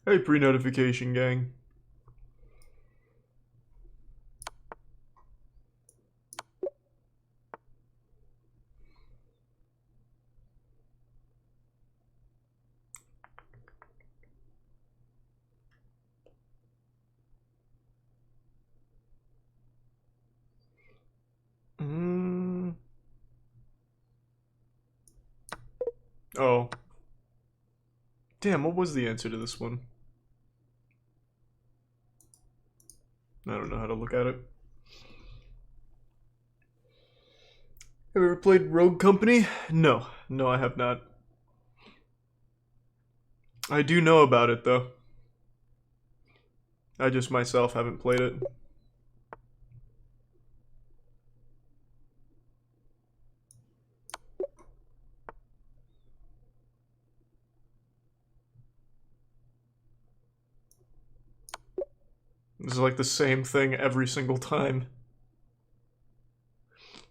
Hey, pre-notification gang. Oh. Damn, what was the answer to this one? I don't know how to look at it. Have you ever played Rogue Company? No. No, I have not. I do know about it, though. I just myself haven't played it. This is like the same thing every single time.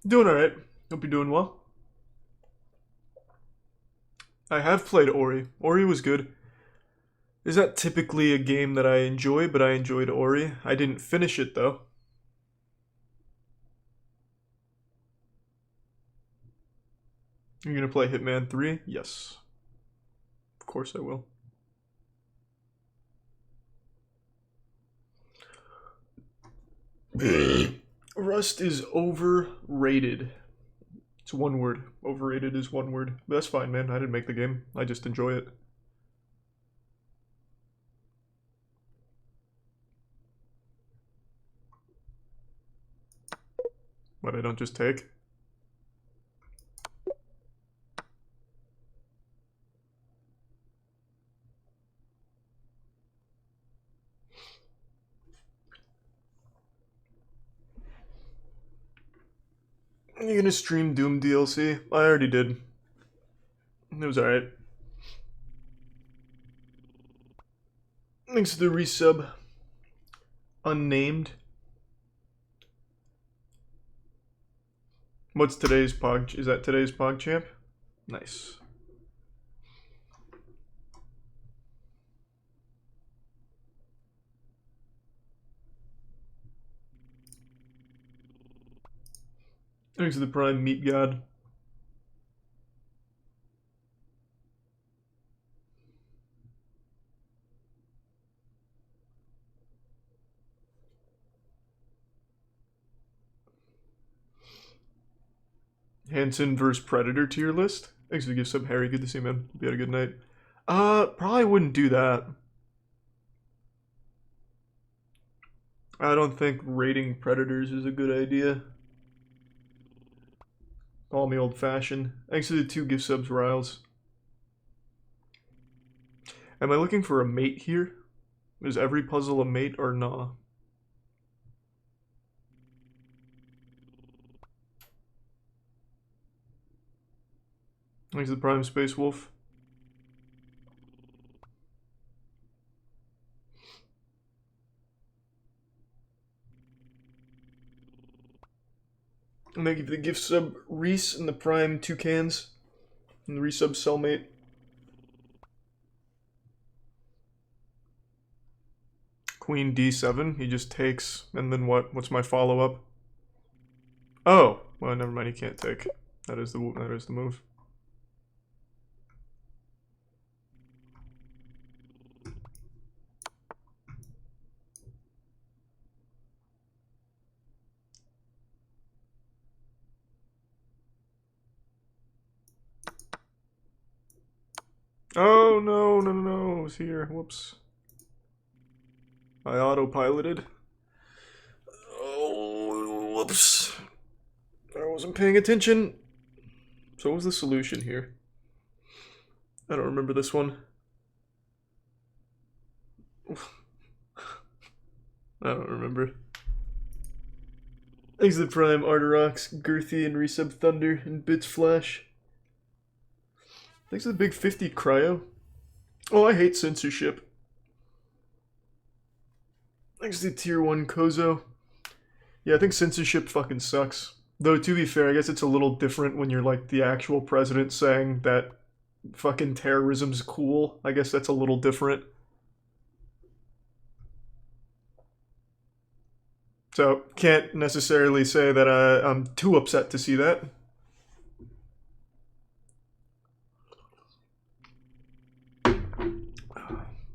Doing alright. Hope you're doing well. I have played Ori. Ori was good. Is that typically a game that I enjoy, but I enjoyed Ori. I didn't finish it, though. You're gonna play Hitman 3? Yes. Of course I will. Rust is overrated. It's one word. Overrated is one word. But that's fine, man. I didn't make the game. I just enjoy it. What I don't just take? You gonna stream Doom DLC? I already did. It was alright. Thanks to the resub. Unnamed. What's today's Pog? Is that today's PogChamp? Nice. Thanks to the Prime Meat God. Hanson vs Predator tier list. Thanks for the gift sub, Harry. Good to see you, man. Hope you had a good night. Probably wouldn't do that. I don't think rating predators is a good idea. Call me old-fashioned. Thanks to the 2 gift subs, Riles. Am I looking for a mate here? Is every puzzle a mate or nah? Thanks to the Prime Space Wolf. And thank you for the gift sub, Reese, and the Prime Toucans. And the resub Cellmate. Queen D7, he just takes, and then what? What's my follow-up? Oh, well, never mind, he can't take. That is the move. Oh, no, no, no, no, it was here. Whoops. I autopiloted. Oh, whoops. I wasn't paying attention. So what was the solution here? I don't remember this one. I don't remember. Thanks to the Prime, Arterox, Girthy, and Resub Thunder, and Bits Flash. Thanks to the big 50 Cryo. Oh, I hate censorship. Thanks to Tier 1 Kozo. Yeah, I think censorship fucking sucks. Though, to be fair, I guess it's a little different when you're like the actual president saying that fucking terrorism's cool. I guess that's a little different. So, can't necessarily say that I'm too upset to see that.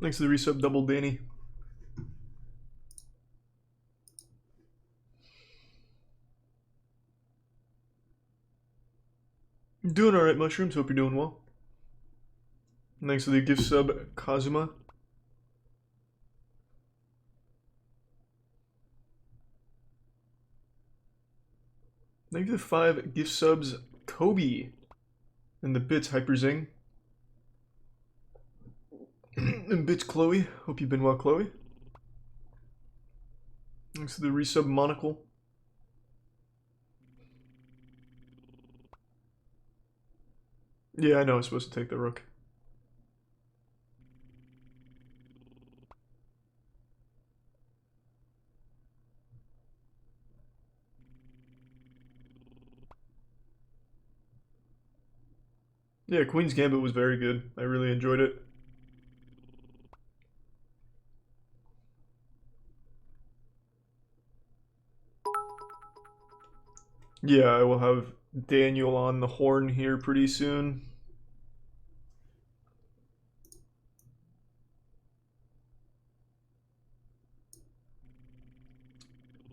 Thanks to the resub Double Danny. Doing alright, Mushrooms. Hope you're doing well. Thanks to the gift sub Kazuma. Thank you for the 5 gift subs Kobe. And the bits Hyperzing. And bits Chloe. Hope you've been well, Chloe. Thanks to the resub Monocle. Yeah, I know I'm supposed to take the rook. Yeah, Queen's Gambit was very good. I really enjoyed it. Yeah, I will have Daniel on the horn here pretty soon.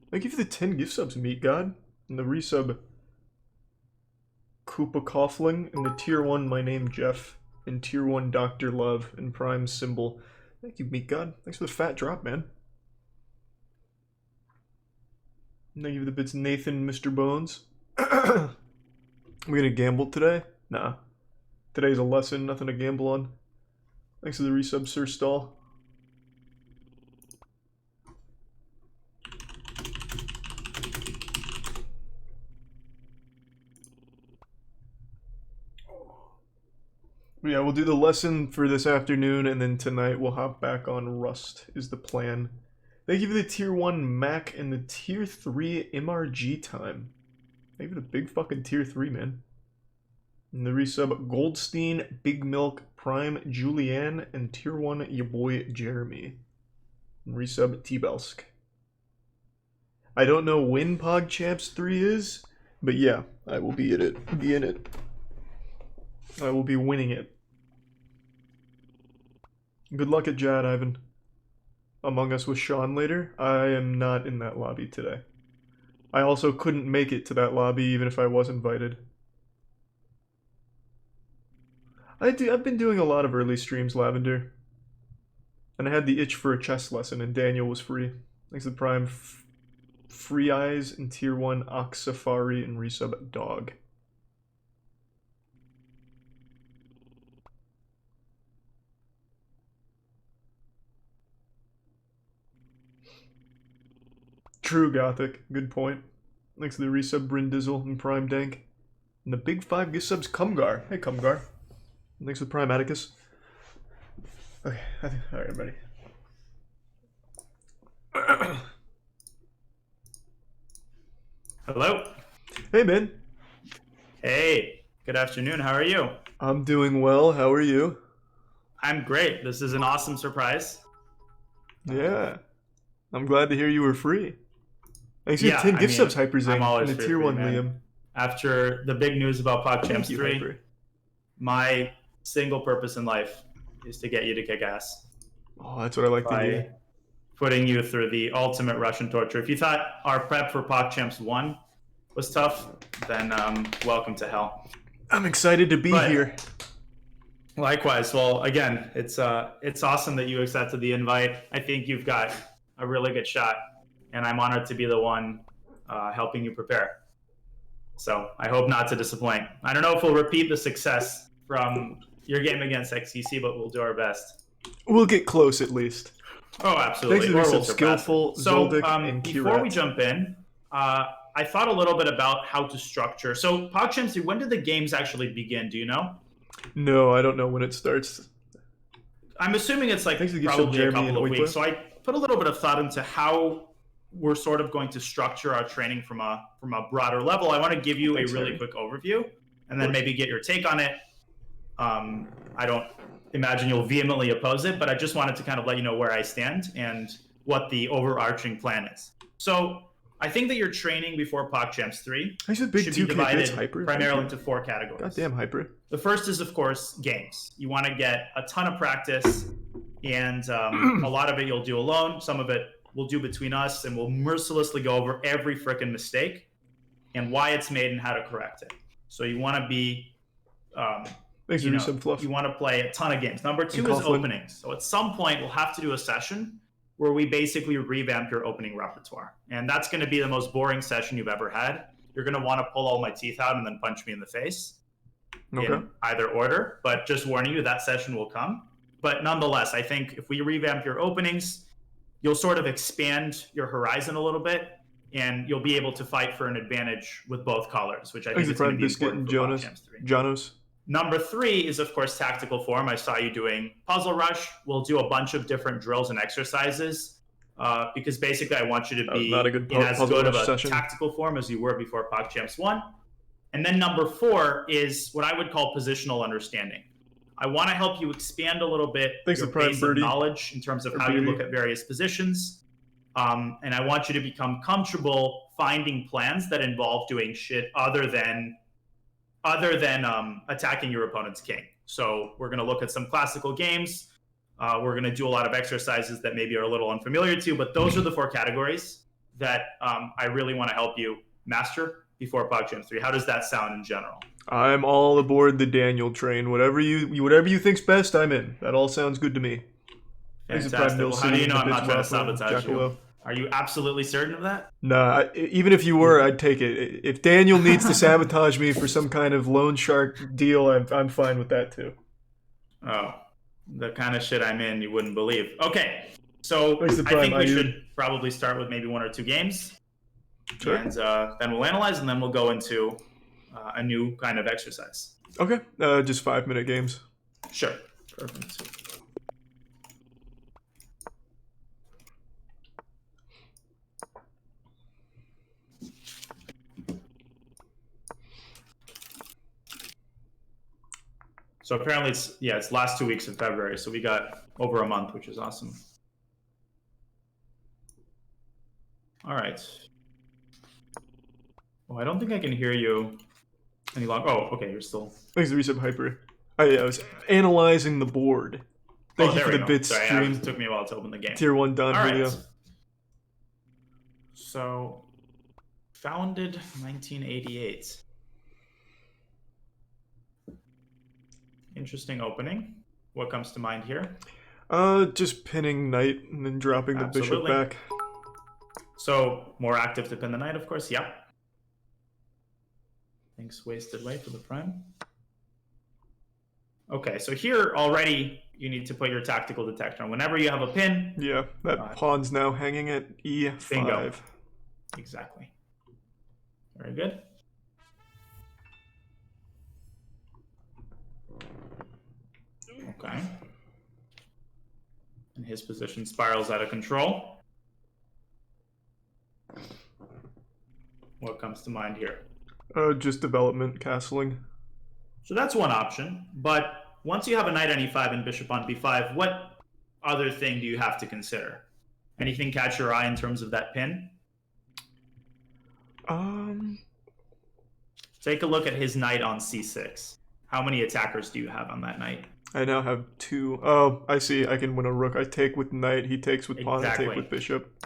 Thank you for the 10 gift subs, Meat God. And the resub Koopa Coughlin. And the tier 1 My Name Jeff. And tier 1 Dr. Love. And Prime Symbol. Thank you, Meat God. Thanks for the fat drop, man. Thank you for the bits, Nathan, Mr. Bones. We gonna gamble today? Nah. Today's a lesson, nothing to gamble on. Thanks for the resub, Sir Stall. Yeah, we'll do the lesson for this afternoon, and then tonight we'll hop back on Rust, is the plan. Thank you for the tier 1 Mac and the tier 3 MRG time. Thank you for the big fucking tier 3, man. And the resub Goldstein, Big Milk, Prime, Julianne, and tier 1 your boy Jeremy. And resub T-Belsk. I don't know when PogChamps 3 is, but yeah, I will be in it. I will be winning it. Good luck at Jad, Ivan. Among Us with Sean later. I am not in that lobby today. I also couldn't make it to that lobby even if I was invited. I've been doing a lot of early streams, Lavender. And I had the itch for a chess lesson, and Daniel was free. Thanks to the Prime, Free Eyes, and tier 1 Ox Safari, and resub Dog. True, Gothic. Good point. Thanks to the resub Brindizzle and Prime Dank. And the big 5 gift subs Cumgar. Hey, Cumgar. Thanks to the Prime Atticus. Okay, alright, I'm ready. Hello. Hey, man. Hey, good afternoon. How are you? I'm doing well. How are you? I'm great. This is an awesome surprise. Yeah. I'm glad to hear you were free. Thanks for 10 gift subs, Hyperzing. I'm always and the tier 1, man. Liam. After the big news about PogChamps 3, Hyper. my single purpose in life is to get you to kick ass. Oh, that's what I like to hear. Putting you through the ultimate Russian torture. If you thought our prep for PogChamps 1 was tough, then welcome to hell. I'm excited to be here. Likewise. Well, again, it's awesome that you accepted the invite. I think you've got a really good shot, and I'm honored to be the one helping you prepare. So I hope not to disappoint. I don't know if we'll repeat the success from your game against XCC, but we'll do our best. We'll get close at least. Oh, absolutely. Thanks to Or we'll Skillful, so Zoldyck, and before we Kirat. jump in, I thought a little bit about how to structure. So PogChamps, when did the games actually begin? Do you know? No, I don't know when it starts. I'm assuming it's like Thanks to probably a Jeremy couple of and weeks. So I put a little bit of thought into how we're sort of going to structure our training from a broader level. I want to give you a really quick overview and then maybe get your take on it. I don't imagine you'll vehemently oppose it, but I just wanted to kind of let you know where I stand and what the overarching plan is. So I think that your training before PogChamps 3 should be divided primarily into 4 categories. Goddamn, Hyper. The first is, of course, games. You want to get a ton of practice, and a lot of it you'll do alone. Some of it we'll do between us, and we'll mercilessly go over every frickin' mistake and why it's made and how to correct it. So you want to be, you want to play a ton of games. Number 2 is openings. So at some point, we'll have to do a session where we basically revamp your opening repertoire. And that's going to be the most boring session you've ever had. You're going to want to pull all my teeth out and then punch me in the face. Okay. In either order. But just warning you, that session will come. But nonetheless, I think if we revamp your openings, you'll sort of expand your horizon a little bit, and you'll be able to fight for an advantage with both colors, which I think is going to be important for PogChamps 3. Janos. Number 3 is, of course, tactical form. I saw you doing Puzzle Rush. We'll do a bunch of different drills and exercises because basically I want you to be in as good of a tactical form as you were before PogChamps 1. And then number 4 is what I would call positional understanding. I want to help you expand a little bit your base of knowledge in terms of how you look at various positions. And I want you to become comfortable finding plans that involve doing shit other than attacking your opponent's king. So we're going to look at some classical games. We're going to do a lot of exercises that maybe are a little unfamiliar to you, but those are the 4 categories that I really want to help you master before PogChamps 3. How does that sound in general? I'm all aboard the Daniel train. Whatever you think's best, I'm in. That all sounds good to me. Fantastic. Well, how do you know I'm not trying to sabotage you? Are you absolutely certain of that? Nah, even if you were, I'd take it. If Daniel needs to sabotage me for some kind of loan shark deal, I'm fine with that too. Oh, the kind of shit I'm in, you wouldn't believe. Okay, so I think we should probably start with maybe 1 or 2 games. Sure. And then we'll analyze, and then we'll go into a new kind of exercise. Okay, just 5-minute games. Sure. Perfect. So apparently it's last 2 weeks of February, so we got over a month, which is awesome. All right. Well, I don't think I can hear you any longer. Oh, okay, you're still. Thanks to Resub Hyper. I was analyzing the board. Thank you for the bit stream. It took me a while to open the game. Tier 1 done. All right. So, founded 1988. Interesting opening. What comes to mind here? Just pinning knight and then dropping the bishop back. So, more active to pin the knight, of course. Yeah. Thanks, wasted way for the prime. Okay, so here already you need to put your tactical detector on. Whenever you have a pin. Yeah, that pawn's now hanging at E5. Bingo. Exactly. Very good. Okay. And his position spirals out of control. What comes to mind here? Just development, castling. So that's one option. But once you have a knight on e5 and bishop on b5, what other thing do you have to consider? Anything catch your eye in terms of that pin? Take a look at his knight on c6. How many attackers do you have on that knight? I now have 2. Oh, I see. I can win a rook. I take with knight. He takes with pawn. I take with bishop.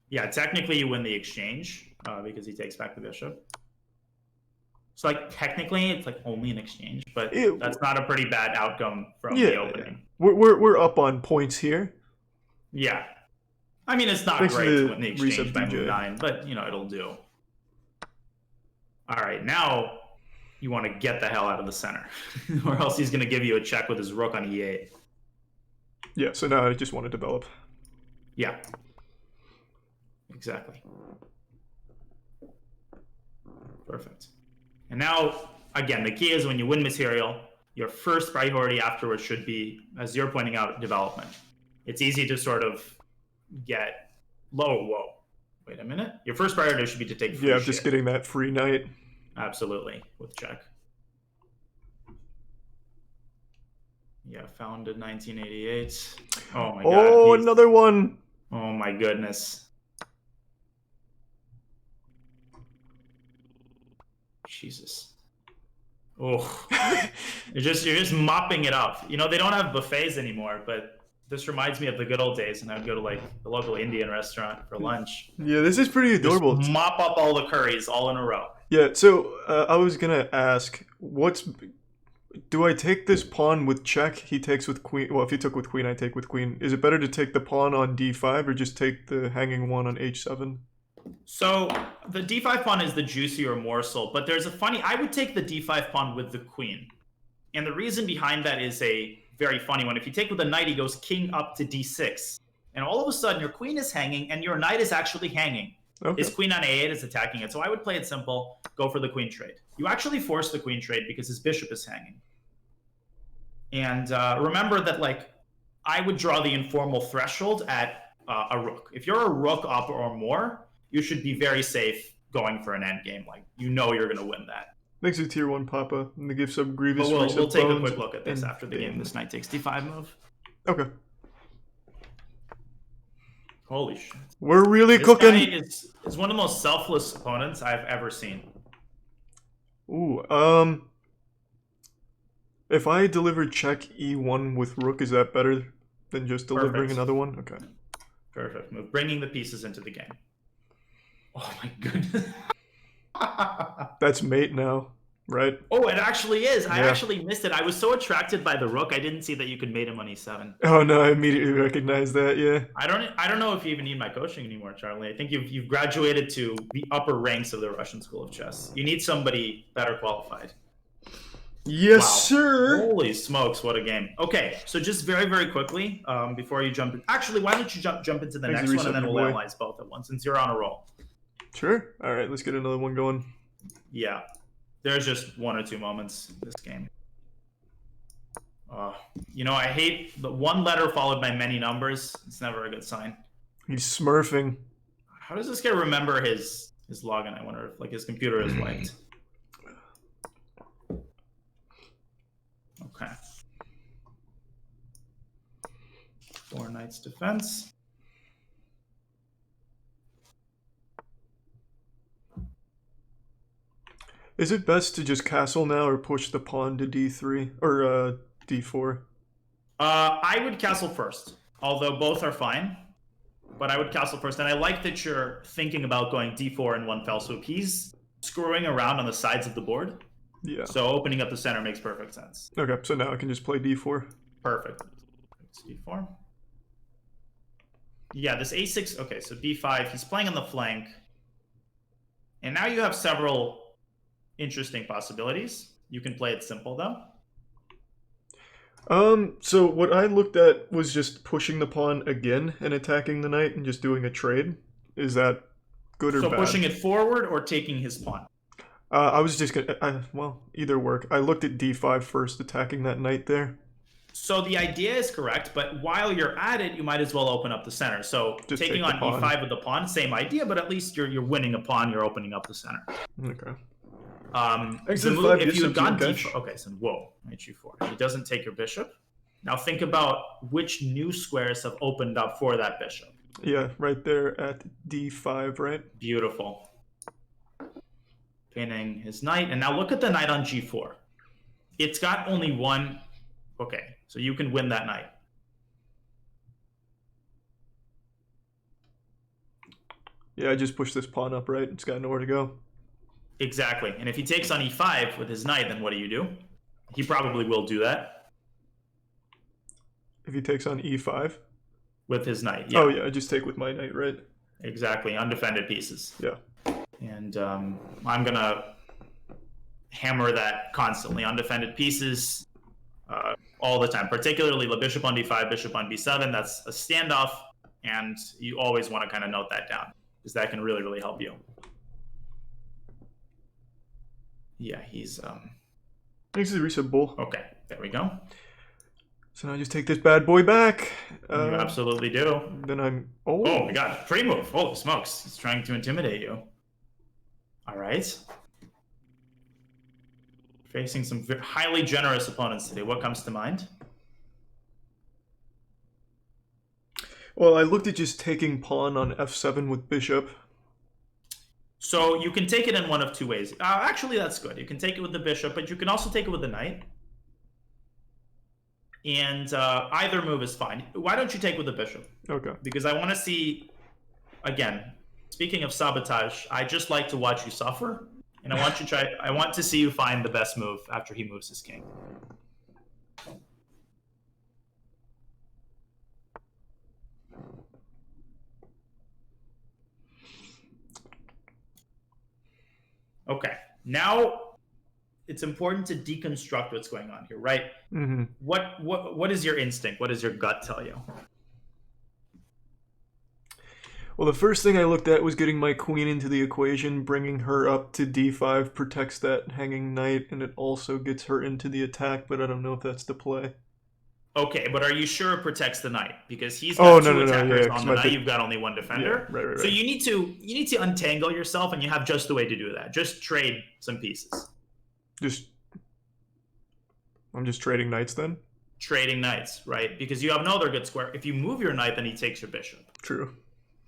Yeah, technically you win the exchange because he takes back the bishop. So, like, technically it's like only an exchange, but that's not a pretty bad outcome from the opening. Yeah. We're up on points here. Yeah. I mean, it's not great to win the exchange by move 9, but, you know, it'll do. All right, now you want to get the hell out of the center, or else he's going to give you a check with his rook on e8. Yeah, so now I just want to develop. Yeah. Exactly. Perfect. And now, again, the key is when you win material, your first priority afterwards should be, as you're pointing out, development. It's easy to sort of get low. Whoa. Wait a minute. Your first priority should be to take free Yeah, shit. just getting that free knight. Absolutely. With check. Yeah, founded 1988. Oh my god. Oh, another one. Oh my goodness. Jesus. Oh. you're just mopping it up. You know, they don't have buffets anymore, but this reminds me of the good old days, and I'd go to like the local Indian restaurant for lunch. Yeah, this is pretty adorable. Just mop up all the curries all in a row. Yeah, so I was gonna ask, do I take this pawn with check? He takes with queen. Well, if he took with queen, I take with queen. Is it better to take the pawn on d5 or just take the hanging one on h7? So the d5 pawn is the juicier morsel, but there's a funny. I would take the d5 pawn with the queen, and the reason behind that is a very funny one. If you take with the knight, he goes king up to d6, and all of a sudden your queen is hanging, and your knight is actually hanging. Okay. His queen on a8 is attacking it. So I would play it simple, go for the queen trade. You actually force the queen trade because his bishop is hanging. And remember that, like, I would draw the informal threshold at a rook. If you're a rook up or more, you should be very safe going for an endgame. Like, you know you're going to win that. Next to tier 1 Papa, and they give some grievous. But we'll take a quick look at this after the game. This knight takes d5 move. Okay. Holy shit. We're really cooking. This guy is one of the most selfless opponents I've ever seen. Ooh, if I deliver check e1 with rook, is that better than just delivering another one? Okay. Perfect move. Bringing the pieces into the game. Oh my goodness. That's mate now, right? Oh, it actually is. I actually missed it. I was so attracted by the rook, I didn't see that you could mate him on e7. Oh no, I immediately recognized that. Yeah. I don't know if you even need my coaching anymore, Charlie. I think you've graduated to the upper ranks of the Russian School of Chess. You need somebody better qualified. Yes, sir. Holy smokes, what a game. Okay, so just very, very quickly, before you jump in. Actually, why don't you jump into the next one, and then we'll analyze both at once, since you're on a roll. Sure. All right, let's get another one going. Yeah. There's just one or two moments in this game. You know, I hate the one letter followed by many numbers. It's never a good sign. He's smurfing. How does this guy remember his login? I wonder if, like, his computer is wiped. Okay. 4 knights defense. Is it best to just castle now or push the pawn to d3 or d4? I would castle first, although both are fine. But I would castle first, and I like that you're thinking about going d4 in one fell swoop. He's screwing around on the sides of the board. Yeah. So opening up the center makes perfect sense. Okay, so now I can just play d4. Perfect. d4. Yeah, this a6. Okay, so b5. He's playing on the flank. And now you have several interesting possibilities. You can play it simple, though. So what I looked at was just pushing the pawn again and attacking the knight and just doing a trade. Is that good or bad? So pushing it forward or taking his pawn? I was just gonna, well, either work. I looked at d5 first, attacking that knight there. So the idea is correct, but while you're at it, you might as well open up the center. So just taking on e5 with the pawn, same idea, but at least you're winning a pawn, you're opening up the center. Okay. The move, if you had gone d4, okay, so whoa, knight g4. He doesn't take your bishop. Now think about which new squares have opened up for that bishop. Yeah, right there at d5, right? Beautiful. Pinning his knight, and now look at the knight on g4. It's got only one. Okay, so you can win that knight. Yeah, I just pushed this pawn up, right? It's got nowhere to go. Exactly. And if he takes on e5 with his knight, then what do? He probably will do that. If he takes on e5? With his knight, yeah. Oh, yeah, I just take with my knight, right? Exactly. Undefended pieces. Yeah. And I'm going to hammer that constantly. Undefended pieces all the time, particularly the bishop on d5, bishop on b7. That's a standoff, and you always want to kind of note that down because that can really, really help you. Yeah, he's... Thanks to the reset bull. Okay, there we go. So now I just take this bad boy back. You absolutely do. Then I'm... Oh my god, pre-move. Holy smokes. He's trying to intimidate you. All right. Facing some highly generous opponents today. What comes to mind? Well, I looked at just taking pawn on f7 with bishop. So you can take it in one of two ways. Actually, that's good. You can take it with the bishop, but you can also take it with the knight. And either move is fine. Why don't you take with the bishop? Okay. Because I want to see, again, speaking of sabotage, I just like to watch you suffer. And I want to see you find the best move after he moves his king. Okay, now it's important to deconstruct what's going on here, right? Mm-hmm. What is your instinct? What does your gut tell you? Well, the first thing I looked at was getting my queen into the equation. Bringing her up to d5 protects that hanging knight, and it also gets her into the attack, but I don't know if that's the play. Okay, but are you sure it protects the knight? Because he's got two attackers on the knight. You've got only one defender. Yeah, right. So you need to untangle yourself, and you have just the way to do that. Just trade some pieces. I'm just trading knights then? Trading knights, right? Because you have no other good square. If you move your knight, then he takes your bishop. True.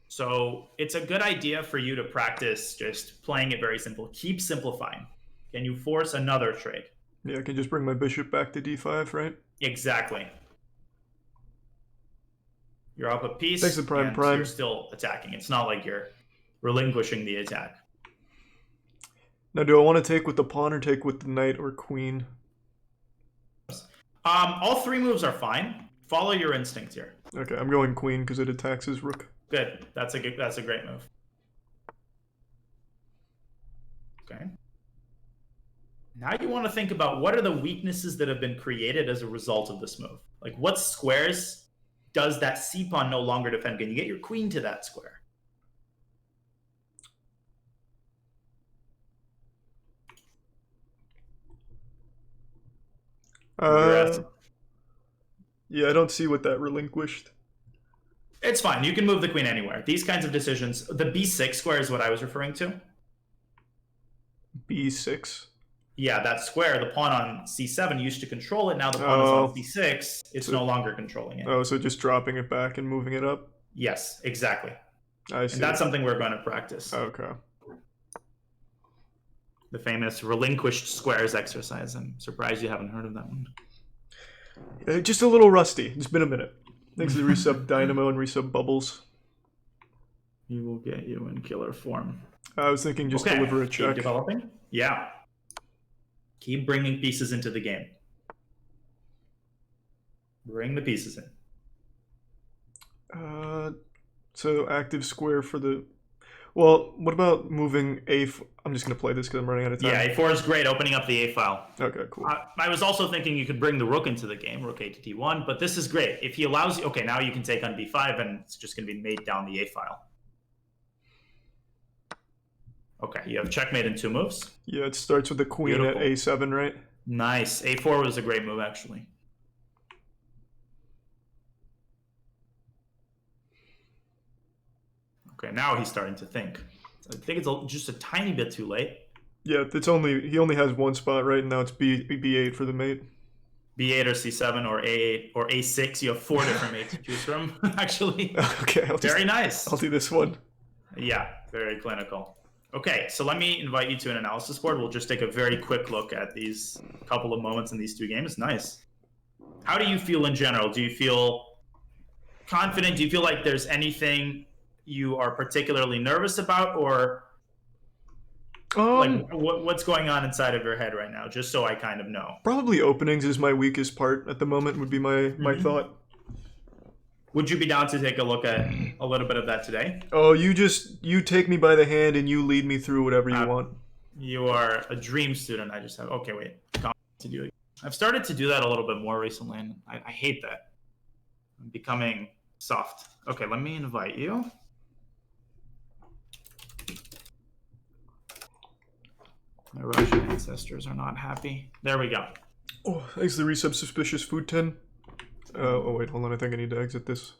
So it's a good idea for you to practice just playing it very simple. Keep simplifying. Can you force another trade? Yeah, I can just bring my bishop back to d5, right? Exactly. You're up a piece. Thanks to prime. You're still attacking. It's not like you're relinquishing the attack. Now, do I want to take with the pawn or take with the knight or queen? All three moves are fine. Follow your instinct here. Okay, I'm going queen because it attacks his rook. Good. That's a great move. Okay. Now you want to think about what are the weaknesses that have been created as a result of this move. Like, what squares does that c-pawn no longer defend? Can you get your queen to that square? Yeah, I don't see what that relinquished. It's fine. You can move the queen anywhere. These kinds of decisions. The b6 square is what I was referring to. b6? Yeah, that square, the pawn on c7 used to control it. Now the pawn is on c6. It's no longer controlling it. Oh, so just dropping it back and moving it up? Yes, exactly. I see. And that's something we're going to practice. Okay. The famous relinquished squares exercise. I'm surprised you haven't heard of that one. Just a little rusty. It's been a minute. Thanks to the resub Dynamo and resub Bubbles. He will get you in killer form. I was thinking just deliver a check. Keep developing? Yeah. Keep bringing pieces into the game. Bring the pieces in. So active square for the... Well, what about moving a... I'm just going to play this because I'm running out of time. Yeah, a4 is great, opening up the a file. Okay, cool. I was also thinking you could bring the rook into the game, rook a to d1, but this is great. If he allows you... Okay, now you can take on b5, and it's just going to be made down the a file. Okay, you have checkmate in 2 moves. Yeah, it starts with the queen at a7, right? Nice. a4 was a great move, actually. Okay, now he's starting to think. I think it's just a tiny bit too late. Yeah, he only has one spot, right? And now it's b8 for the mate. b8 or c7 or a8 or a6. You have 4 different mates to choose from, actually. Okay, very nice. I'll do this one. Yeah, very clinical. Okay, so let me invite you to an analysis board. We'll just take a very quick look at these couple of moments in these 2 games. Nice. How do you feel in general? Do you feel confident? Do you feel like there's anything you are particularly nervous about, or like what's going on inside of your head right now, just so I kind of know? Probably openings is my weakest part at the moment, would be my thought. Would you be down to take a look at a little bit of that today? Oh, you take me by the hand and you lead me through whatever you want. You are a dream student. I just have... Okay, wait. I've started to do that a little bit more recently, and I hate that. I'm becoming soft. Okay, let me invite you. My Russian ancestors are not happy. There we go. Oh, thanks to the resub suspicious food 10. Oh wait, hold on. I think I need to exit this.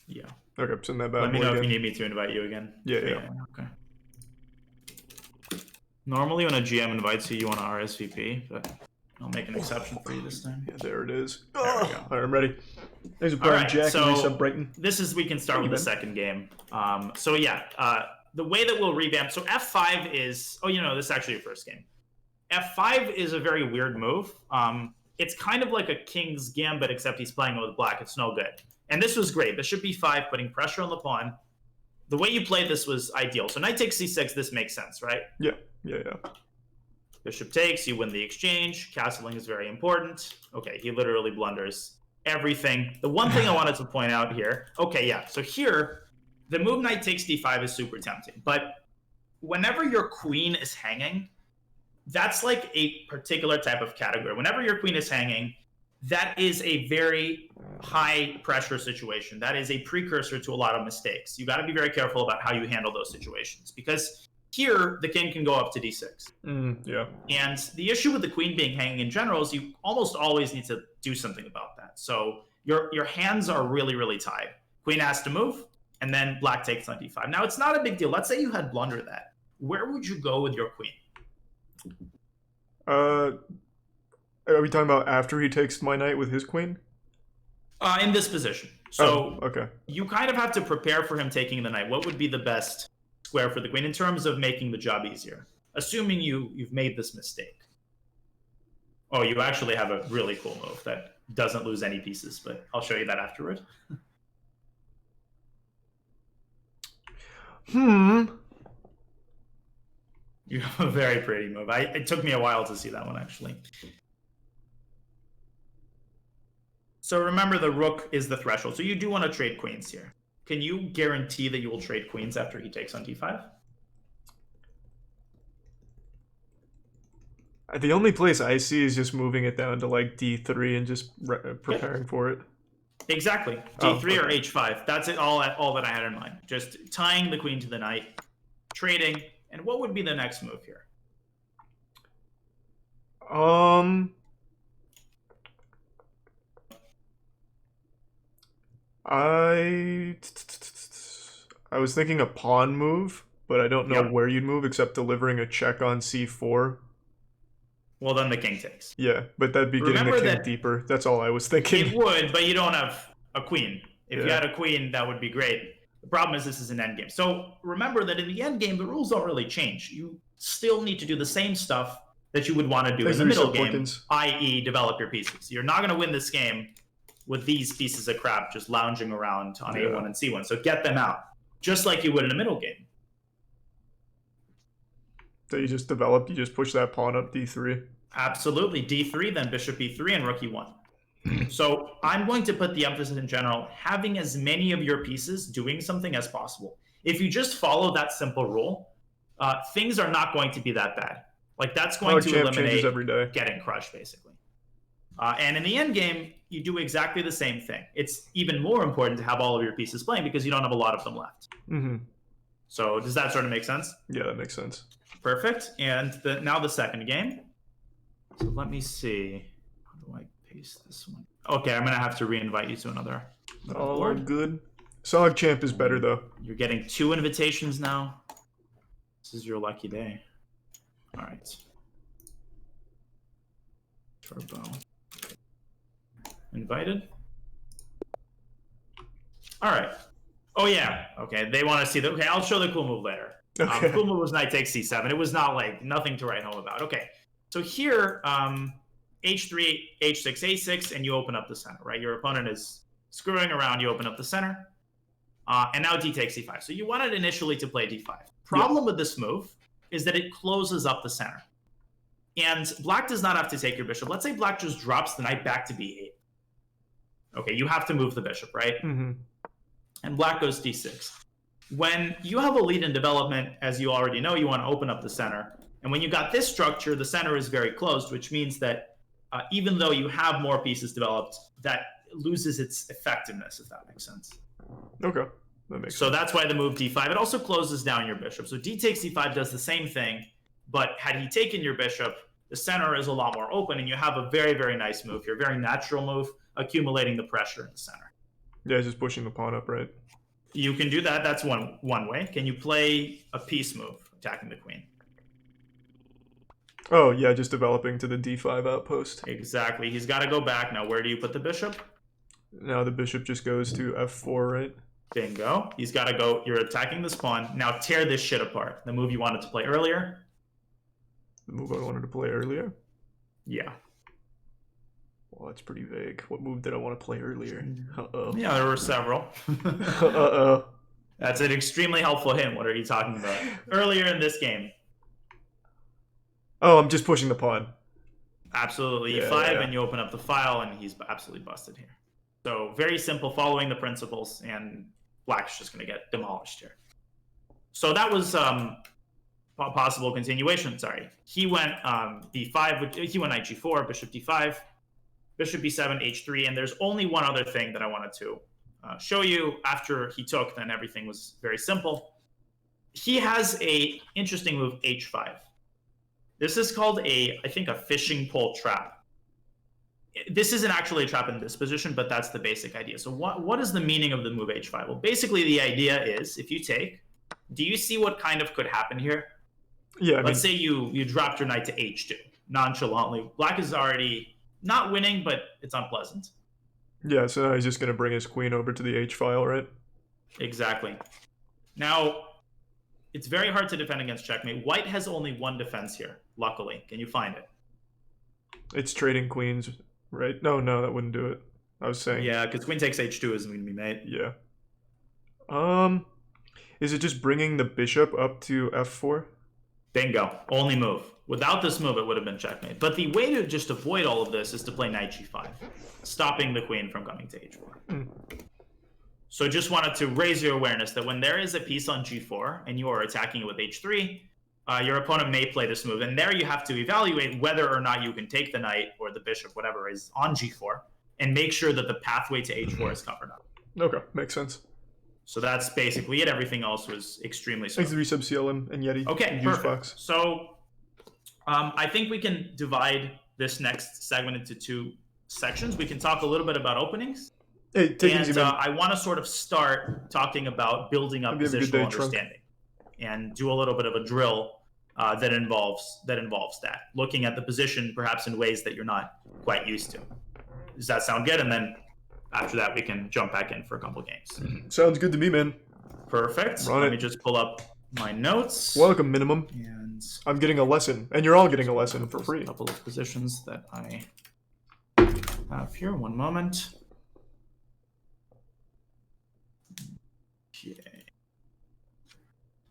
Yeah. Okay, send that back. Let me know if you need me to invite you again. Yeah. Okay. Normally when a GM invites you, you want to RSVP, but I'll make an exception for you this time. Yeah, there it is. There we go. All right, I'm ready. Thanks for playing, Jack. So resub Brighton. we can start with the second game. So yeah, the way that we'll revamp. So F5 is. Oh, this is actually your first game. F5 is a very weird move. It's kind of like a king's gambit, except he's playing with black. It's no good. And this was great. Bishop b5, putting pressure on the pawn. The way you played this was ideal. So knight takes c6, this makes sense, right? Yeah. Bishop takes, you win the exchange. Castling is very important. Okay, he literally blunders everything. The one thing I wanted to point out here, so here, the move knight takes d5 is super tempting. But whenever your queen is hanging, that's like a particular type of category. Whenever your queen is hanging, that is a very high pressure situation. That is a precursor to a lot of mistakes. You got to be very careful about how you handle those situations, because here the king can go up to d6. Yeah. And the issue with the queen being hanging in general is you almost always need to do something about that. So your hands are really, really tied. Queen has to move, and then black takes on d5. Now, it's not a big deal. Let's say you had blundered that. Where would you go with your queen? Are we talking about after he takes my knight with his queen? In this position. So okay. You kind of have to prepare for him taking the knight. What would be the best square for the queen in terms of making the job easier? Assuming you've made this mistake. Oh, you actually have a really cool move that doesn't lose any pieces, but I'll show you that afterward. You have a very pretty move. It took me a while to see that one, actually. So remember, the rook is the threshold. So you do want to trade queens here. Can you guarantee that you will trade queens after he takes on d5? The only place I see is just moving it down to like d3 and just preparing for it. Exactly. d3 or h5. That's it. All that I had in mind. Just tying the queen to the knight, trading. And what would be the next move here? I was thinking a pawn move, but I don't know where you'd move except delivering a check on c4. Well, then the king takes. Yeah, but that'd be getting the king deeper. That's all I was thinking. It would, but you don't have a queen. If you had a queen, that would be great. The problem is this is an endgame. So remember that in the endgame, the rules don't really change. You still need to do the same stuff that you would want to do in the middle game, i.e. develop your pieces. You're not going to win this game with these pieces of crap just lounging around on a1 and c1. So get them out, just like you would in a middle game. So you just develop, you just push that pawn up d3. Absolutely. d3, then bishop e3, and rook e1. So I'm going to put the emphasis in general, having as many of your pieces doing something as possible. If you just follow that simple rule, things are not going to be that bad. Like, that's going to eliminate every day. Getting crushed, basically. And in the end game, you do exactly the same thing. It's even more important to have all of your pieces playing because you don't have a lot of them left. So does that sort of make sense? Yeah, that makes sense. Perfect. And now the second game. So let me see. How do I paste this one? Okay, I'm going to have to re-invite you to another board. Good. PogChamps is better, though. You're getting 2 invitations now. This is your lucky day. All right. Turbo. Invited. All right. Oh, yeah. Okay, they want to see that. Okay, I'll show the cool move later. Okay. Cool move was knight takes c7. It was not like nothing to write home about. Okay, so here, h3, h6, a6, and you open up the center, right? Your opponent is screwing around. You open up the center. And now d takes c5. So you wanted initially to play d5. Problem with this move is that it closes up the center. And black does not have to take your bishop. Let's say black just drops the knight back to b8. Okay, you have to move the bishop, right? And black goes d6. When you have a lead in development, as you already know, you want to open up the center. And when you got this structure, the center is very closed, which means that even though you have more pieces developed, that loses its effectiveness, if that makes sense. Okay. That makes sense. So that's why the move d5. It also closes down your bishop. So d takes d5 does the same thing, but had he taken your bishop, the center is a lot more open, and you have a very, very nice move here. Very natural move, accumulating the pressure in the center. Yeah, just pushing the pawn up, right? You can do that. That's one way. Can you play a piece move, attacking the queen? Oh, yeah, just developing to the d5 outpost. Exactly. He's got to go back. Now, where do you put the bishop? Now the bishop just goes to f4, right? Bingo. He's got to go. You're attacking this pawn. Now tear this shit apart. The move you wanted to play earlier. The move I wanted to play earlier? Yeah. Well, that's pretty vague. What move did I want to play earlier? Uh-oh. Yeah, there were several. Uh-oh. That's an extremely helpful hint. What are you talking about? Earlier in this game. Oh, I'm just pushing the pawn. Absolutely. E5, and you open up the file, and he's absolutely busted here. So very simple, following the principles, and black's just going to get demolished here. So that was possible continuation. Sorry. He went b5, he went knight g4, bishop d5, bishop b7, h3, and there's only one other thing that I wanted to show you. After he took, then everything was very simple. He has a interesting move, h5. This is called I think a fishing pole trap. This isn't actually a trap in this position, but that's the basic idea. So what is the meaning of the move h5? Well, basically the idea is, if you take, do you see what kind of could happen here? Yeah. Let's say you dropped your knight to h2 nonchalantly. Black is already not winning, but it's unpleasant. Yeah, so now he's just going to bring his queen over to the h file, right? Exactly. Now, it's very hard to defend against checkmate. White has only one defense here, luckily. Can you find it? It's trading queens, right? No, that wouldn't do it. I was saying. Yeah, because queen takes h2 isn't going to be made. Yeah. Is it just bringing the bishop up to f4? Bingo. Only move. Without this move, it would have been checkmate. But the way to just avoid all of this is to play knight g5, stopping the queen from coming to h4. So just wanted to raise your awareness that when there is a piece on g4 and you are attacking it with h3, your opponent may play this move. And there you have to evaluate whether or not you can take the knight or the bishop, whatever is on g4, and make sure that the pathway to h4 is covered up. Okay, makes sense. So that's basically it. Everything else was extremely smooth. Thanks to Resub CLM and Yeti. Okay, perfect. So I think we can divide this next segment into two sections. We can talk a little bit about openings. Hey, take it easy, man. I want to sort of start talking about building up positional understanding and do a little bit of a drill that involves that. Looking at the position perhaps in ways that you're not quite used to. Does that sound good? And then after that, we can jump back in for a couple games. Sounds good to me, man. Perfect. Let me just pull up my notes. Welcome, minimum. And I'm getting a lesson, and you're all getting a lesson for free. A couple of positions that I have here. One moment. Okay.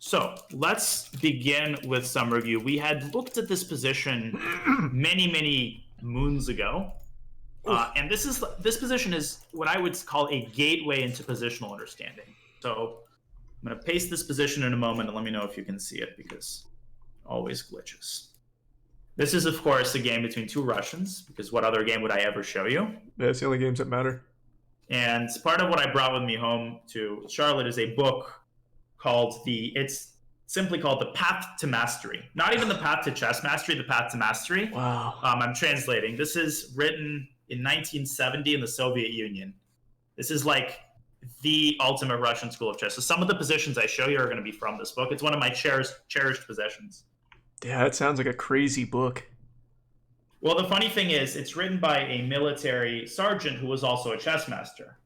So let's begin with some review. We had looked at this position many moons ago. And this position is what I would call a gateway into positional understanding. So I'm going to paste this position in a moment and let me know if you can see it, because it always glitches. This is, of course, a game between two Russians, because what other game would I ever show you? Yeah, it's the only games that matter. And part of what I brought with me home to Charlotte is a book called it's simply called The Path to Mastery. Not even The Path to Chess Mastery, The Path to Mastery. Wow. I'm translating. This is written in 1970 in the Soviet Union. This is like the ultimate Russian school of chess. So some of the positions I show you are going to be from this book. It's one of my cherished possessions. Yeah, that sounds like a crazy book. Well, the funny thing is, it's written by a military sergeant who was also a chess master.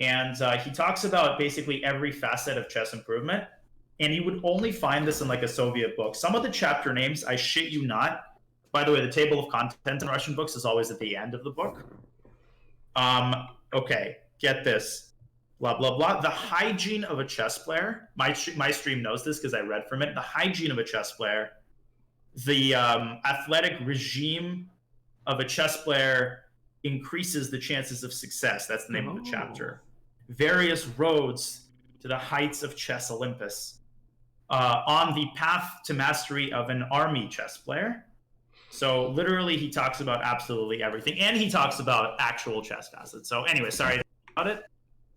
And he talks about basically every facet of chess improvement. And you would only find this in like a Soviet book. Some of the chapter names, I shit you not. By the way, the table of content in Russian books is always at the end of the book. Okay, get this. Blah, blah, blah. The hygiene of a chess player. My stream knows this because I read from it. The hygiene of a chess player. The athletic regime of a chess player increases the chances of success. That's the name of the chapter. Various roads to to the heights of chess Olympus, on the path to mastery of an army chess player. So literally he talks about absolutely everything, and he talks about actual chess facets. So anyway, sorry about it,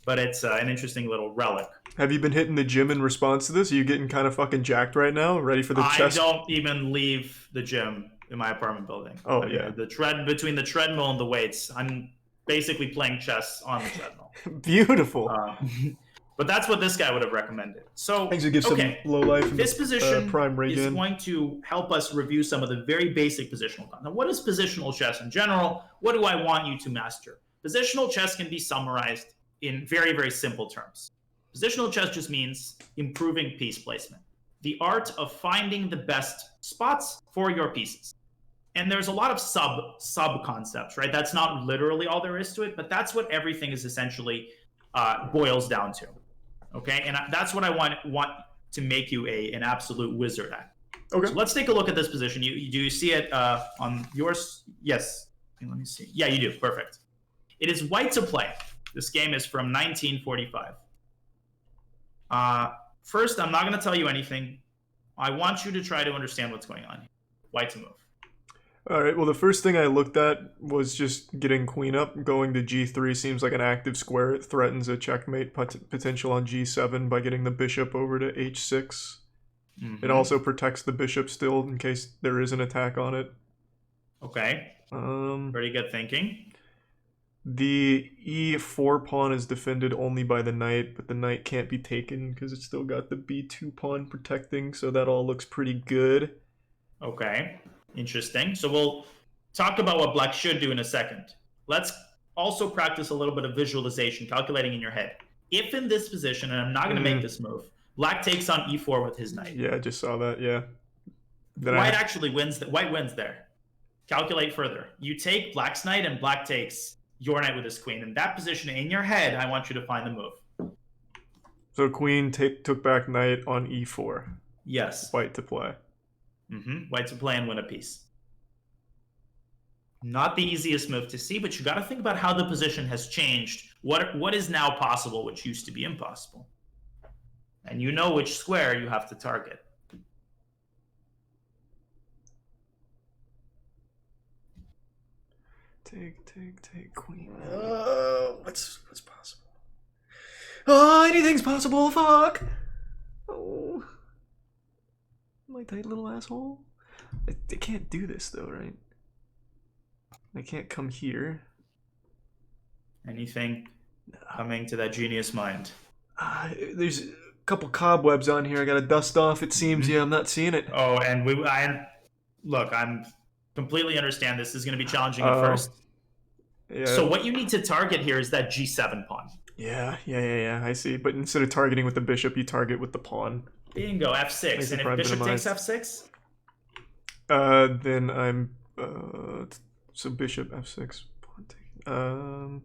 but it's an interesting little relic. Have you been hitting the gym in response to this? Are you getting kind of fucking jacked right now? Ready for the chess? I don't even leave the gym in my apartment building. Oh, yeah. Between the treadmill and the weights, I'm basically playing chess on the treadmill. Beautiful. But that's what this guy would have recommended. So, to give some low life. This position prime is going to help us review some of the very basic positional content. Now, what is positional chess in general? What do I want you to master? Positional chess can be summarized in very, very simple terms. Positional chess just means improving piece placement, the art of finding the best spots for your pieces. And there's a lot of sub concepts, right? That's not literally all there is to it, but that's what everything is essentially boils down to. Okay, and that's what I want to make you an absolute wizard at. Okay. So let's take a look at this position. Do you see it on yours? Yes. Let me see. Yeah, you do. Perfect. It is white to play. This game is from 1945. First, I'm not going to tell you anything. I want you to try to understand what's going on here. White to move. All right, well, the first thing I looked at was just getting queen up. Going to g3 seems like an active square. It threatens a checkmate potential on g7 by getting the bishop over to h6. Mm-hmm. It also protects the bishop still in case there is an attack on it. Okay. Pretty good thinking. The e4 pawn is defended only by the knight, but the knight can't be taken because it's still got the b2 pawn protecting, so that all looks pretty good. Okay. Interesting. So we'll talk about what black should do in a second. Let's also practice a little bit of visualization, calculating in your head. If in this position, and I'm not going to make this move, black takes on e4 with his knight. Yeah, I just saw that, yeah. Then white actually wins. White wins there. Calculate further. You take black's knight, and black takes your knight with his queen. In that position, in your head, I want you to find the move. So queen took back knight on e4. Yes. White to play. White to play and win a piece. Not the easiest move to see, but you got to think about how the position has changed. What is now possible, which used to be impossible. And you know which square you have to target. Take queen. What's possible? Oh, anything's possible. Fuck. Oh. My tight little asshole. I can't do this though, right? I can't come here. Anything coming to that genius mind? There's a couple cobwebs on here I gotta dust off, it seems. Yeah, I'm not seeing it. Oh, and look, I'm completely understand this is going to be challenging at first. Yeah. So what you need to target here is that g7 pawn. Yeah, I see. But instead of targeting with the bishop, you target with the pawn. Bingo, f6. And if bishop takes f6? Then I'm... so bishop f6. Pawn taken.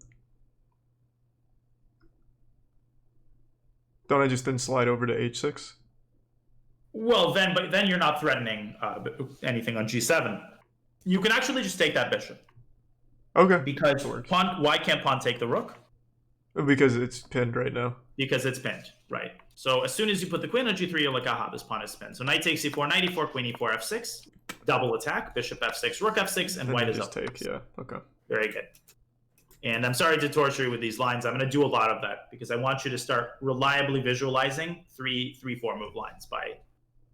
Don't I just then slide over to h6? Well, then you're not threatening anything on g7. You can actually just take that bishop. Okay. Because why can't pawn take the rook? Because it's pinned right now. Because it's pinned, right. So as soon as you put the queen on g3, you're like, aha, this pawn is pinned. So knight takes e4, knight e4, queen e4, f6. Double attack, bishop f6, rook f6, and white is up. Yeah, okay. Very good. And I'm sorry to torture you with these lines. I'm going to do a lot of that because I want you to start reliably visualizing 3-4 move lines by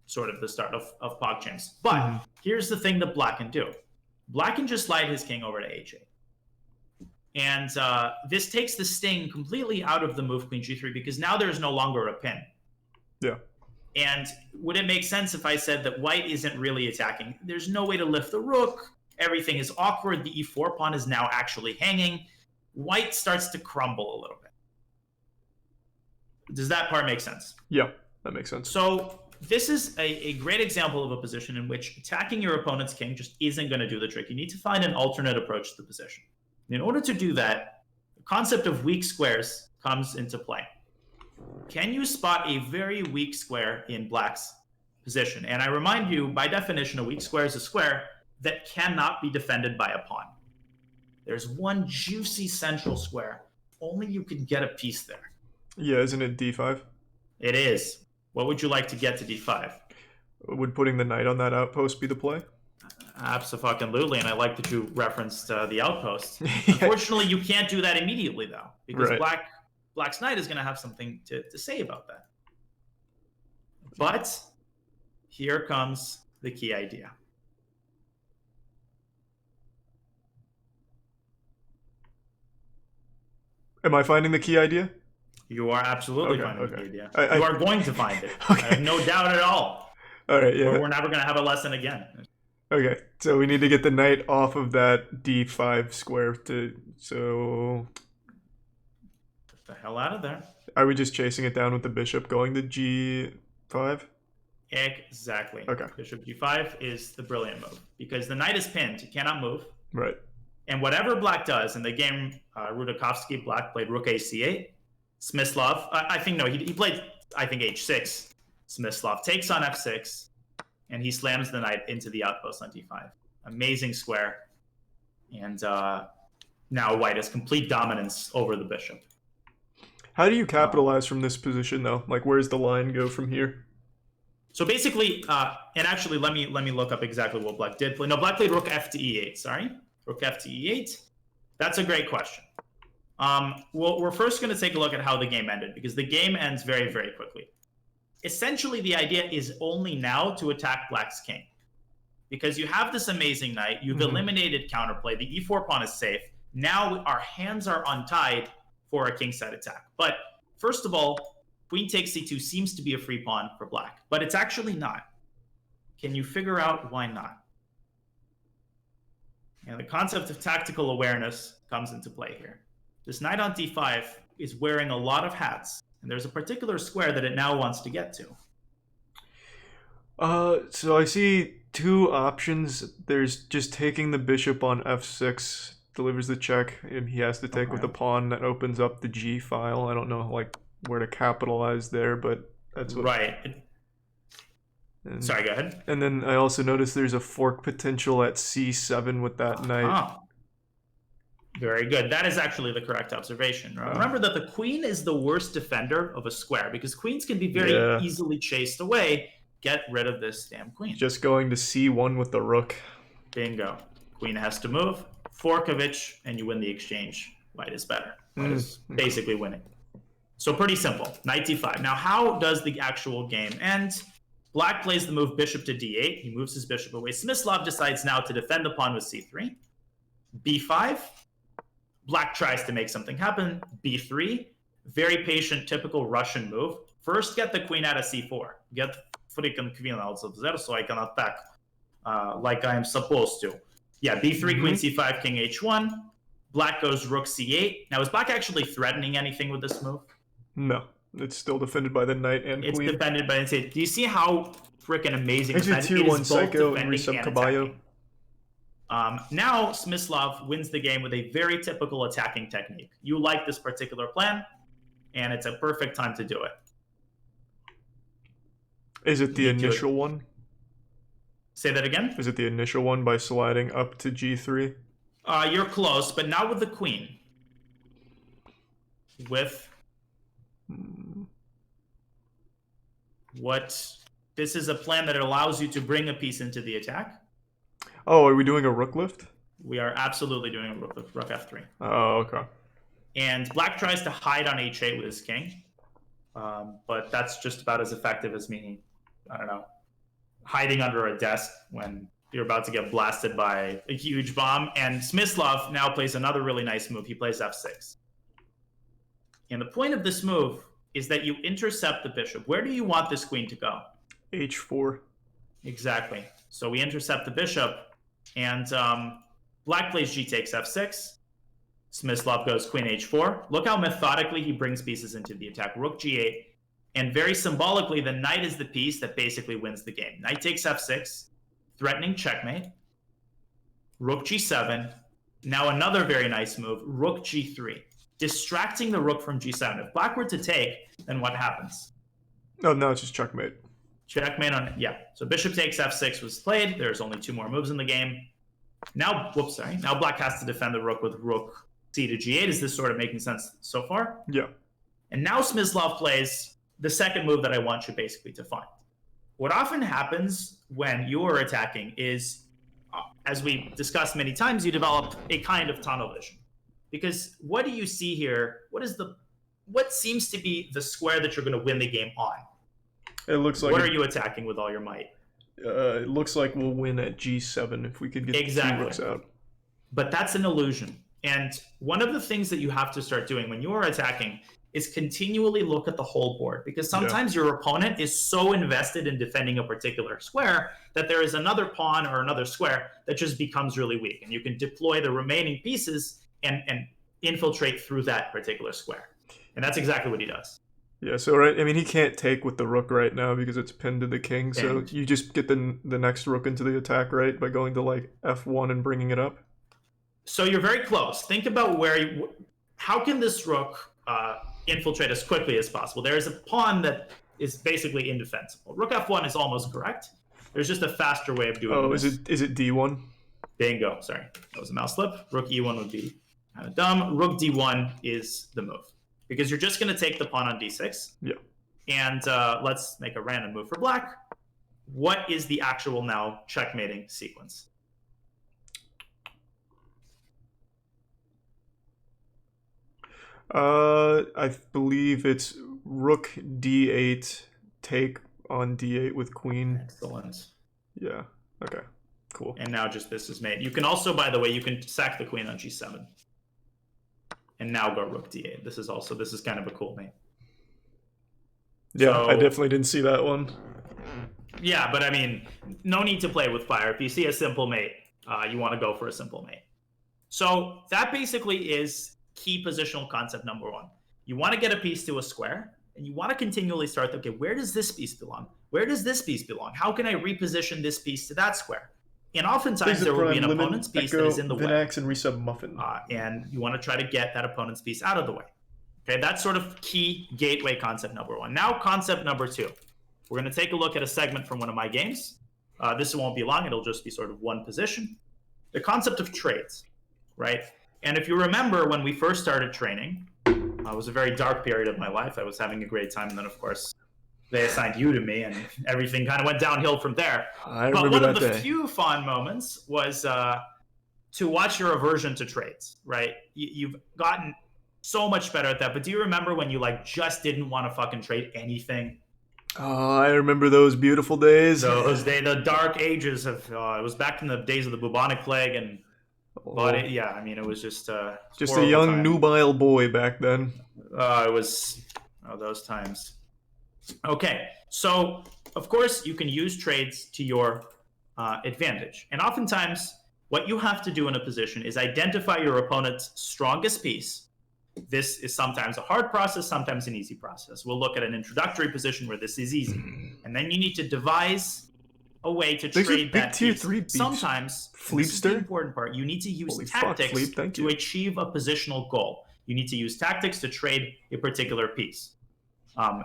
sort of the start of PogChamps. But here's the thing that black can do. Black can just slide his king over to h8. And this takes the sting completely out of the move queen g3 because now there's no longer a pin. Yeah. And would it make sense if I said that white isn't really attacking? There's no way to lift the rook. Everything is awkward. The e4 pawn is now actually hanging. White starts to crumble a little bit. Does that part make sense? Yeah, that makes sense. So this is a great example of a position in which attacking your opponent's king just isn't going to do the trick. You need to find an alternate approach to the position. In order to do that, the concept of weak squares comes into play. Can you spot a very weak square in black's position? And I remind you, by definition, a weak square is a square that cannot be defended by a pawn. There's one juicy central square. Only you can get a piece there. Yeah, isn't it d5? It is. What would you like to get to d5? Would putting the knight on that outpost be the play? Absolutely, and I like that you referenced the outpost. Unfortunately, you can't do that immediately, though, because Black's knight is going to have something to say about that. But here comes the key idea. Am I finding the key idea? You are absolutely finding the key idea. You are going to find it. I have no doubt at all. All right, yeah. We're never going to have a lesson again. Okay, so we need to get the knight off of that d5 square so... Get the hell out of there. Are we just chasing it down with the bishop going to g5? Exactly. Okay. Bishop g5 is the brilliant move because the knight is pinned. He cannot move. Right. And whatever Black does in the game, Rudakovsky, Black played rook a8. Smyslov, he played, h6. Smyslov takes on f6, and he slams the knight into the outpost on d5. Amazing square. And now White has complete dominance over the bishop. How do you capitalize from this position, though? Like, where's the line go from here? So basically, and actually, let me look up exactly what Black did play. No, Black played rook f to e8, sorry. Rook f to e8. That's a great question. Well, we're first going to take a look at how the game ended, because the game ends very, very quickly. Essentially, the idea is only now to attack Black's king. Because you have this amazing knight, you've eliminated counterplay, the e4 pawn is safe. Now our hands are untied for a kingside attack. But first of all, queen takes c2 seems to be a free pawn for Black, but it's actually not. Can you figure out why not? And the concept of tactical awareness comes into play here. This knight on d5 is wearing a lot of hats, and there's a particular square that it now wants to get to. So I see two options. There's just taking the bishop on f6, delivers the check, and he has to take with the pawn that opens up the g file. I don't know like where to capitalize there, but that's what... Right. Sorry, go ahead. And then I also noticed there's a fork potential at c7 with that knight. Very good. That is actually the correct observation. Remember that the queen is the worst defender of a square, because queens can be very easily chased away. Get rid of this damn queen. Just going to c1 with the rook. Bingo. Queen has to move. Forkovich, and you win the exchange. White is better. White is basically winning. So pretty simple. Knight d5. Now, how does the actual game end? Black plays the move bishop to d8. He moves his bishop away. Smyslov decides now to defend the pawn with c3. b5. Black tries to make something happen. b3. Very patient, typical Russian move. First, get the queen out of c4. Get freaking queen out of there so I can attack like I am supposed to. Yeah, b3, queen c5, king h1. Black goes rook c8. Now, is Black actually threatening anything with this move? No. It's still defended by the knight and queen. It's defended by the knight. Do you see how freaking amazing it's a tier 1 psycho and resub caballo. Now, Smyslov wins the game with a very typical attacking technique. You like this particular plan, and it's a perfect time to do it. Is it the initial one? Say that again? Is it the initial one by sliding up to g3? You're close, but not with the queen. With... what? This is a plan that allows you to bring a piece into the attack. Oh, are we doing a rook lift? We are absolutely doing a rook lift, rook f3. Oh, okay. And Black tries to hide on h8 with his king. But that's just about as effective as me, I don't know, hiding under a desk when you're about to get blasted by a huge bomb. And Smyslov now plays another really nice move. He plays f6. And the point of this move is that you intercept the bishop. Where do you want this queen to go? h4. Exactly. So we intercept the bishop, and Black plays g takes f6. Smyslov goes queen h4. Look how methodically he brings pieces into the attack. Rook g8. And very symbolically, the knight is the piece that basically wins the game. Knight takes f6, threatening checkmate. Rook g7. Now another very nice move, rook g3. Distracting the rook from g7. If Black were to take, then what happens? Oh, no, it's just checkmate. Checkmate on, yeah. So bishop takes f6 was played. There's only two more moves in the game. Now, whoops, sorry. Now Black has to defend the rook with rook c to g8. Is this sort of making sense so far? Yeah. And now Smyslov plays the second move that I want you basically to find. What often happens when you're attacking is, as we discussed many times, you develop a kind of tunnel vision. Because what do you see here? What seems to be the square that you're going to win the game on? It looks like. What are you attacking with all your might? It looks like we'll win at G7 if we could get the 2 rooks out. But that's an illusion. And one of the things that you have to start doing when you are attacking is continually look at the whole board, because sometimes your opponent is so invested in defending a particular square that there is another pawn or another square that just becomes really weak, and you can deploy the remaining pieces and infiltrate through that particular square. And that's exactly what he does. Yeah, so he can't take with the rook right now because it's pinned to the king, so you just get the next rook into the attack, right, by going to like F1 and bringing it up? So you're very close. Think about how can this rook infiltrate as quickly as possible? There is a pawn that is basically indefensible. Rook F1 is almost correct. There's just a faster way of doing this. Is it D1? Bingo. Sorry, that was a mouse slip. Rook E1 would be kind of dumb. Rook D1 is the move, because you're just going to take the pawn on D6. Yeah. And let's make a random move for black. What is the actual now checkmating sequence? I believe it's rook D8, take on D8 with queen. Excellent. Yeah. Okay. Cool. And now just this is made. You can also, by the way, you can sack the queen on G7. And now go rook D8. This is kind of a cool mate. Yeah, so, I definitely didn't see that one. Yeah, but I mean, no need to play with fire. If you see a simple mate, you want to go for a simple mate. So that basically is key positional concept number 1. You want to get a piece to a square, and you want to continually start, okay, where does this piece belong? Where does this piece belong? How can I reposition this piece to that square? And oftentimes there will be an opponent's piece that is in the way. Vinax and resub muffin. And you want to try to get that opponent's piece out of the way. Okay, that's sort of key gateway concept number 1. Now concept number 2. We're going to take a look at a segment from one of my games. This won't be long. It'll just be sort of one position. The concept of trades, right? And if you remember when we first started training, it was a very dark period of my life. I was having a great time. And then, of course, they assigned you to me, and everything kind of went downhill from there. But one of the few fond moments was to watch your aversion to trades, right? You've gotten so much better at that. But do you remember when you just didn't want to fucking trade anything? Oh, I remember those beautiful days. The dark ages of it was back in the days of the bubonic plague, and it was just a young nubile boy back then. It was those times. Okay, so of course you can use trades to your advantage, and oftentimes what you have to do in a position is identify your opponent's strongest piece. This is sometimes a hard process, sometimes an easy process. We'll look at an introductory position where this is easy, and then you need to devise a way to trade that tier piece. 3 beats. Sometimes, this is the important part, you need to use tactics to achieve a positional goal. You need to use tactics to trade a particular piece,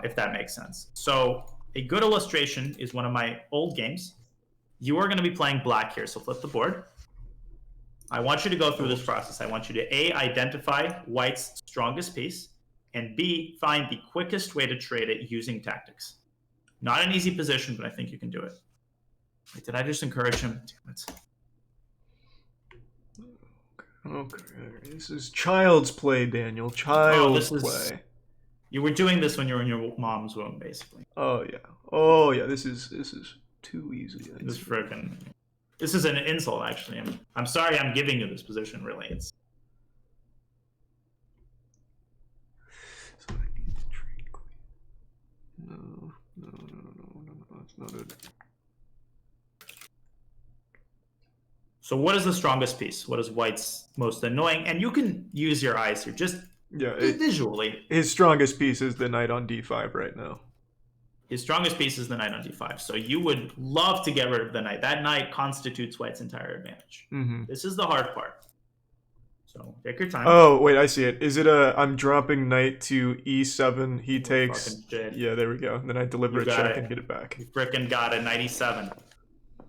if that makes sense. So a good illustration is one of my old games. You are going to be playing black here, so flip the board. I want you to go through this process. I want you to A, identify white's strongest piece, and B, find the quickest way to trade it using tactics. Not an easy position, but I think you can do it. Wait, did I just encourage him? Damn it. Okay, this is child's play, Daniel. Child's play. You were doing this when you were in your mom's womb, basically. Oh yeah. This is too easy. This is an insult, actually. I'm sorry I'm giving you this position, really. It's... So I need to trade queen. No, that's not it. So what is the strongest piece? What is white's most annoying? And you can use your eyes here, just visually. His strongest piece is the knight on d5 right now. His strongest piece is the knight on d5. So you would love to get rid of the knight. That knight constitutes white's entire advantage. Mm-hmm. This is the hard part. So take your time. Oh, wait, I see it. Is it I'm dropping knight to e7, he takes... Yeah, there we go. Then I deliver a check and get it back. You frickin' got it, knight e7.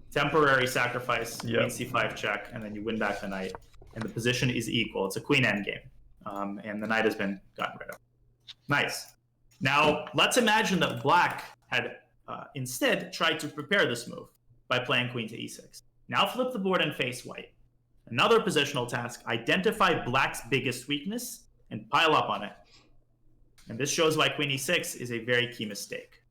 Temporary sacrifice, queen c5 check, and then you win back the knight. And the position is equal. It's a queen endgame. And the knight has been gotten rid of. Nice. Now, let's imagine that black had instead tried to prepare this move by playing queen to e6. Now flip the board and face white. Another positional task, identify black's biggest weakness and pile up on it. And this shows why queen e6 is a very key mistake.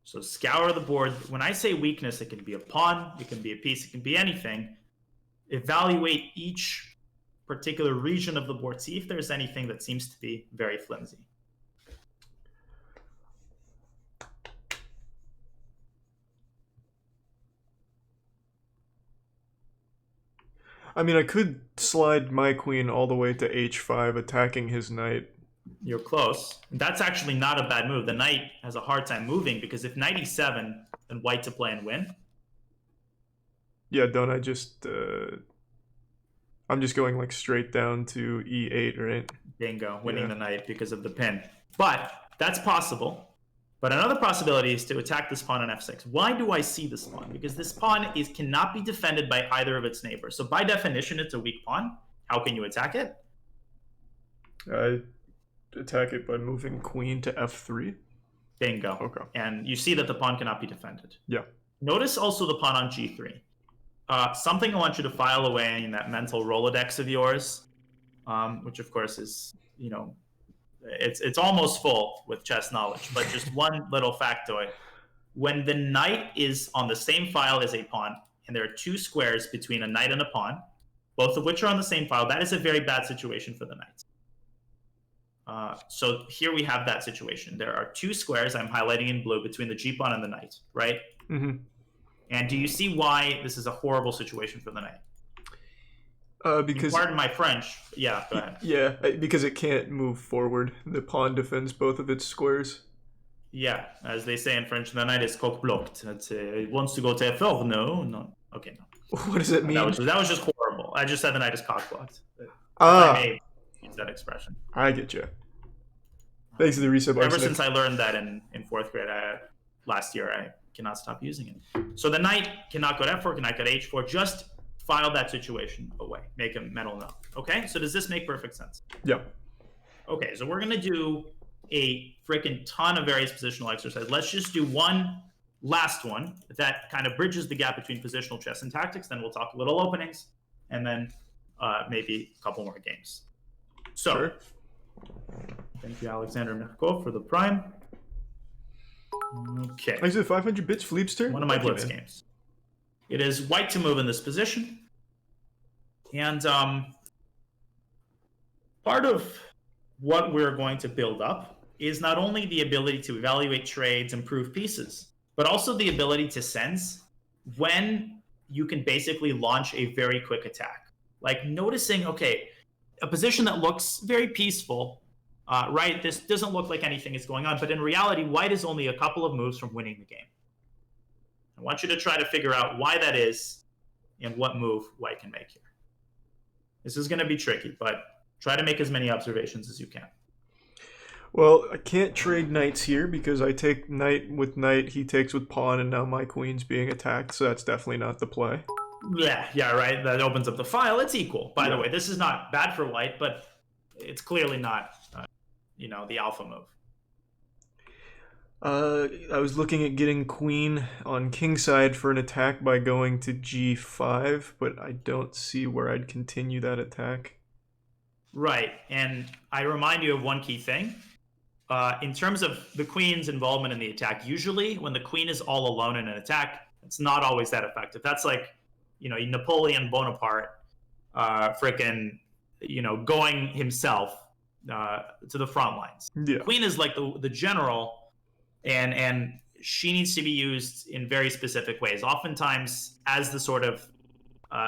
So scour the board. When I say weakness, it can be a pawn, it can be a piece, it can be anything. Evaluate each particular region of the board. See if there's anything that seems to be very flimsy. I mean, I could slide my queen all the way to h5, attacking his knight. You're close. That's actually not a bad move. The knight has a hard time moving because if knight e7, then white to play and win. Yeah, don't I just... I'm just going like straight down to e8, right? Bingo, winning the knight because of the pin. But that's possible. But another possibility is to attack this pawn on f6. Why do I see this pawn? Because this pawn cannot be defended by either of its neighbors. So by definition, it's a weak pawn. How can you attack it? I attack it by moving queen to f3. Bingo. Okay. And you see that the pawn cannot be defended. Yeah. Notice also the pawn on g3. Something I want you to file away in that mental Rolodex of yours, which of course is, you know, it's almost full with chess knowledge, but just one little factoid. When the knight is on the same file as a pawn, and there are two squares between a knight and a pawn, both of which are on the same file, that is a very bad situation for the knight. So here we have that situation. There are two squares I'm highlighting in blue between the g-pawn and the knight, right? Mm-hmm. And do you see why this is a horrible situation for the knight? Because pardon my French. Yeah, go ahead. Yeah, because it can't move forward. The pawn defends both of its squares. Yeah, as they say in French, the knight is cock blocked. It wants to go to f4. No. Okay, no. What does it mean? That was just horrible. I just said the knight is cock blocked. I may use that expression. I get you. Thanks for the reset. Ever since I learned that in fourth grade last year, I cannot stop using it. So the knight cannot go to f4, cannot go to h4. Just file that situation away. Make a mental note. Okay? So does this make perfect sense? Yeah. Okay, so we're going to do a freaking ton of various positional exercises. Let's just do one last one that kind of bridges the gap between positional chess and tactics. Then we'll talk little openings, and then maybe a couple more games. So, sure. Thank you, Alexander Mechkov, for the prime. Okay. I said 500 bits, Fleepster? One of my blitz games. It is white to move in this position. And part of what we're going to build up is not only the ability to evaluate trades, improve pieces, but also the ability to sense when you can basically launch a very quick attack. Like noticing, okay, a position that looks very peaceful, right? This doesn't look like anything is going on, but in reality, white is only a couple of moves from winning the game. I want you to try to figure out why that is and what move white can make here. This is going to be tricky, but try to make as many observations as you can. Well, I can't trade knights here because I take knight with knight, he takes with pawn, and now my queen's being attacked, so that's definitely not the play. Yeah, right. That opens up the file. It's equal. By the way, this is not bad for white, but it's clearly not, the alpha move. I was looking at getting queen on kingside for an attack by going to g5, but I don't see where I'd continue that attack. Right, and I remind you of one key thing. In terms of the queen's involvement in the attack, usually when the queen is all alone in an attack, it's not always that effective. That's like, Napoleon Bonaparte, going himself to the front lines. Yeah. Queen is like the general, and she needs to be used in very specific ways. Oftentimes, as the sort of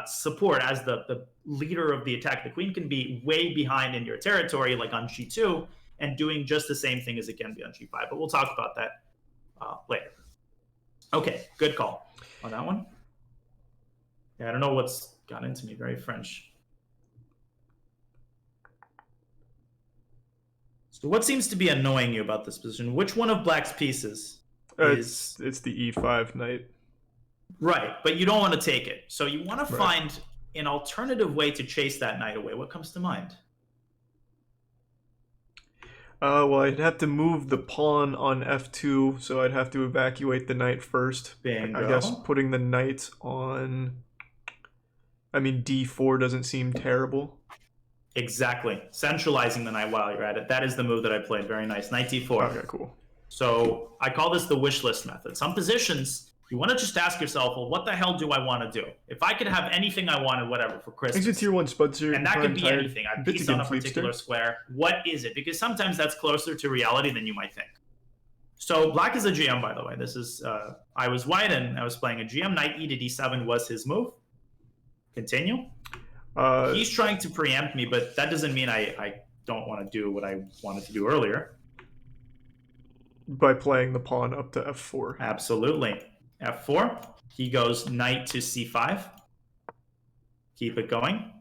support, as the leader of the attack, the queen can be way behind in your territory, like on g2, and doing just the same thing as it can be on g5. But we'll talk about that later. Okay, good call on that one. Yeah, I don't know what's got into me. Very French. So what seems to be annoying you about this position? Which one of black's pieces is... It's the e5 knight. Right, but you don't want to take it. So you want to find an alternative way to chase that knight away. What comes to mind? Well, I'd have to move the pawn on f2, so I'd have to evacuate the knight first. Bingo. I guess putting the knight on... I mean, d4 doesn't seem terrible. Exactly. Centralizing the knight while you're at it. That is the move that I played. Very nice. Knight d4. Okay, cool. So I call this the wish list method. Some positions, you want to just ask yourself, well, what the hell do I want to do? If I could have anything I wanted, whatever, for Christmas. Exit tier 1 Spudster. And that could be anything. I piece on a particular square. What is it? Because sometimes that's closer to reality than you might think. So black is a GM, by the way. This is, I was white and I was playing a GM. Knight e to d7 was his move. Continue. He's trying to preempt me, but that doesn't mean I don't want to do what I wanted to do earlier. By playing the pawn up to f4. Absolutely. f4. He goes knight to c5. Keep it going.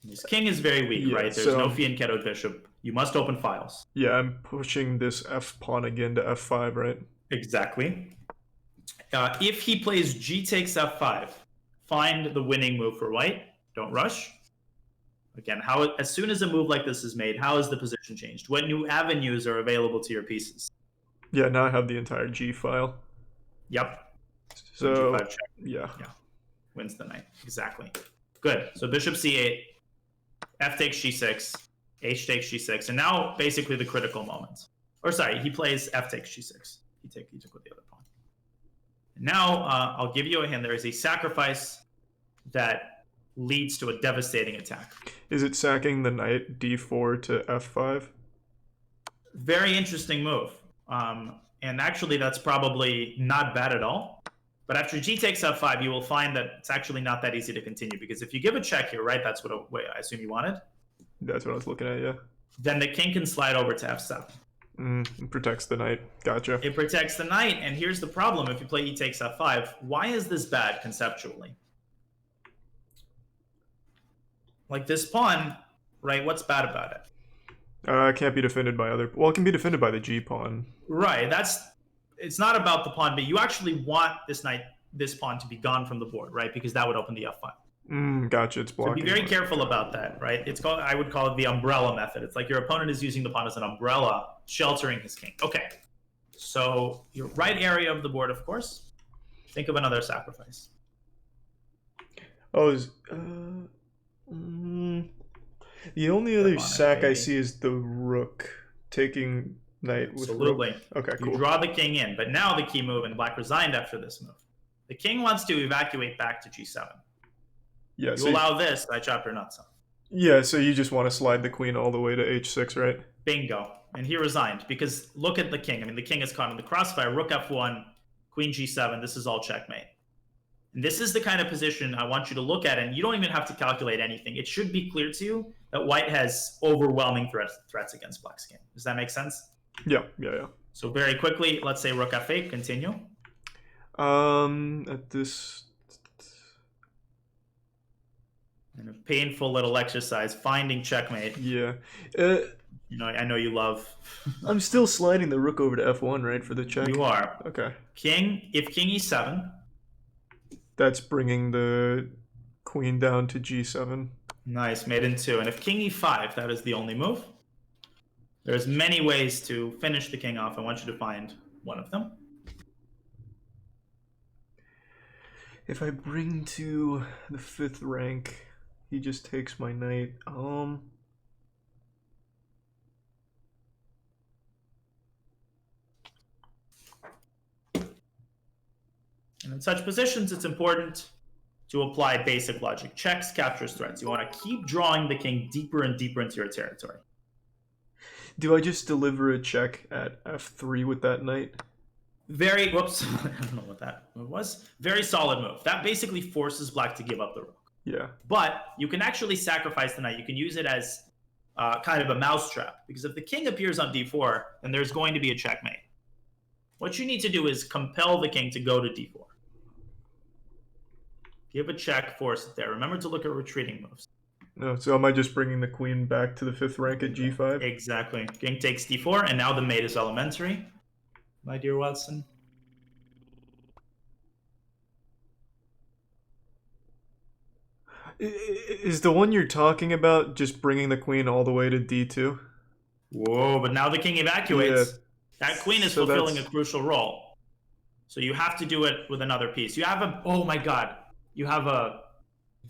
His king is very weak, right? There's no fianchettoed bishop. You must open files. Yeah, I'm pushing this f pawn again to f5, right? Exactly. If he plays g takes f5, find the winning move for white. Don't rush. Again, as soon as a move like this is made, how has the position changed? What new avenues are available to your pieces? Yeah, now I have the entire G file. Yep. So, G5 check. Yeah. Wins the knight. Exactly. Good. So bishop c8, f takes g6, h takes g6, and now basically the critical moment. Or sorry, he plays f takes g6. He took with the other pawn. Now, I'll give you a hint. There is a sacrifice that leads to a devastating attack. Is it sacking the knight d4 to f5? Very interesting move. And actually, that's probably not bad at all. But after g takes f5, you will find that it's actually not that easy to continue. Because if you give a check here, right, that's what I assume you wanted? That's what I was looking at, yeah. Then the king can slide over to f7. It protects the knight. Gotcha. It protects the knight, and here's the problem. If you play e takes f5, why is this bad conceptually? Like this pawn, right, what's bad about it? It can't be defended by other... Well, it can be defended by the g pawn. Right, it's not about the pawn, but you actually want this pawn to be gone from the board, right? Because that would open the f-file. Gotcha, it's blocking. So be very careful about that, right? I would call it the umbrella method. It's like your opponent is using the pawn as an umbrella, sheltering his king. Okay, so your right area of the board, of course. Think of another sacrifice. Oh, the only other sack I see is the rook taking knight with Absolutely. Rook. Okay, cool. You draw the king in, but now the key move, and black resigned after this move. The king wants to evacuate back to g7. Yeah, you allow this, I chop your nuts off. Yeah, so you just want to slide the queen all the way to h6, right? Bingo. And he resigned, because look at the king. I mean, the king is caught in the crossfire. Rook f1, queen g7. This is all checkmate. And this is the kind of position I want you to look at, and you don't even have to calculate anything. It should be clear to you that white has overwhelming threats against black's king. Does that make sense? Yeah. So very quickly, let's say rook f8, continue. At this... And a painful little exercise, finding checkmate. Yeah. I know you love... I'm still sliding the rook over to f1, right, for the check? You are. Okay. If king e7... That's bringing the queen down to g7. Nice, made in 2. And if king e5, that is the only move. There's many ways to finish the king off. I want you to find one of them. If I bring to the 5th rank, he just takes my knight. And in such positions, it's important to apply basic logic. Checks captures threats. You want to keep drawing the king deeper and deeper into your territory. Do I just deliver a check at f3 with that knight? Whoops, I don't know what that move was. Very solid move. That basically forces black to give up the rook. Yeah. But you can actually sacrifice the knight. You can use it as kind of a mousetrap. Because if the king appears on d4, then there's going to be a checkmate. What you need to do is compel the king to go to d4. Give a check, force it there. Remember to look at retreating moves. No, so am I just bringing the queen back to the 5th rank at g5? Exactly. King takes d4, and now the mate is elementary, my dear Watson. Is the one you're talking about just bringing the queen all the way to d2? Whoa, but now the king evacuates. Yeah. That queen is fulfilling a crucial role. So you have to do it with another piece. You have a, oh my god, you have a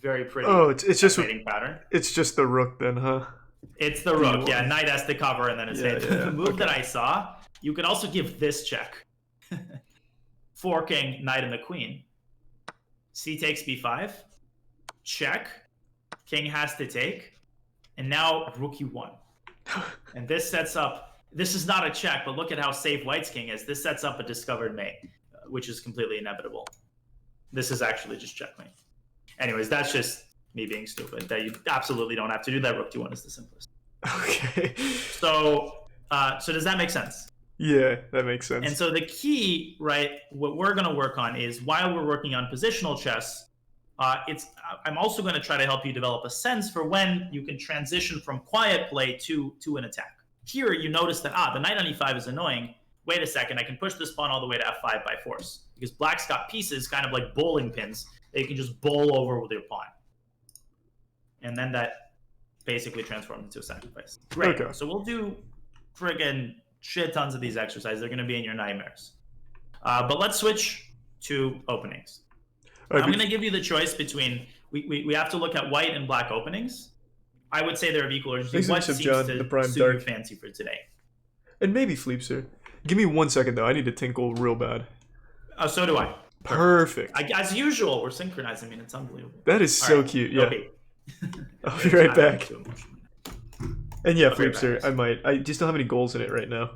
very pretty it's just pattern. It's just the rook then, huh? It's the rook, yeah. Knight has to cover, and then it's hit. The move that I saw, you could also give this check. Forking knight and the queen. C takes b5. Check. King has to take. And now rook e1. And this sets up, this is not a check, but look at how safe white's king is. This sets up a discovered mate, which is completely inevitable. This is actually just checkmate. Anyways, that's just me being stupid. That you absolutely don't have to do that. Rook d1 is the simplest. Okay. So does that make sense? Yeah, that makes sense. And so the key, right, what we're going to work on is, while we're working on positional chess, I'm also going to try to help you develop a sense for when you can transition from quiet play to an attack. Here, you notice that, the knight on e5 is annoying. Wait a second, I can push this pawn all the way to f5 by force. Because black's got pieces, kind of like bowling pins, that you can just bowl over with your pawn. And then that basically transforms into a sacrifice. Great. Okay. So we'll do friggin' shit tons of these exercises. They're going to be in your nightmares. But let's switch to openings. I'm going to give you the choice between, we have to look at white and black openings. I would say they're of equal urgency. What seems to suit your fancy for today? And maybe Fleepster. Give me 1 second, though. I need to tinkle real bad. So do I. Perfect. As usual, we're synchronized. I mean, it's unbelievable. That is so cute, yeah. Okay. I'll be right back. And yeah, Fleepster, I might. I just don't have any goals in it right now.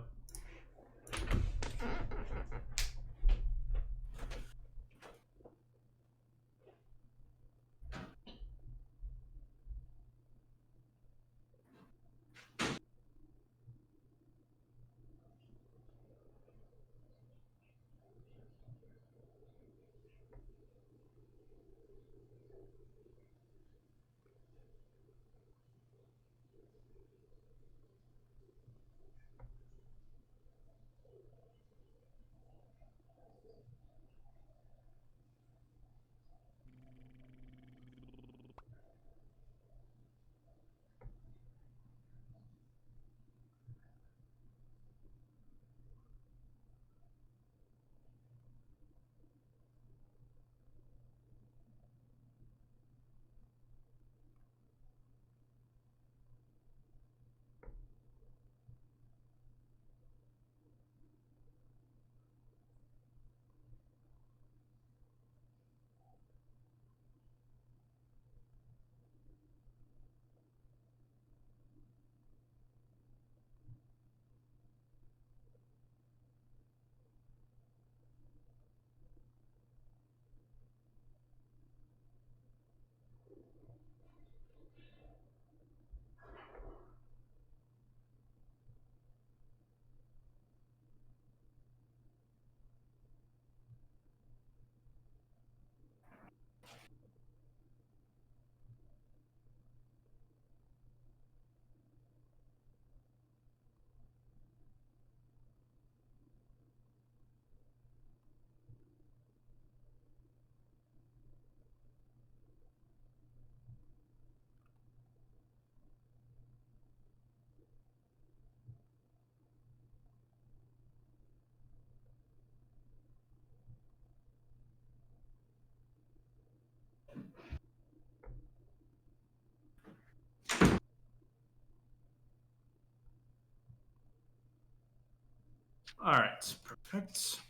All right, perfect.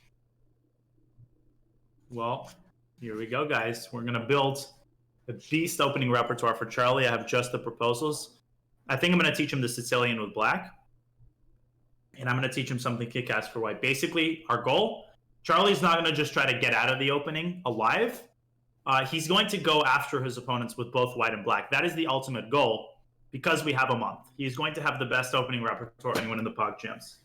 Well, here we go, guys. We're going to build a beast opening repertoire for Charlie. I have just the proposals. I think I'm going to teach him the Sicilian with black. And I'm going to teach him something kick-ass for white. Basically, our goal, Charlie's not going to just try to get out of the opening alive. He's going to go after his opponents with both white and black. That is the ultimate goal, because we have a month. He's going to have the best opening repertoire anyone in the PogChamps.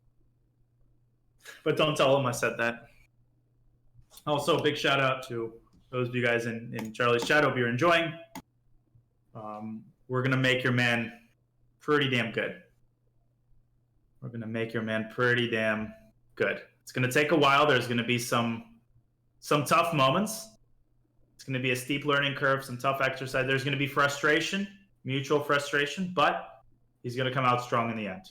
But don't tell him I said that. Also, a big shout out to those of you guys in Charlie's chat. Hope you're enjoying. we're going to make your man pretty damn good. We're going to make your man pretty damn good. It's going to take a while. There's going to be some tough moments. It's going to be a steep learning curve, some tough exercise. There's going to be frustration, mutual frustration, but he's going to come out strong in the end.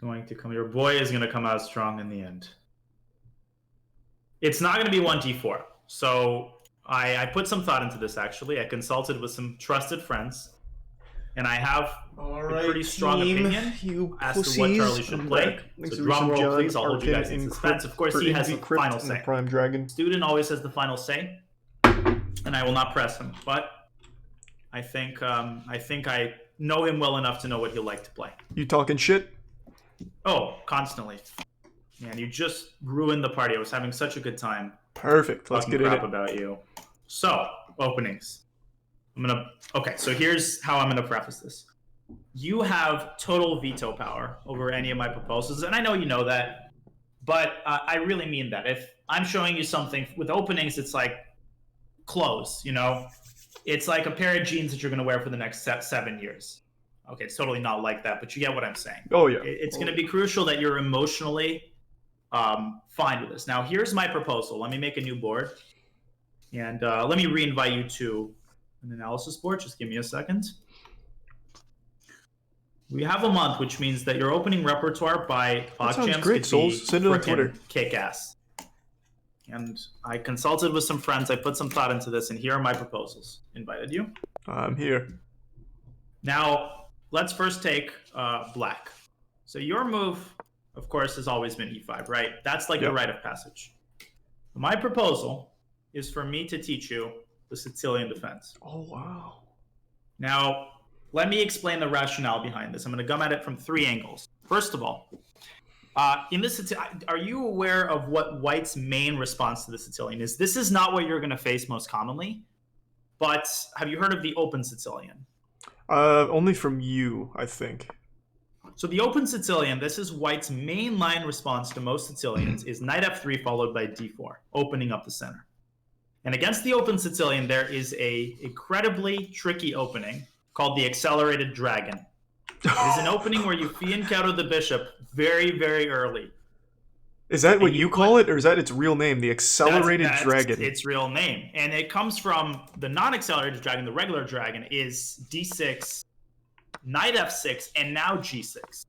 Your boy is going to come out strong in the end. It's not going to be 1d4. So I put some thought into this, actually. I consulted with some trusted friends, and I have a pretty strong opinion as to what Charlie should play. So drum roll, please. I'll hold you guys in suspense. Of course, he has the final say. Prime Dragon. Student always has the final say, and I will not press him. But I think I know him well enough to know what he'll like to play. You talking shit? Oh, constantly. Man, you just ruined the party. I was having such a good time. Perfect. Let's get crap about you. So, openings. Okay, so here's how I'm gonna preface this. You have total veto power over any of my proposals, and I know you know that, but I really mean that. If I'm showing you something with openings, it's like clothes, you know? It's like a pair of jeans that you're gonna wear for the next 7 years. Okay, it's totally not like that, but you get what I'm saying. Oh, yeah. It's gonna be crucial that you're emotionally fine with this. Now, here's my proposal. Let me make a new board, and let me re-invite you to an analysis board. Just give me a second. We have a month, which means that your opening repertoire by PogChamps great, Souls. Send it on Twitter. Kick-ass. And I consulted with some friends. I put some thought into this, and here are my proposals. Invited you. I'm here. Now, let's first take black. So your move, of course, has always been e5, right? That's like the rite of passage. My proposal is for me to teach you the Sicilian Defense. Oh, wow. Now, let me explain the rationale behind this. I'm going to come at it from 3 angles. First of all, are you aware of what White's main response to the Sicilian is? This is not what you're going to face most commonly, but have you heard of the open Sicilian? Only from you, I think. So the open Sicilian, this is White's main line response to most Sicilians, is knight f3 followed by d4, opening up the center. And against the open Sicilian, there is a incredibly tricky opening called the accelerated dragon. It is an opening where you encounter the bishop very, very early. Is that what you call it, or is that its real name, the accelerated dragon? That's its real name. And it comes from the non-accelerated dragon, the regular dragon, is d6, knight f6, and now g6.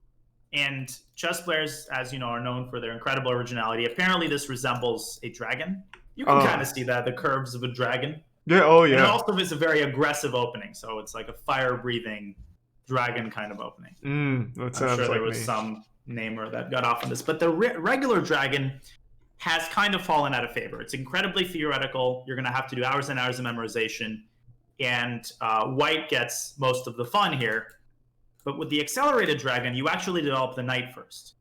And chess players, as you know, are known for their incredible originality. Apparently, this resembles a dragon. You can kind of see that, the curves of a dragon. Yeah, oh yeah. And it also is a very aggressive opening, so it's like a fire-breathing dragon kind of opening. That sounds I'm sure like there was some namer that got off on this. But the regular dragon has kind of fallen out of favor. It's incredibly theoretical. You're going to have to do hours and hours of memorization. And White gets most of the fun here. But with the accelerated dragon, you actually develop the knight first.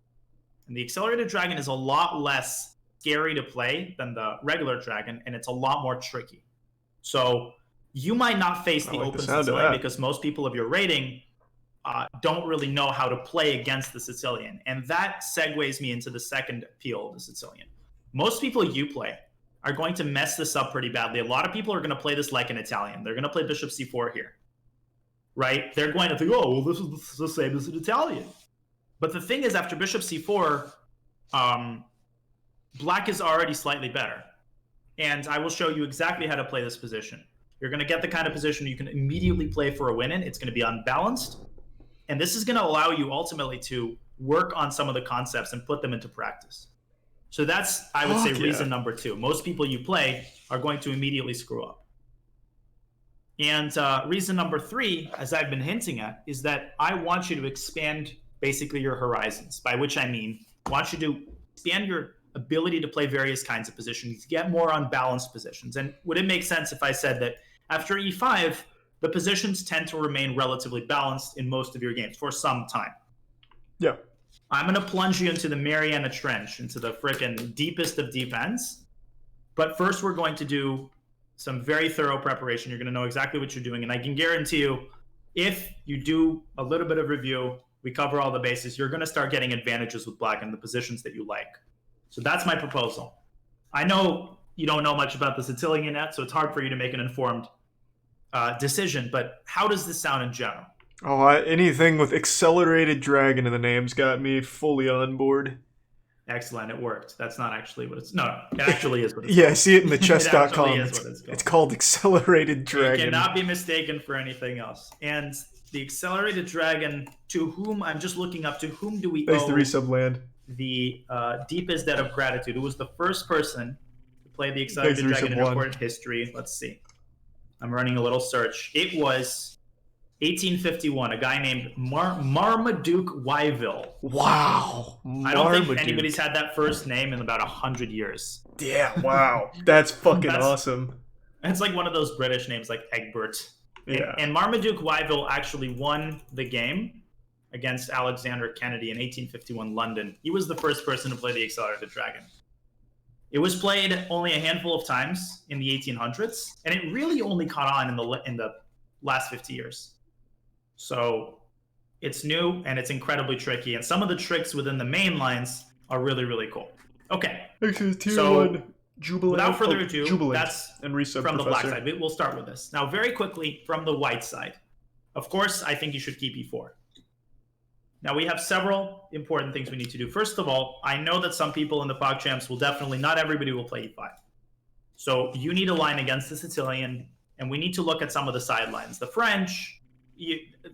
And the accelerated dragon is a lot less scary to play than the regular dragon, and it's a lot more tricky. So you might not face the open Sicilian because most people of your rating don't really know how to play against the Sicilian. And that segues me into the second appeal of the Sicilian. Most people you play are going to mess this up pretty badly. A lot of people are going to play this like an Italian. They're going to play bishop c4 here, right? They're going to think, oh, well, this is the same as an Italian. But the thing is, after bishop c4, black is already slightly better. And I will show you exactly how to play this position. You're going to get the kind of position you can immediately play for a win-in. It's going to be unbalanced. And this is going to allow you ultimately to work on some of the concepts and put them into practice. So that's, I would say, reason number 2. Most people you play are going to immediately screw up. And reason number 3, as I've been hinting at, is that I want you to expand basically your horizons, by which I mean, I want you to expand your ability to play various kinds of positions, get more unbalanced positions. And would it make sense if I said that after e5, the positions tend to remain relatively balanced in most of your games for some time? Yeah. I'm going to plunge you into the Mariana Trench, into the frickin' deepest of deep ends. But first, we're going to do some very thorough preparation. You're going to know exactly what you're doing. And I can guarantee you, if you do a little bit of review, we cover all the bases, you're going to start getting advantages with black in the positions that you like. So that's my proposal. I know you don't know much about the Sicilian yet, so it's hard for you to make an informed decision, but how does this sound in general? Oh, anything with accelerated dragon in the name's got me fully on board. Excellent, it worked. That's not actually what it's... No, it actually is what it's yeah, called. I see it in the chess.com. It's called accelerated dragon. It cannot be mistaken for anything else. And the accelerated dragon, to whom I'm just looking up, to whom do we Thanks owe to Resub Land. The deepest debt of gratitude? Who was the first person to play the accelerated dragon in recorded history? Let's see. I'm running a little search. It was 1851, a guy named Marmaduke Wyville. Wow. I don't think anybody's had that first name in about 100 years. Yeah, wow. That's fucking awesome. It's like one of those British names like Egbert. Yeah. And Marmaduke Wyville actually won the game against Alexander Kennedy in 1851 London. He was the first person to play the accelerated dragon. It was played only a handful of times in the 1800s, and it really only caught on in the last 50 years. So it's new, and it's incredibly tricky, and some of the tricks within the main lines are really, really cool. Okay. So, Jubilant, without further ado, that's and from the black side. We'll start with this. Now, very quickly, from the white side. Of course, I think you should keep e4. Now, we have several important things we need to do. First of all, I know that some people in the PogChamps will definitely, not everybody will play e5. So you need a line against the Sicilian, and we need to look at some of the sidelines. The French,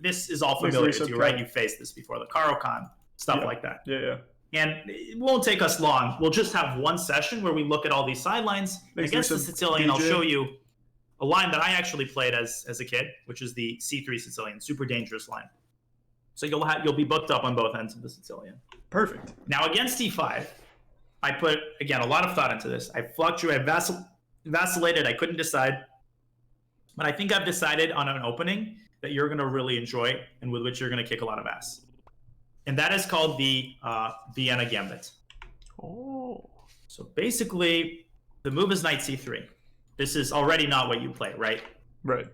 this is all familiar to you, right? You've faced this before. The Caro-Kann, stuff like that. Yeah. And it won't take us long. We'll just have one session where we look at all these sidelines. Against the Sicilian, I'll show you a line that I actually played as a kid, which is the C3 Sicilian, super dangerous line. So you'll be booked up on both ends of the Sicilian. Perfect. Now against e5, I put, again, a lot of thought into this. I fluctuated, vacillated, I couldn't decide. But I think I've decided on an opening that you're going to really enjoy and with which you're going to kick a lot of ass. And that is called the Vienna Gambit. Oh. So basically, the move is knight c3. This is already not what you play, right? Right.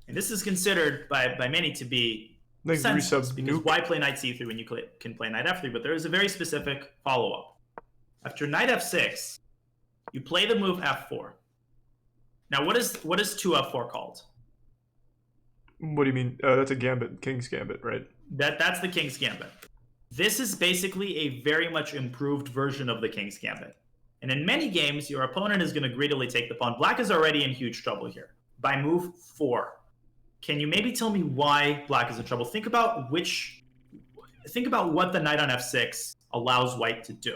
And this is considered by many to be senseless, because why play knight c3 when you can play knight f3? But there is a very specific follow-up. After knight f6, you play the move f4. Now, what is 2f4 called? What do you mean? That's a gambit, king's gambit, right? That's the king's gambit. This is basically a very much improved version of the king's gambit. And in many games, your opponent is going to greedily take the pawn. Black is already in huge trouble here by move 4. Can you maybe tell me why black is in trouble? Think about what the knight on f6 allows white to do.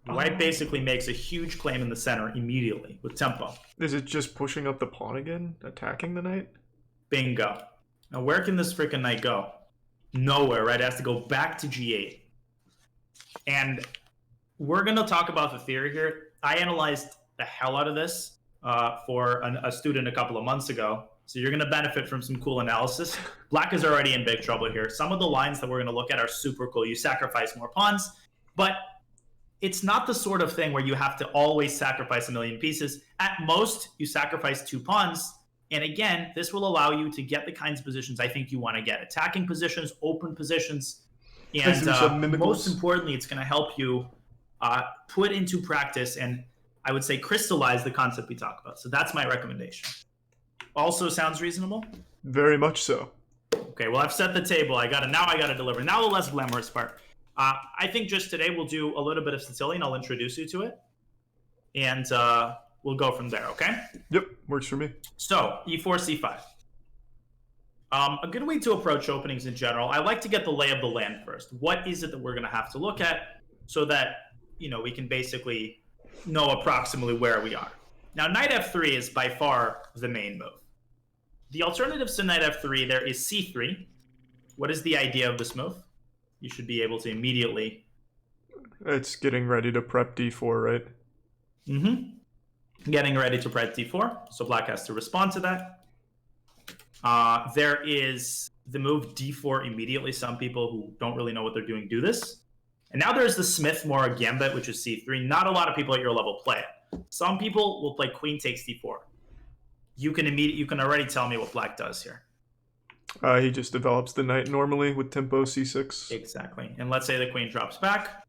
White basically makes a huge claim in the center immediately with tempo. Is it just pushing up the pawn again? Attacking the knight? Bingo. Now, where can this freaking knight go? Nowhere, right? It has to go back to g8. And we're going to talk about the theory here. I analyzed the hell out of this for a student a couple of months ago. So you're going to benefit from some cool analysis. Black is already in big trouble here. Some of the lines that we're going to look at are super cool. You sacrifice more pawns, but it's not the sort of thing where you have to always sacrifice a million pieces. At most, you sacrifice 2 pawns. And again, this will allow you to get the kinds of positions I think you want to get. Attacking positions, open positions. And most importantly, it's going to help you put into practice and I would say crystallize the concept we talk about. So that's my recommendation. Also sounds reasonable? Very much so. Okay, well, I've set the table. Now I got to deliver. Now the less glamorous part. I think just today we'll do a little bit of Sicilian. I'll introduce you to it. And we'll go from there, okay? Yep, works for me. So, e4, c5. A good way to approach openings in general, I like to get the lay of the land first. What is it that we're going to have to look at so that, we can basically know approximately where we are. Now, knight f3 is by far the main move. The alternatives to knight f3, there is c3. What is the idea of this move? You should be able to immediately... It's getting ready to prep d4, right? Mm-hmm. Getting ready to prep d4. So black has to respond to that. There is the move d4 immediately. Some people who don't really know what they're doing do this. And now there's the Smith-Morra gambit, which is c3. Not a lot of people at your level play it. Some people will play queen takes d4. You can already tell me what black does here. He just develops the knight normally with tempo c6. Exactly. And let's say the queen drops back.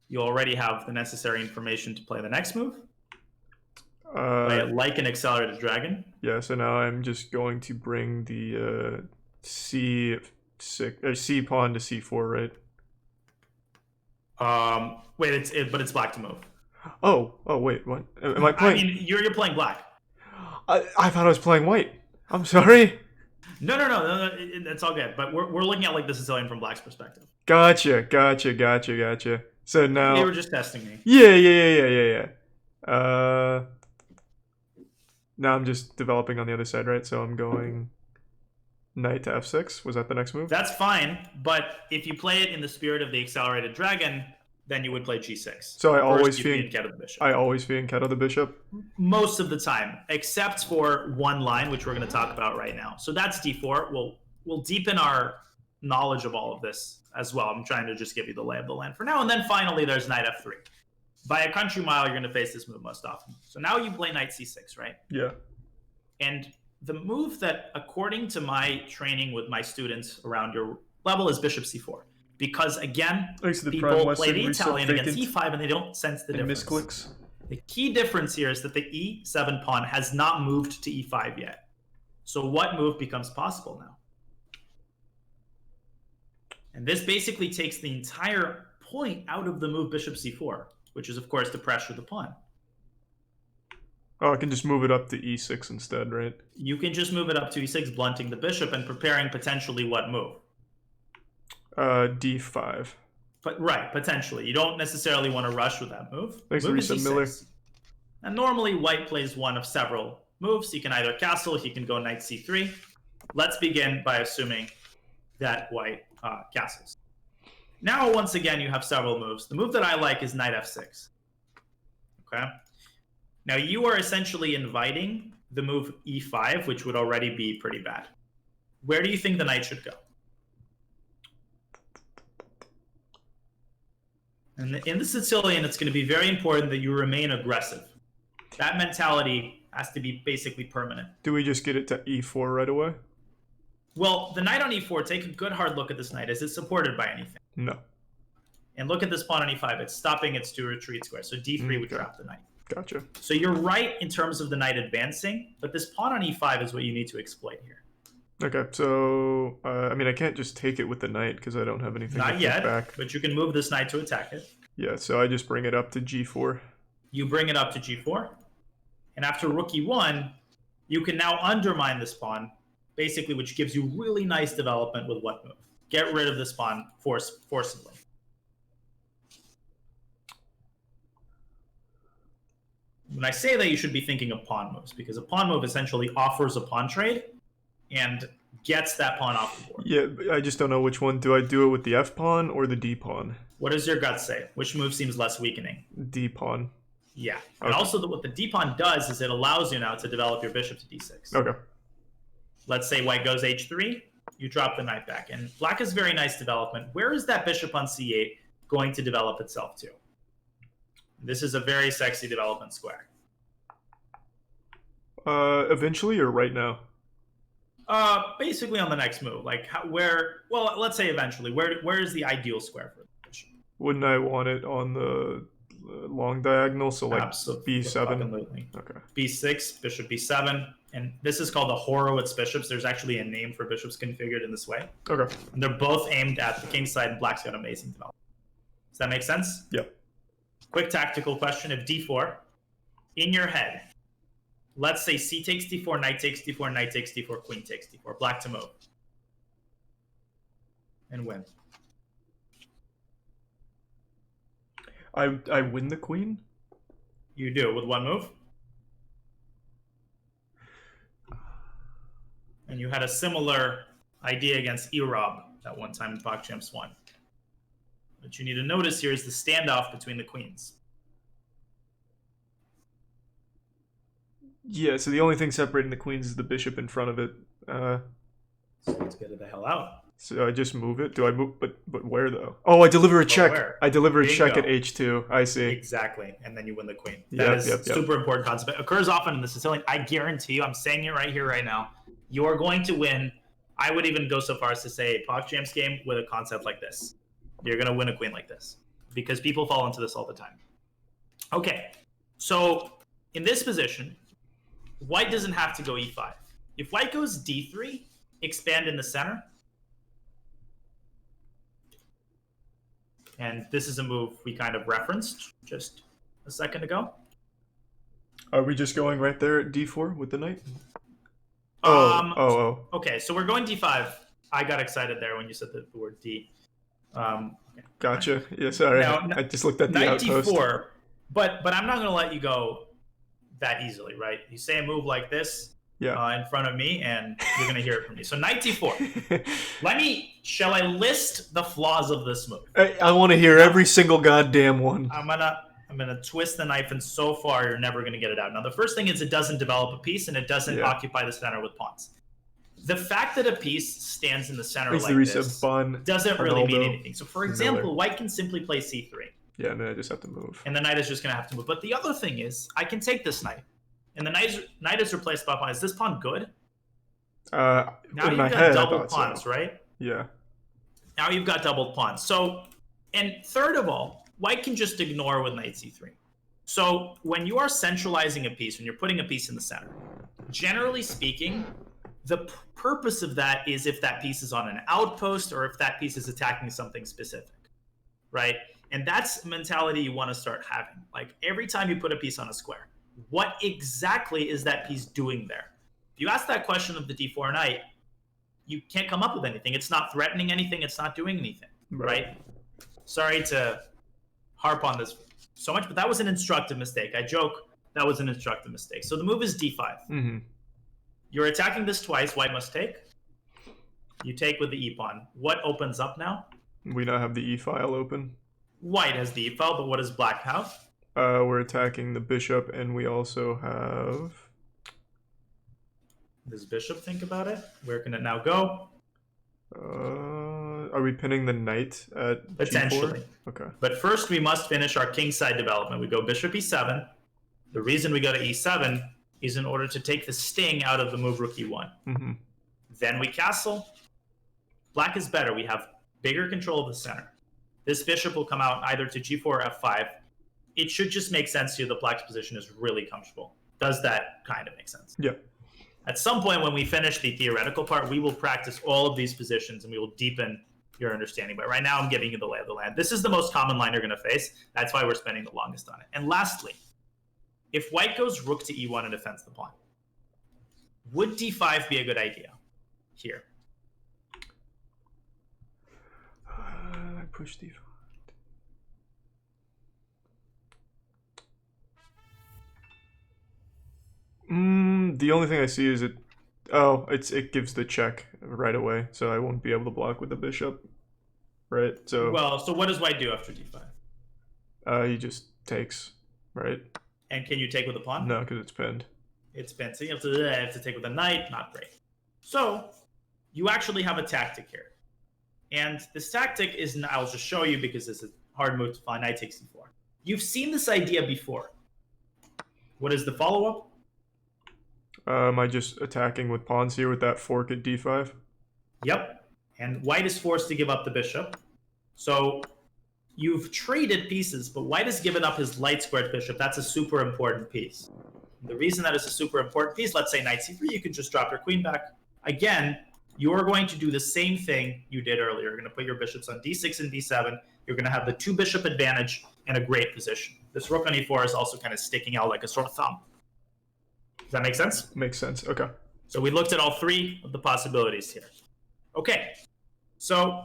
You already have the necessary information to play the next move. Like an accelerated dragon. Yeah, so now I'm just going to bring the C pawn to C4, right? But it's black to move. Oh, wait, what? Am I playing? I mean, you're playing black. I thought I was playing white. I'm sorry. No, it's all good. But we're looking at like the Sicilian from black's perspective. Gotcha. So now they were just testing me. Yeah. Now I'm just developing on the other side, right? So I'm going knight to f6. Was that the next move? That's fine, but if you play it in the spirit of the accelerated dragon, then you would play g6. So I always fianchetto the bishop? Most of the time, except for one line, which we're going to talk about right now. So that's d4. We'll deepen our knowledge of all of this as well. I'm trying to just give you the lay of the land for now. And then finally, there's knight f3. By a country mile, you're going to face this move most often. So now you play knight c6, right? Yeah. And the move that, according to my training with my students around your level, is bishop c4. Because, again, people play the Italian against e5 and they don't sense the difference. Misclicks. The key difference here is that the e7 pawn has not moved to e5 yet. So what move becomes possible now? And this basically takes the entire point out of the move bishop c4, which is, of course, to pressure the pawn. Oh, I can just move it up to e6 instead, right? You can just move it up to e6, blunting the bishop and preparing potentially what move? d5. But right, potentially. You don't necessarily want to rush with that move. Thanks to Reset Miller. And normally white plays one of several moves. He can either castle, he can go knight c3. Let's begin by assuming that white castles. Now, once again, you have several moves. The move that I like is knight f6. Okay? Now, you are essentially inviting the move e5, which would already be pretty bad. Where do you think the knight should go? And in the Sicilian, it's going to be very important that you remain aggressive. That mentality has to be basically permanent. Do we just get it to e4 right away? Well, the knight on e4, take a good hard look at this knight. Is it supported by anything? No. And look at this pawn on e5. It's stopping its two retreat squares. So d3 would drop the knight. Gotcha. So you're right in terms of the knight advancing, but this pawn on e5 is what you need to exploit here. Okay, so, I mean, I can't just take it with the knight because I don't have anything to take back. But you can move this knight to attack it. Yeah, so I just bring it up to g4. You bring it up to g4. And after rook e1, you can now undermine this pawn, basically, which gives you really nice development with what move? Get rid of this pawn forcibly. When I say that, you should be thinking of pawn moves, because a pawn move essentially offers a pawn trade and gets that pawn off the board. Yeah, I just don't know which one. Do I do it with the f pawn or the d pawn? What does your gut say? Which move seems less weakening? D pawn. Yeah. Okay. And also what the d pawn does is it allows you now to develop your bishop to d6. Okay. Let's say white goes h3, you drop the knight back. And black has very nice development. Where is that bishop on c8 going to develop itself to? This is a very sexy development square. Eventually or right now? Basically on the next move. Like well, let's say eventually. Where is the ideal square for the bishop? Wouldn't I want it on the long diagonal? So like Absolutely. b7? Absolutely. Okay. b6, bishop b7. And this is called the Horowitz bishops. There's actually a name for bishops configured in this way. Okay. And they're both aimed at the king side, and black's got amazing development. Does that make sense? Yep. Quick tactical question. If d4, in your head, let's say c takes d4, knight takes d4, knight takes d4, queen takes d4. Black to move. And win. I win the queen? You do, with one move. And you had a similar idea against Erob at one time in PogChamps 1. What you need to notice here is the standoff between the queens. Yeah, so the only thing separating the queens is the bishop in front of it. So let's get it the hell out. So I just move it? Do I move? But where though? Oh, I deliver a check. Where? I deliver a check at h2. I see. Exactly, and then you win the queen. That is super important concept. It occurs often in the Sicilian. I guarantee you, I'm saying it right here, right now. You are going to win. I would even go so far as to say a PogChamps game with a concept like this. You're going to win a queen like this because people fall into this all the time. Okay, so in this position, white doesn't have to go e5. If white goes d3, expand in the center. And this is a move we kind of referenced just a second ago. Are we just going right there at d4 with the knight? Okay, so we're going d5. I got excited there when you said the word d. Okay. Gotcha. Yeah, sorry. Now, I just looked at the knight outpost. d4, but I'm not going to let you go that easily, right? You say a move like this in front of me, and you're going to hear it from me. So knight d4. Shall I list the flaws of this move? I want to hear every single goddamn one. I'm gonna twist the knife, and so far you're never gonna get it out. Now the first thing is it doesn't develop a piece, and it doesn't occupy the center with pawns. The fact that a piece stands in the center like this doesn't really mean anything. So for example, white can simply play c3. Yeah, and then I just have to move. And the knight is just gonna have to move. But the other thing is, I can take this knight, and the knight is replaced by a pawn. Is this pawn good? Now you've got double pawns, right? Yeah. Now you've got doubled pawns. So, and third of all, white can just ignore with knight c3. So when you are centralizing a piece, when you're putting a piece in the center, generally speaking, the purpose of that is if that piece is on an outpost or if that piece is attacking something specific, right? And that's a mentality you want to start having. Like every time you put a piece on a square, what exactly is that piece doing there? If you ask that question of the d4 knight, you can't come up with anything. It's not threatening anything. It's not doing anything, right? Sorry to harp on this so much, but that was an instructive mistake. I joke that was an instructive mistake. So the move is d5. Mm-hmm. You're attacking this twice. White must take. You take with the e-pawn. What opens up now? We now have the e-file open. White has the e-file, but what does black have? We're attacking the bishop, and we also have... Does bishop think about it? Where can it now go? Are we pinning the knight at Potentially. G4? Okay. But first we must finish our kingside development. We go bishop e7. The reason we go to e7 is in order to take the sting out of the move rook e1. Mm-hmm. Then we castle. Black is better. We have bigger control of the center. This bishop will come out either to g4 or f5. It should just make sense to you that black's position is really comfortable. Does that kind of make sense? Yeah. At some point when we finish the theoretical part, we will practice all of these positions and we will deepen your understanding. But right now I'm giving you the lay of the land. This is the most common line you're going to face. That's why we're spending the longest on it. And lastly, if white goes rook to e1 and defends the pawn, would d5 be a good idea here? I push d5. The only thing I see is it gives the check right away, so I won't be able to block with the bishop, right? So what does white do after d5? He just takes, right? And can you take with the pawn? No, because it's pinned. It's pinned, so you have to take with the knight. Not great. So you actually have a tactic here, and this tactic is I'll just show you because it's a hard move to find. Knight takes d4. You've seen this idea before. What is the follow-up? Am I just attacking with pawns here with that fork at d5? Yep. And white is forced to give up the bishop. So you've traded pieces, but white has given up his light squared bishop. That's a super important piece. The reason that is a super important piece, let's say knight c3, you can just drop your queen back. Again, you're going to do the same thing you did earlier. You're going to put your bishops on d6 and d7. You're going to have the two bishop advantage and a great position. This rook on e4 is also kind of sticking out like a sore thumb. Does that make sense? Makes sense. Okay. So we looked at all three of the possibilities here. Okay. So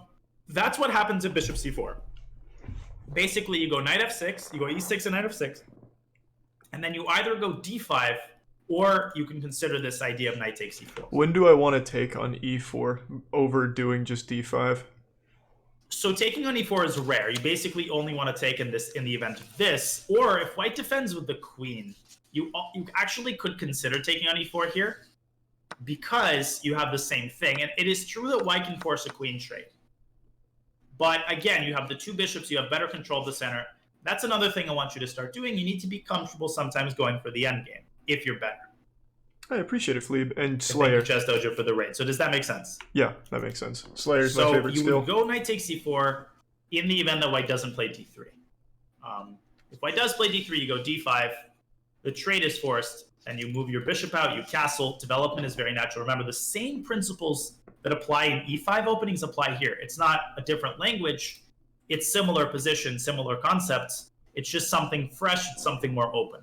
that's what happens at bishop c4. Basically, you go knight f6, you go e6 and knight f6, and then you either go d5 or you can consider this idea of knight takes e4. When do I want to take on e4 over doing just d5? So taking on e4 is rare. You basically only want to take in the event of this, or if white defends with the queen, you actually could consider taking on e4 here because you have the same thing. And it is true that white can force a queen trade. But again, you have the two bishops, you have better control of the center. That's another thing I want you to start doing. You need to be comfortable sometimes going for the endgame if you're better. I appreciate it, Fleeb. And Slayer. Thank you, Chess Dojo, for the raid. So does that make sense? Yeah, that makes sense. Slayer's my favorite skill. So you would go knight takes c4 in the event that white doesn't play d3. If white does play d3, you go d5. the trade is forced, and you move your bishop out, you castle, development is very natural. Remember, the same principles that apply in e5 openings apply here. It's not a different language. It's similar positions, similar concepts. It's just something fresh, something more open.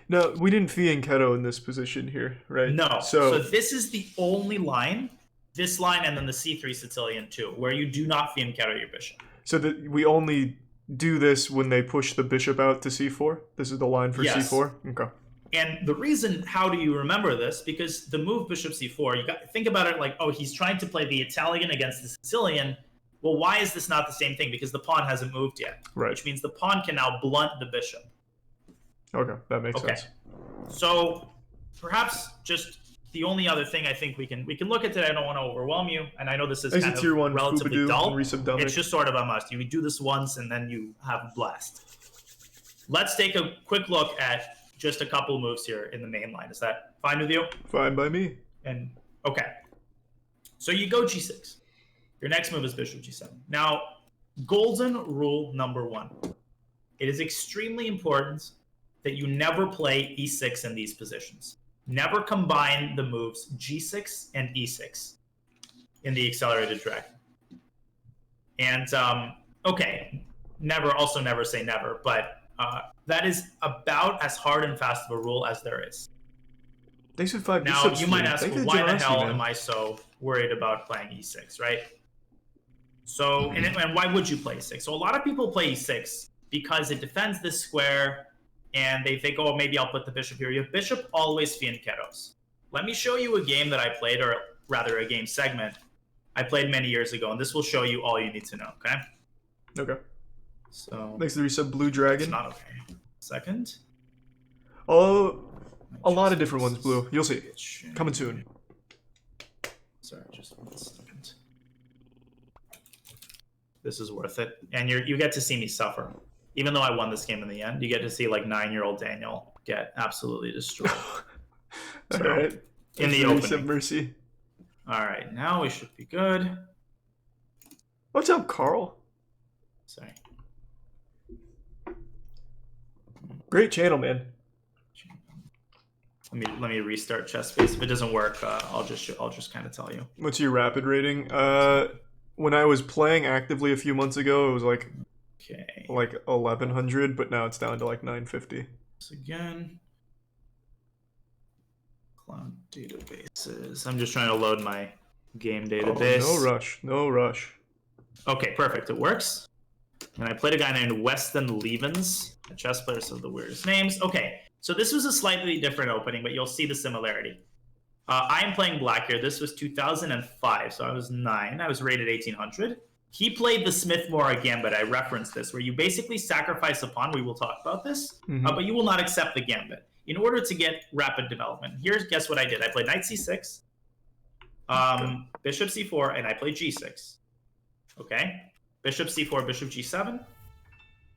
No, we didn't fianchetto in this position here, right? No. So this is the only line, this line, and then the c3 Sicilian too, where you do not fianchetto your bishop. So that we only do this when they push the bishop out to c4? This is the line for c4? Okay. And the reason, how do you remember this? Because the move bishop c4, you got to think about it like, oh, he's trying to play the Italian against the Sicilian. Well, why is this not the same thing? Because the pawn hasn't moved yet, right? Which means the pawn can now blunt the bishop. Okay, that makes sense. So perhaps just the only other thing I think we can look at today. I don't want to overwhelm you, and I know this is kind of relatively dull. It's just sort of a must. You do this once, and then you have a blast. Let's take a quick look at just a couple moves here in the main line. Is that fine with you? Fine by me. And okay, so you go g6. Your next move is bishop g7. Now, golden rule number 1. It is extremely important that you never play e6 in these positions. Never combine the moves g6 and e6 in the accelerated dragon. And, okay, never say never, but that is about as hard and fast of a rule as there is. Now, you might ask, well, why the hell am I so worried about playing e6, right? So, and why would you play e6? So a lot of people play e6 because it defends this square, and they think, oh, maybe I'll put the bishop here. You have bishop always fianchettos. Let me show you a game that I played, or rather a game segment I played many years ago, and this will show you all you need to know, okay? Okay. So next there is a blue dragon. It's not okay. Second. Oh, a lot of different ones, blue. You'll see. Coming soon. Sorry, just 1 second. This is worth it. And you get to see me suffer. Even though I won this game in the end, you get to see like 9-year-old Daniel get absolutely destroyed. All right. In the opening. Some mercy. All right, now we should be good. What's up, Carl? Sorry. Great channel, man. Let me restart chess space. If it doesn't work, I'll just kind of tell you. What's your rapid rating? When I was playing actively a few months ago, it was like 1100, but now it's down to like 950. Again, cloud databases. I'm just trying to load my game database. Oh, no rush. Okay, perfect. It works. And I played a guy named Weston Levens, a chess player, so the weirdest names. Okay, so this was a slightly different opening, but you'll see the similarity. I am playing black here. This was 2005, so I was 9. I was rated 1800. He played the Smith-Morra Gambit. I referenced this, where you basically sacrifice a pawn. We will talk about this, but you will not accept the Gambit in order to get rapid development. Here's, guess what I did? I played knight c6, bishop c4, and I played g6. Okay? Bishop c4, bishop g7,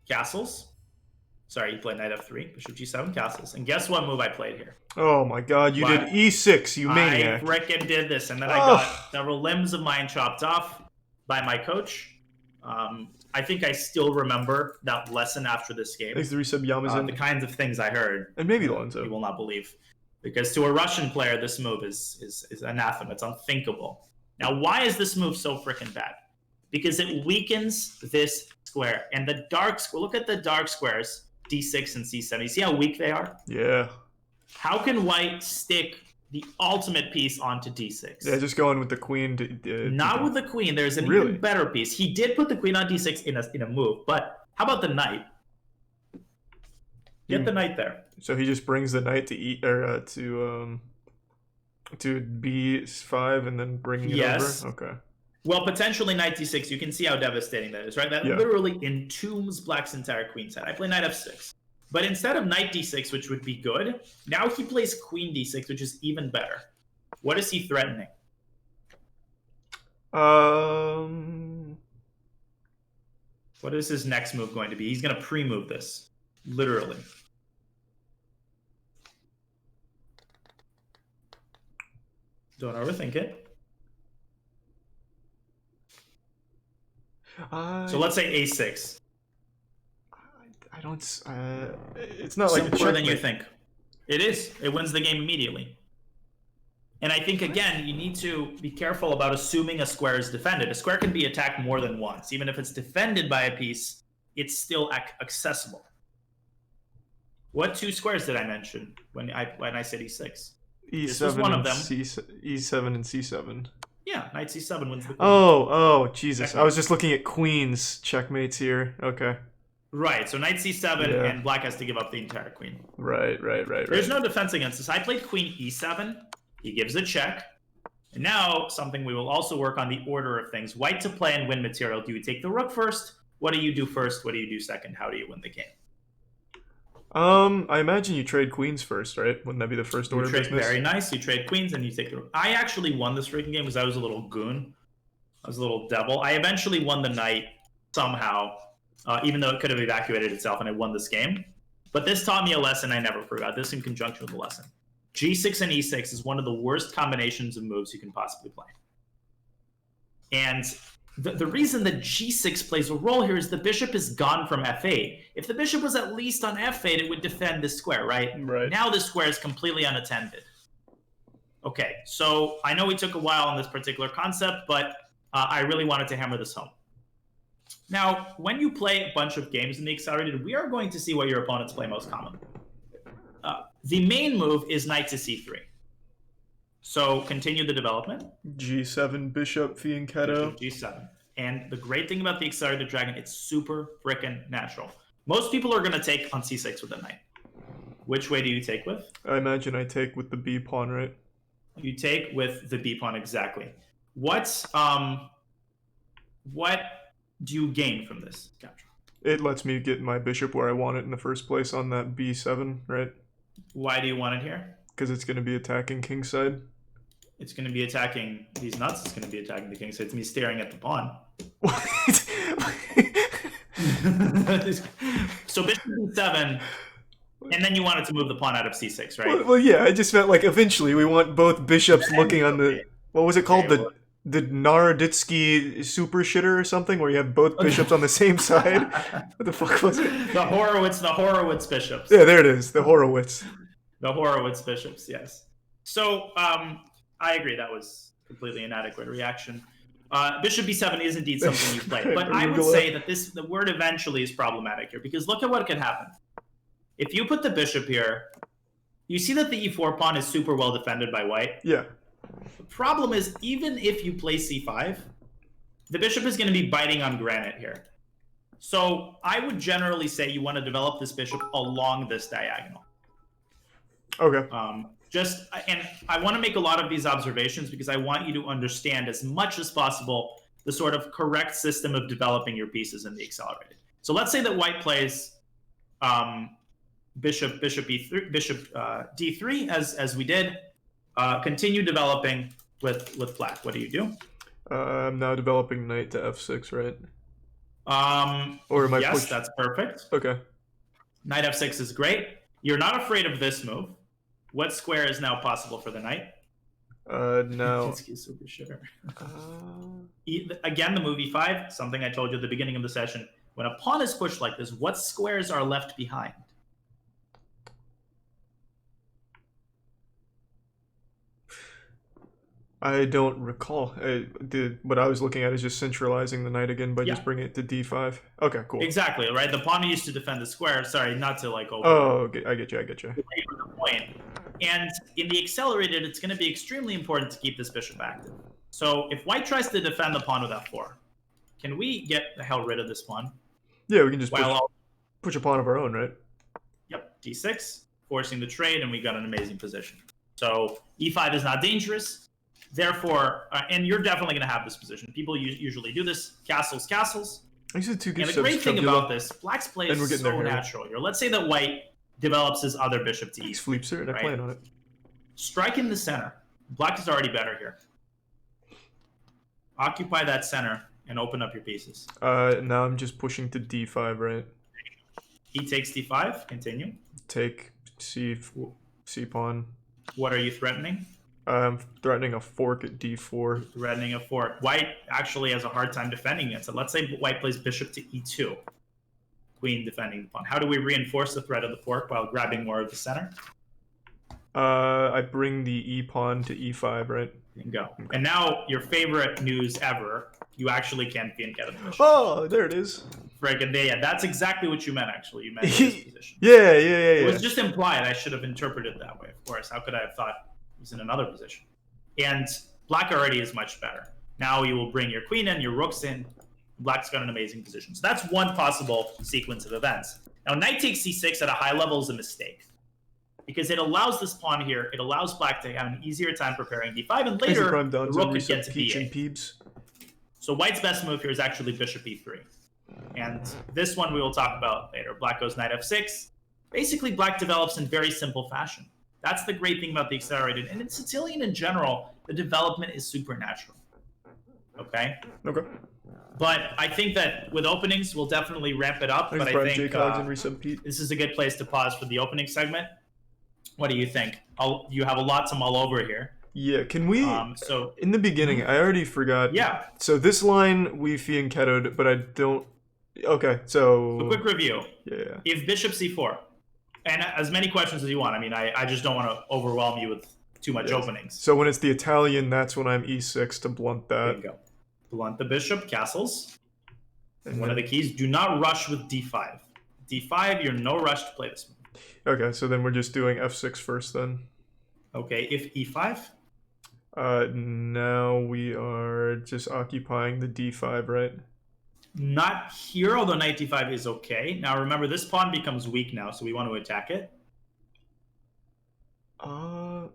castles. Sorry, you played knight f3, bishop g7, castles. And guess what move I played here? Oh my god, you did e6, you maniac. I frickin' did this, and then I got several limbs of mine chopped off by my coach. I think I still remember that lesson after this game. Thanks to resub Yamazin. The kinds of things I heard. And maybe Lonzo. You will not believe. Because to a Russian player, this move is anathema. It's unthinkable. Now, why is this move so frickin' bad? Because it weakens this square. And the dark square, look at the dark squares, d6 and c7. You see how weak they are? Yeah. How can white stick the ultimate piece onto d6? Yeah, just going with the queen. Not with the queen. There's an even better piece. He did put the queen on d6 in a move, but how about the knight? Get the knight there. So he just brings the knight to to b5 and then bringing it over? Okay. Well, potentially knight d6. You can see how devastating that is, right? That literally entombs black's entire queen set. I play knight f6. But instead of knight d6, which would be good, now he plays queen d6, which is even better. What is he threatening? What is his next move going to be? He's going to pre-move this, literally. Don't overthink it. So let's say a6. I don't. It's not like simpler than you think. It is. It wins the game immediately. And I think, again, you need to be careful about assuming a square is defended. A square can be attacked more than once. Even if it's defended by a piece, it's still accessible. What 2 squares did I mention when I said e6? E7 this was one of them. E7 and c7. Yeah, knight c7 wins the queen. Oh, Jesus. Checkmate. I was just looking at queens checkmates here. Okay. Right, so knight c7, and black has to give up the entire queen. Right. There's no defense against this. I played queen e7. He gives a check. And now, something we will also work on the order of things. White to play and win material. Do you take the rook first? What do you do first? What do you do second? How do you win the game? I imagine you trade queens first, right? Wouldn't that be the first order of business? Very nice. You trade queens and you take the rook. I actually won this freaking game because I was a little goon. I was a little devil. I eventually won the knight somehow, even though it could have evacuated itself, and I won this game. But this taught me a lesson I never forgot. This in conjunction with the lesson. G6 and E6 is one of the worst combinations of moves you can possibly play. And the reason that G6 plays a role here is the bishop is gone from F8. If the bishop was at least on F8, it would defend this square, right? Now this square is completely unattended. Okay, so I know we took a while on this particular concept, but I really wanted to hammer this home. Now, when you play a bunch of games in the Accelerated, we are going to see what your opponents play most commonly. The main move is knight to c3. So continue the development. G7, bishop, fianchetto. G7. And the great thing about the Accelerated Dragon, it's super frickin' natural. Most people are going to take on c6 with a knight. Which way do you take with? I imagine I take with the b pawn, right? You take with the b pawn, exactly. What do you gain from this capture? It lets me get my bishop where I want it in the first place on that b7, right? Why do you want it here? Because it's going to be attacking kingside. It's going to be attacking these nuts. It's going to be attacking the kingside. It's me staring at the pawn. What? So bishop b7, and then you wanted to move the pawn out of c6, right? Well, yeah, I just meant like eventually we want both bishops looking on the... What was it called? The Naroditsky super shitter or something, where you have both bishops on the same side? What the fuck was it? The Horowitz bishops. Yeah, there it is. The Horowitz. The Horowitz bishops, yes. So, I agree, that was completely inadequate reaction. Bishop b7 is indeed something you play, but I would say that the word eventually is problematic here, because look at what could happen. If you put the bishop here, you see that the e4 pawn is super well defended by white. Yeah. The problem is, even if you play c5, the bishop is going to be biting on granite here. So I would generally say you want to develop this bishop along this diagonal. Okay. And I want to make a lot of these observations because I want you to understand as much as possible the sort of correct system of developing your pieces in the Accelerated. So let's say that white plays bishop d3 as we did. Continue developing with black. What do you do? I'm now developing knight to f6, right? Or am I yes, that's perfect. Okay. Knight f6 is great. You're not afraid of this move. What square is now possible for the knight? No. Again, the move e5, something I told you at the beginning of the session. When a pawn is pushed like this, what squares are left behind? I don't recall. What I was looking at is just centralizing the knight again by just bringing it to d5. Okay, cool. Exactly, right? The pawn used to defend the square. Sorry, not to like over. Oh, okay. I get you. And in the Accelerated, it's going to be extremely important to keep this bishop active. So if white tries to defend the pawn with f4, can we get the hell rid of this pawn? Yeah, we can just push a pawn of our own, right? Yep, d6, forcing the trade, and we got an amazing position. So e5 is not dangerous. Therefore, and you're definitely going to have this position. People usually do this. Castles. I said two and the great thing about this, black's play is so natural here. Let's say that white develops his other bishop to e4. Flips it, and I plan on it. Strike in the center. Black is already better here. Occupy that center and open up your pieces. Now I'm just pushing to d5, right? He takes d5. Continue. Take c pawn. What are you threatening? I'm threatening a fork at d4. Threatening a fork. White actually has a hard time defending it. So let's say white plays bishop to e2. Queen defending the pawn. How do we reinforce the threat of the fork while grabbing more of the center? I bring the e pawn to e5, right? Bingo. And now your favorite news ever, you actually can fianchetto the bishop. Oh, there it is. Friggin' yeah, that's exactly what you meant, actually. You meant this position. Yeah. It was just implied. I should have interpreted it that way, of course. How could I have thought it was in another position? And black already is much better. Now you will bring your queen in, your rooks in. Black's got an amazing position. So that's one possible sequence of events. Now, knight takes c6 at a high level is a mistake, because it allows this pawn here, it allows black to have an easier time preparing d5, and later the rook could get to b8. So white's best move here is actually bishop e3. And this one we will talk about later. Black goes knight f6. Basically, black develops in very simple fashion. That's the great thing about the accelerated. And in Sicilian in general, the development is supernatural. Okay? Okay. But I think that with openings, we'll definitely ramp it up. Thanks, but I think this is a good place to pause for the opening segment. What do you think? You have a lot to mull over here. Yeah, can we... so in the beginning, I already forgot. Yeah. So this line we fianchettoed, but I don't... Okay, so... A quick review. Yeah. If bishop c4, and as many questions as you want. I mean, I just don't want to overwhelm you with too much openings. So when it's the Italian, that's when I'm e6 to blunt that. There you go. Blunt the bishop, castles. And one of the keys, do not rush with d5. d5, you're no rush to play this move. Okay, so then we're just doing f6 first then. Okay, if e5? Now we are just occupying the d5, right? Not here, although knight d5 is okay. Now remember, this pawn becomes weak now, so we want to attack it. Yeah.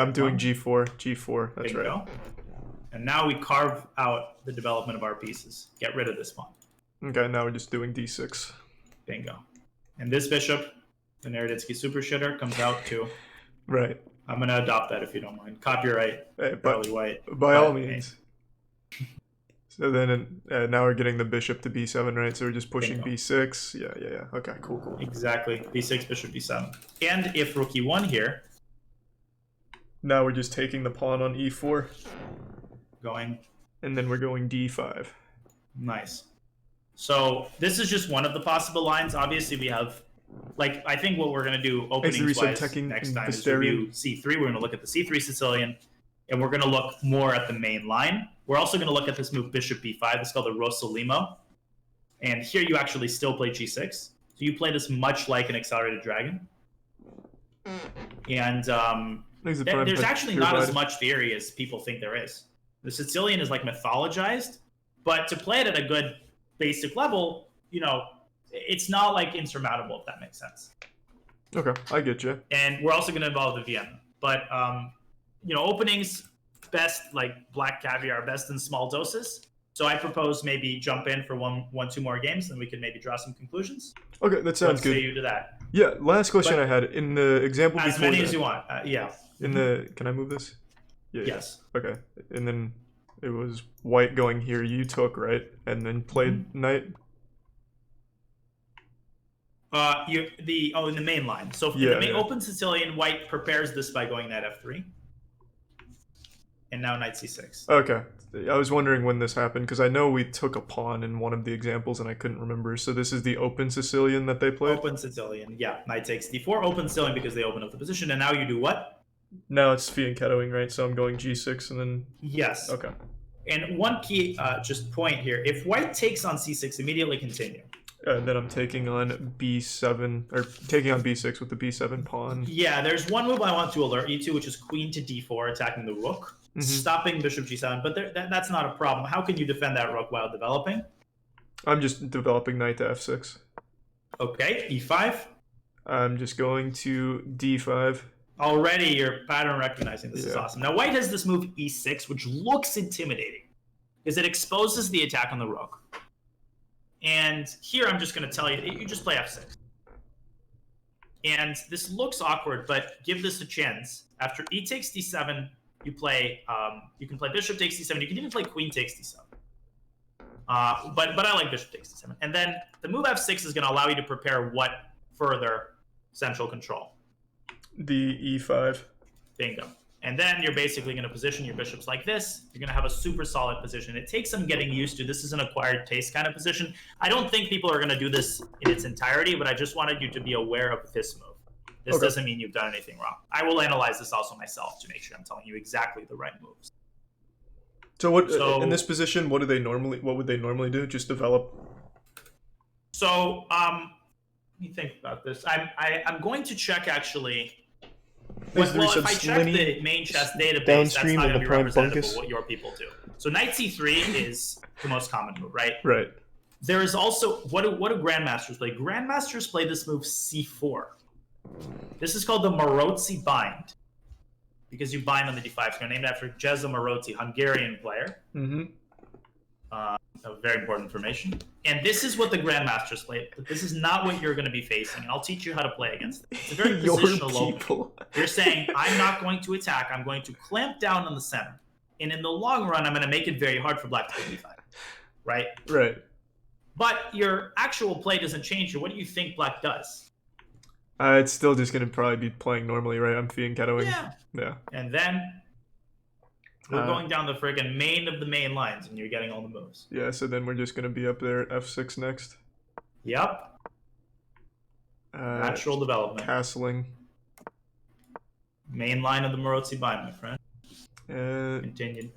I'm doing g4. G4, that's right. Go. And now we carve out the development of our pieces. Get rid of this pawn. Okay, now we're just doing d6. Bingo. And this bishop, the Naroditsky super shitter, comes out too. Right. I'm going to adopt that if you don't mind. Copyright, Charlie White. By all means. So then now we're getting the bishop to b7, right? So we're just pushing b6. Yeah. Okay, cool. Exactly. b6, bishop b7. And if rook e1 here. Now we're just taking the pawn on e4. Going. And then we're going d5. Nice. So this is just one of the possible lines. Obviously, we have, like, I think what we're going to do openings-wise next time is review c3. We're going to look at the c3 Sicilian, and we're going to look more at the main line. We're also going to look at this move bishop b5. It's called the Rosolimo. And here you actually still play g6. So you play this much like an accelerated dragon. And there's actually not as much theory as people think there is. The Sicilian is like mythologized, but to play it at a good basic level, you know, it's not like insurmountable, if that makes sense. Okay, I get you. And we're also going to involve the Vienna. But, you know, openings, best, like black caviar, best in small doses. So I propose maybe jump in for one, two more games, and we can maybe draw some conclusions. Okay, that sounds good. Say you to that. Yeah, last question I had. In the example as before many as you want, yeah. In the... Can I move this? Yeah. Yes. Okay. And then it was white going here. You took, right? And then played knight? In the main line. So in the main open Sicilian, white prepares this by going knight f3. And now knight c6. Okay. I was wondering when this happened, because I know we took a pawn in one of the examples, and I couldn't remember. So this is the open Sicilian that they played? Open Sicilian, yeah. Knight takes d4, open Sicilian because they open up the position. And now you do what? Now it's fianchettoing, right? So I'm going g6 and then... Yes. Okay. And one key just point here. If white takes on c6, immediately continue. Then I'm taking on b7, or taking on b6 with the b7 pawn. Yeah, there's one move I want to alert you to, which is queen to d4, attacking the rook. Stopping bishop g7, but that's not a problem. How can you defend that rook while developing? I'm just developing knight to f6. Okay, e5. I'm just going to d5. Already you're pattern recognizing. This is awesome. Now white has this move e6, which looks intimidating, because it exposes the attack on the rook. And here I'm just going to tell you, you just play f6. And this looks awkward, but give this a chance. After e takes d7, you play. You can play bishop takes d7. You can even play queen takes d7. But I like bishop takes d7. And then the move f6 is going to allow you to prepare what further central control? The e5. Bingo. And then you're basically going to position your bishops like this. You're going to have a super solid position. It takes some getting used to. This is an acquired taste kind of position. I don't think people are going to do this in its entirety, but I just wanted you to be aware of this move. This doesn't mean you've done anything wrong. I will analyze this also myself to make sure I'm telling you exactly the right moves. So in this position, what would they normally do? Just develop? So let me think about this. I'm going to check actually. Well, if I check the main chess database, that's not going to be representative of what your people do. So knight c3 is the most common move, right? Right. There is also, what do grandmasters play? Grandmasters play this move c4. This is called the Maróczy bind, because you bind on the d5 square, named after Jezza Maróczy, Hungarian player. Mm-hmm. Very important information. And this is what the grandmasters play, but this is not what you're going to be facing, and I'll teach you how to play against it. It's a very positional opening. You're saying, I'm not going to attack, I'm going to clamp down on the center. And in the long run, I'm going to make it very hard for black to play d5. Right? Right. But your actual play doesn't change here. What do you think black does? It's still just going to probably be playing normally, right? I'm fianchettoing. Yeah. And then we're going down the friggin' main of the main lines, and you're getting all the moves. Yeah, so then we're just going to be up there at f6 next. Yep. Natural development. Castling. Main line of the Maróczy bind, my friend. Continued.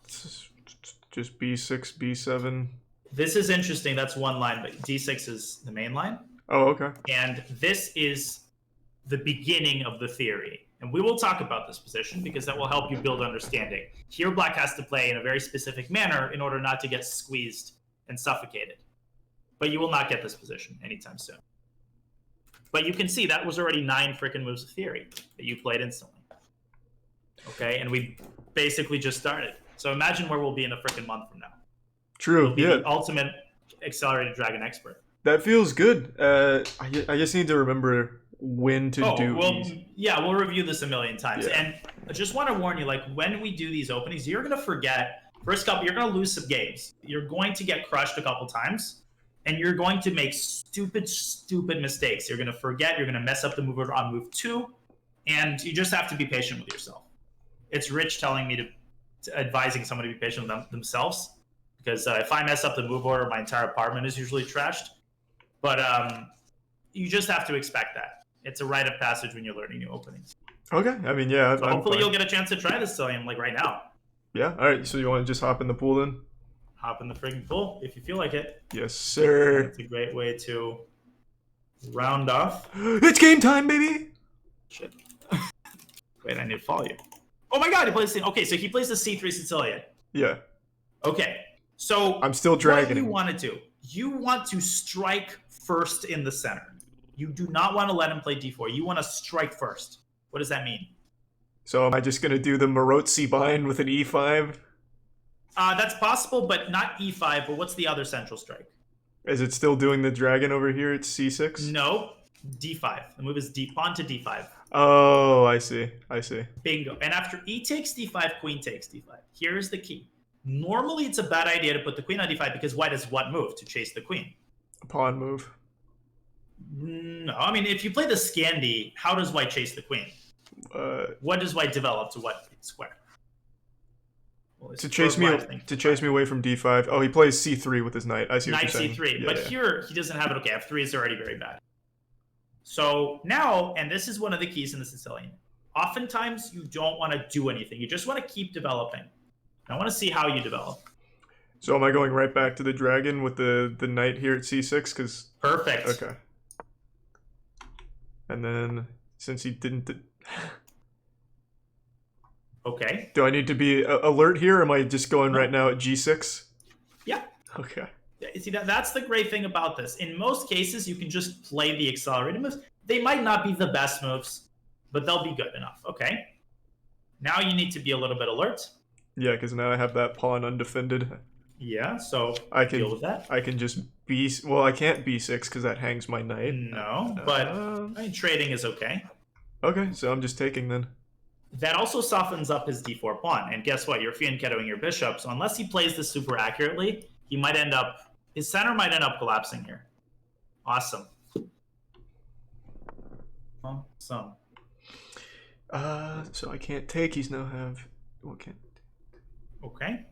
Just b6, b7. This is interesting. That's one line, but d6 is the main line. Oh, okay. And this is the beginning of the theory. And we will talk about this position because that will help you build understanding. Here, black has to play in a very specific manner in order not to get squeezed and suffocated. But you will not get this position anytime soon. But you can see that was already 9 freaking moves of theory that you played instantly. Okay, and we basically just started. So imagine where we'll be in a freaking month from now. True, we'll be the ultimate accelerated dragon expert. That feels good. I just need to remember when to do these. Yeah, we'll review this a million times. Yeah. And I just want to warn you, like, when we do these openings, you're going to forget. First couple, you're going to lose some games. You're going to get crushed a couple times. And you're going to make stupid mistakes. You're going to forget. You're going to mess up the move order on move 2. And you just have to be patient with yourself. It's Rich telling me to advising someone to be patient with themselves. Because if I mess up the move order, my entire apartment is usually trashed. But you just have to expect that. It's a rite of passage when you're learning new openings. Okay. I mean, yeah. So hopefully you'll get a chance to try this, Sicilian, like right now. Yeah. All right. So you want to just hop in the pool then? Hop in the friggin' pool if you feel like it. Yes, sir. It's a great way to round off. It's game time, baby! Shit. Wait, I need to follow you. Oh my god, he plays the... Okay, so he plays the C3 Sicilian. Yeah. Okay, so... I'm still dragging him. What do you want to do? You want to strike first in the center. You do not want to let him play D4. You want to strike first. What does that mean? So am I just going to do the Maróczy bind with an E5? That's possible, but not E5. But what's the other central strike? Is it still doing the dragon over here at C6? No, D5. The move is pawn to D5. Oh, I see. Bingo. And after E takes D5, queen takes D5. Here's the key. Normally, it's a bad idea to put the queen on D5 because white has what move to chase the queen? A pawn move. No, I mean, if you play the Scandi, how does white chase the queen? What does white develop to what square? Well, to chase me away from D5. Oh, he plays C3 with his knight. I see what you're saying. Knight C3, but here he doesn't have it. Okay, F3 is already very bad. So now, and this is one of the keys in the Sicilian, oftentimes you don't want to do anything. You just want to keep developing. I want to see how you develop. So am I going right back to the dragon with the knight here at C6? Cause... Perfect. Okay. And then, since he didn't... Okay. Do I need to be alert here, or am I just going right now at G6? Yeah. Okay. See, that's the great thing about this. In most cases, you can just play the accelerated moves. They might not be the best moves, but they'll be good enough. Okay. Now you need to be a little bit alert. Yeah, because now I have that pawn undefended. Yeah, so I can deal with that. I can just well, I can't B6 because that hangs my knight. No, but I mean, trading is okay. Okay, so I'm just taking then. That also softens up his D4 pawn. And guess what? You're fianchettoing your bishop. So unless he plays this super accurately, he might end up... His center might end up collapsing here. Awesome. Awesome. So I can't take. He's now have... What can't... Okay.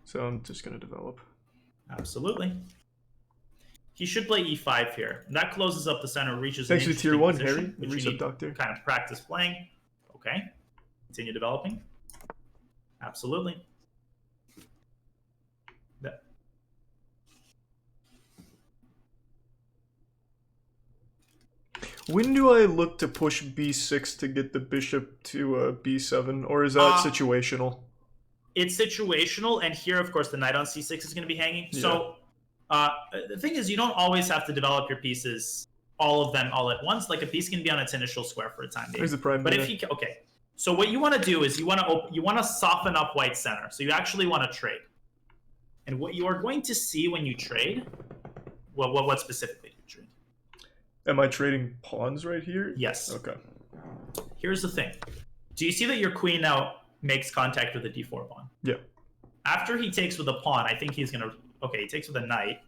So I'm just going to develop. Absolutely. he should play e5 here. And that closes up the center, reaches thanks an to tier 1, position, Harry. which you need to kind of practice playing. Okay. Continue developing. Absolutely. When do I look to push b6 to get the bishop to b7, or is that situational? It's situational, and here, of course, the knight on c6 is going to be hanging. Yeah. So the thing is, you don't always have to develop your pieces, all of them, all at once. Like a piece can be on its initial square for a time being. Here's the prime. But if you okay, so what you want to do is you want to soften up white center. So you actually want to trade, and what you are going to see when you trade, what specifically do you trade? Am I trading pawns right here? Yes. Okay. Here's the thing. Do you see that your queen now makes contact with the d4 pawn? Yeah. After he takes with a pawn, I think he's going to... Okay, he takes with a knight.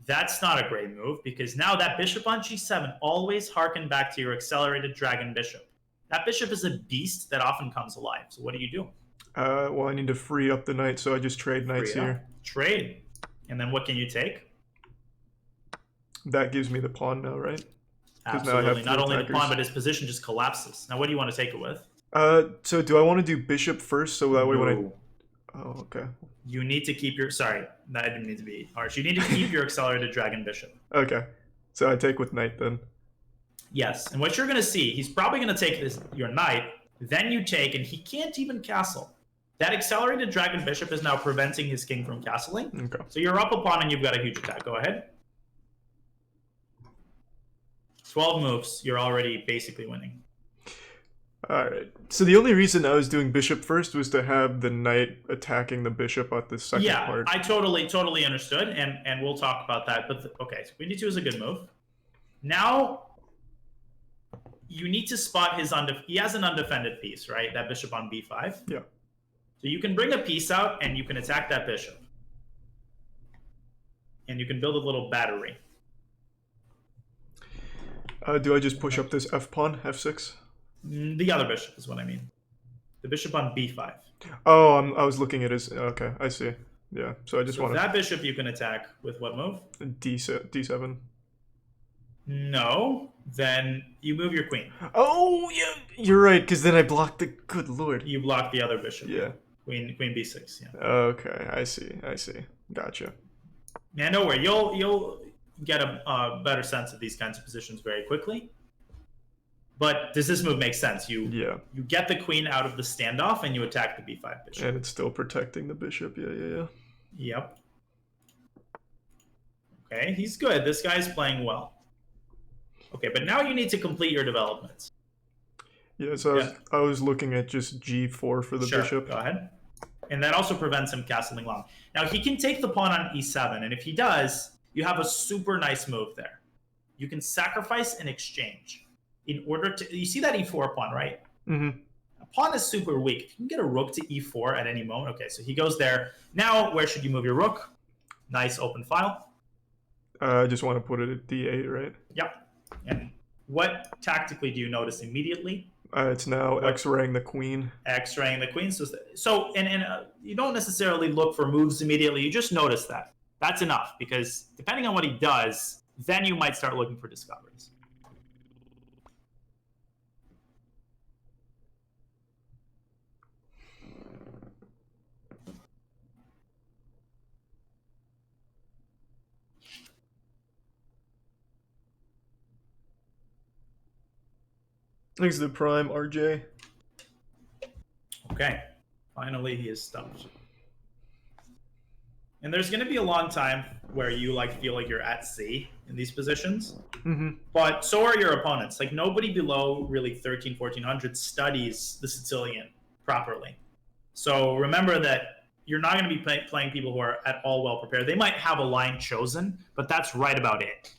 That's not a great move, because now that bishop on g7, always harken back to your accelerated dragon bishop. That bishop is a beast that often comes alive. So what do you do? Well, I need to free up the knight, so I just trade knights here. Trade. And then what can you take? That gives me the pawn now, right? Absolutely. Now I have not only the pawn, but his position just collapses. Now, what do you want to take it with? So do I want to do bishop first, so that way when I... Oh, okay. You need to keep your... Sorry, that didn't need to be harsh. You need to keep your accelerated dragon bishop. Okay. So I take with knight then. Yes. And what you're going to see, he's probably going to take your knight, then you take, and he can't even castle. That accelerated dragon bishop is now preventing his king from castling. Okay. So you're up a pawn and you've got a huge attack. Go ahead. 12 moves, you're already basically winning. Alright. So the only reason I was doing bishop first was to have the knight attacking the bishop at the second part. Yeah, I totally understood, and we'll talk about that. But okay, so queen d2 is a good move. Now, you need to spot his... He has an undefended piece, right? That bishop on b5. Yeah. So you can bring a piece out, and you can attack that bishop. And you can build a little battery. Do I just push up this f pawn, f6? The other bishop is what I mean. The bishop on b5. Oh, I was looking at his... Okay, I see. Yeah, so I just want that bishop you can attack with what move? D7. No, then you move your queen. Oh, yeah, you're right, because then I blocked the... Good lord. You block the other bishop. Yeah. Queen b6, yeah. Okay, I see. Gotcha. Yeah, no worry. You'll get a better sense of these kinds of positions very quickly. But does this move make sense? You get the queen out of the standoff and you attack the b5 bishop. And it's still protecting the bishop. Yeah. Yep. Okay, he's good. This guy's playing well. Okay, but now you need to complete your developments. Yeah, so I was looking at just g4 for the bishop. Go ahead. And that also prevents him castling long. Now, he can take the pawn on e7, and if he does, you have a super nice move there. You can sacrifice and exchange in order to... You see that e4 pawn, right? Mm-hmm. A pawn is super weak. You can get a rook to e4 at any moment. Okay, so he goes there. Now, where should you move your rook? Nice open file. I just want to put it at d8, right? Yep. And what tactically do you notice immediately? It's now X-raying the queen. X-raying the queen. So you don't necessarily look for moves immediately. You just notice that. That's enough, because depending on what he does, then you might start looking for discoveries. Thanks to the prime, RJ. Okay. Finally, he is stumped. And there's going to be a long time where you feel like you're at sea in these positions. Mm-hmm. But so are your opponents. Like, nobody below really 1400 studies the Sicilian properly. So remember that you're not going to be playing people who are at all well prepared. They might have a line chosen, but that's right about it.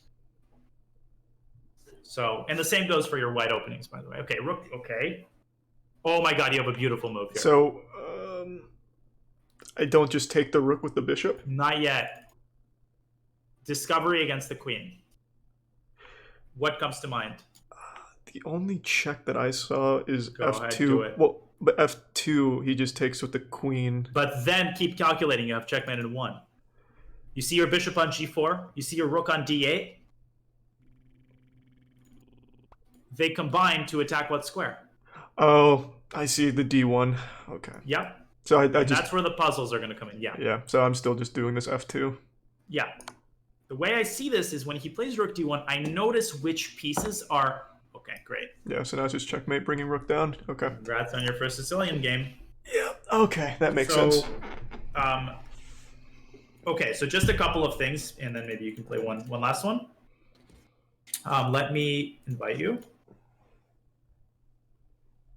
So, and the same goes for your white openings, by the way. Okay, rook, okay. Oh my god, you have a beautiful move here. So, I don't just take the rook with the bishop? Not yet. Discovery against the queen. What comes to mind? The only check that I saw is Go f2. ahead, do it. Well, but f2, he just takes with the queen. But then keep calculating. You have checkmate in 1. You see your bishop on g4. You see your rook on d8. They combine to attack what square? Oh, I see the d1. Okay. Yep. So I just... That's where the puzzles are going to come in. Yeah. Yeah, so I'm still just doing this f2. Yeah. The way I see this is when he plays rook d1, I notice which pieces are... Okay, great. Yeah, so now it's just checkmate, bringing rook down. Okay. Congrats on your first Sicilian game. Yeah, okay, that makes sense. Okay, so just a couple of things, and then maybe you can play one last one. Let me invite you.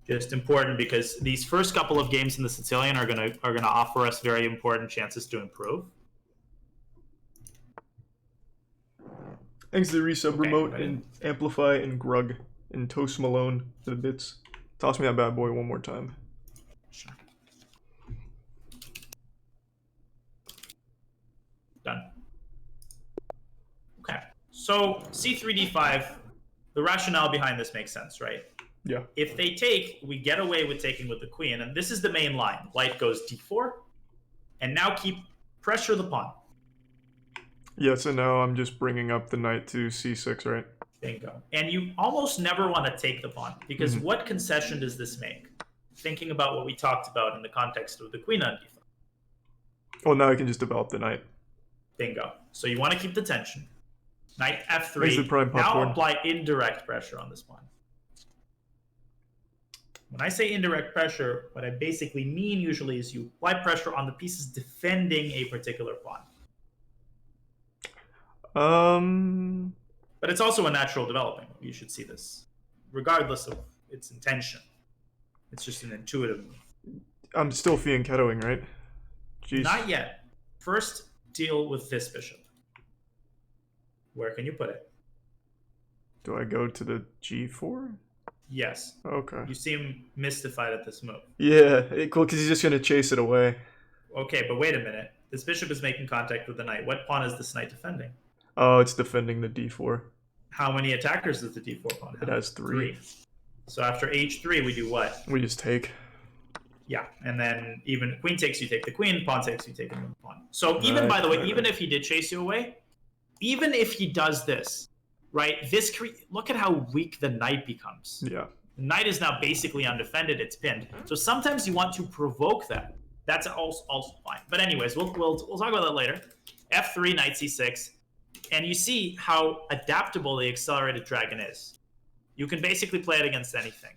Just important because these first couple of games in the Sicilian are gonna offer us very important chances to improve. Thanks to the resub remote and Amplify and Grug and Toast Malone for the bits. Toss me that bad boy one more time. Sure. Done. Okay. So c3 d5, the rationale behind this makes sense, right? Yeah. If they take, we get away with taking with the queen, and this is the main line. White goes d4, and now keep pressure the pawn. Yeah, so now I'm just bringing up the knight to c6, right? Bingo. And you almost never want to take the pawn, because what concession does this make? Thinking about what we talked about in the context of the queen on d5. Well, now I can just develop the knight. Bingo. So you want to keep the tension. Knight f3. Where's the prime popcorn? Now apply indirect pressure on this pawn. When I say indirect pressure, what I basically mean usually is you apply pressure on the pieces defending a particular pawn. But it's also a natural development. You should see this, regardless of its intention. It's just an intuitive move. I'm still fianchettoing, right? Jeez. Not yet. First, deal with this bishop. Where can you put it? Do I go to the g4? Yes. Okay. You seem mystified at this move. Yeah, cool, because he's just going to chase it away. Okay, but wait a minute. This bishop is making contact with the knight. What pawn is this knight defending? Oh, it's defending the d4. How many attackers does the d4 pawn have? It has 3. So after h3, we do what? We just take. Yeah, and then even queen takes, you take the queen. Pawn takes, you take the pawn. So even, by the way, even if he did chase you away, even if he does this, right? Look at how weak the knight becomes. Yeah. The knight is now basically undefended. It's pinned. So sometimes you want to provoke that. That's also fine. But anyways, we'll talk about that later. f3, knight c6. And you see how adaptable the accelerated dragon is. You can basically play it against anything.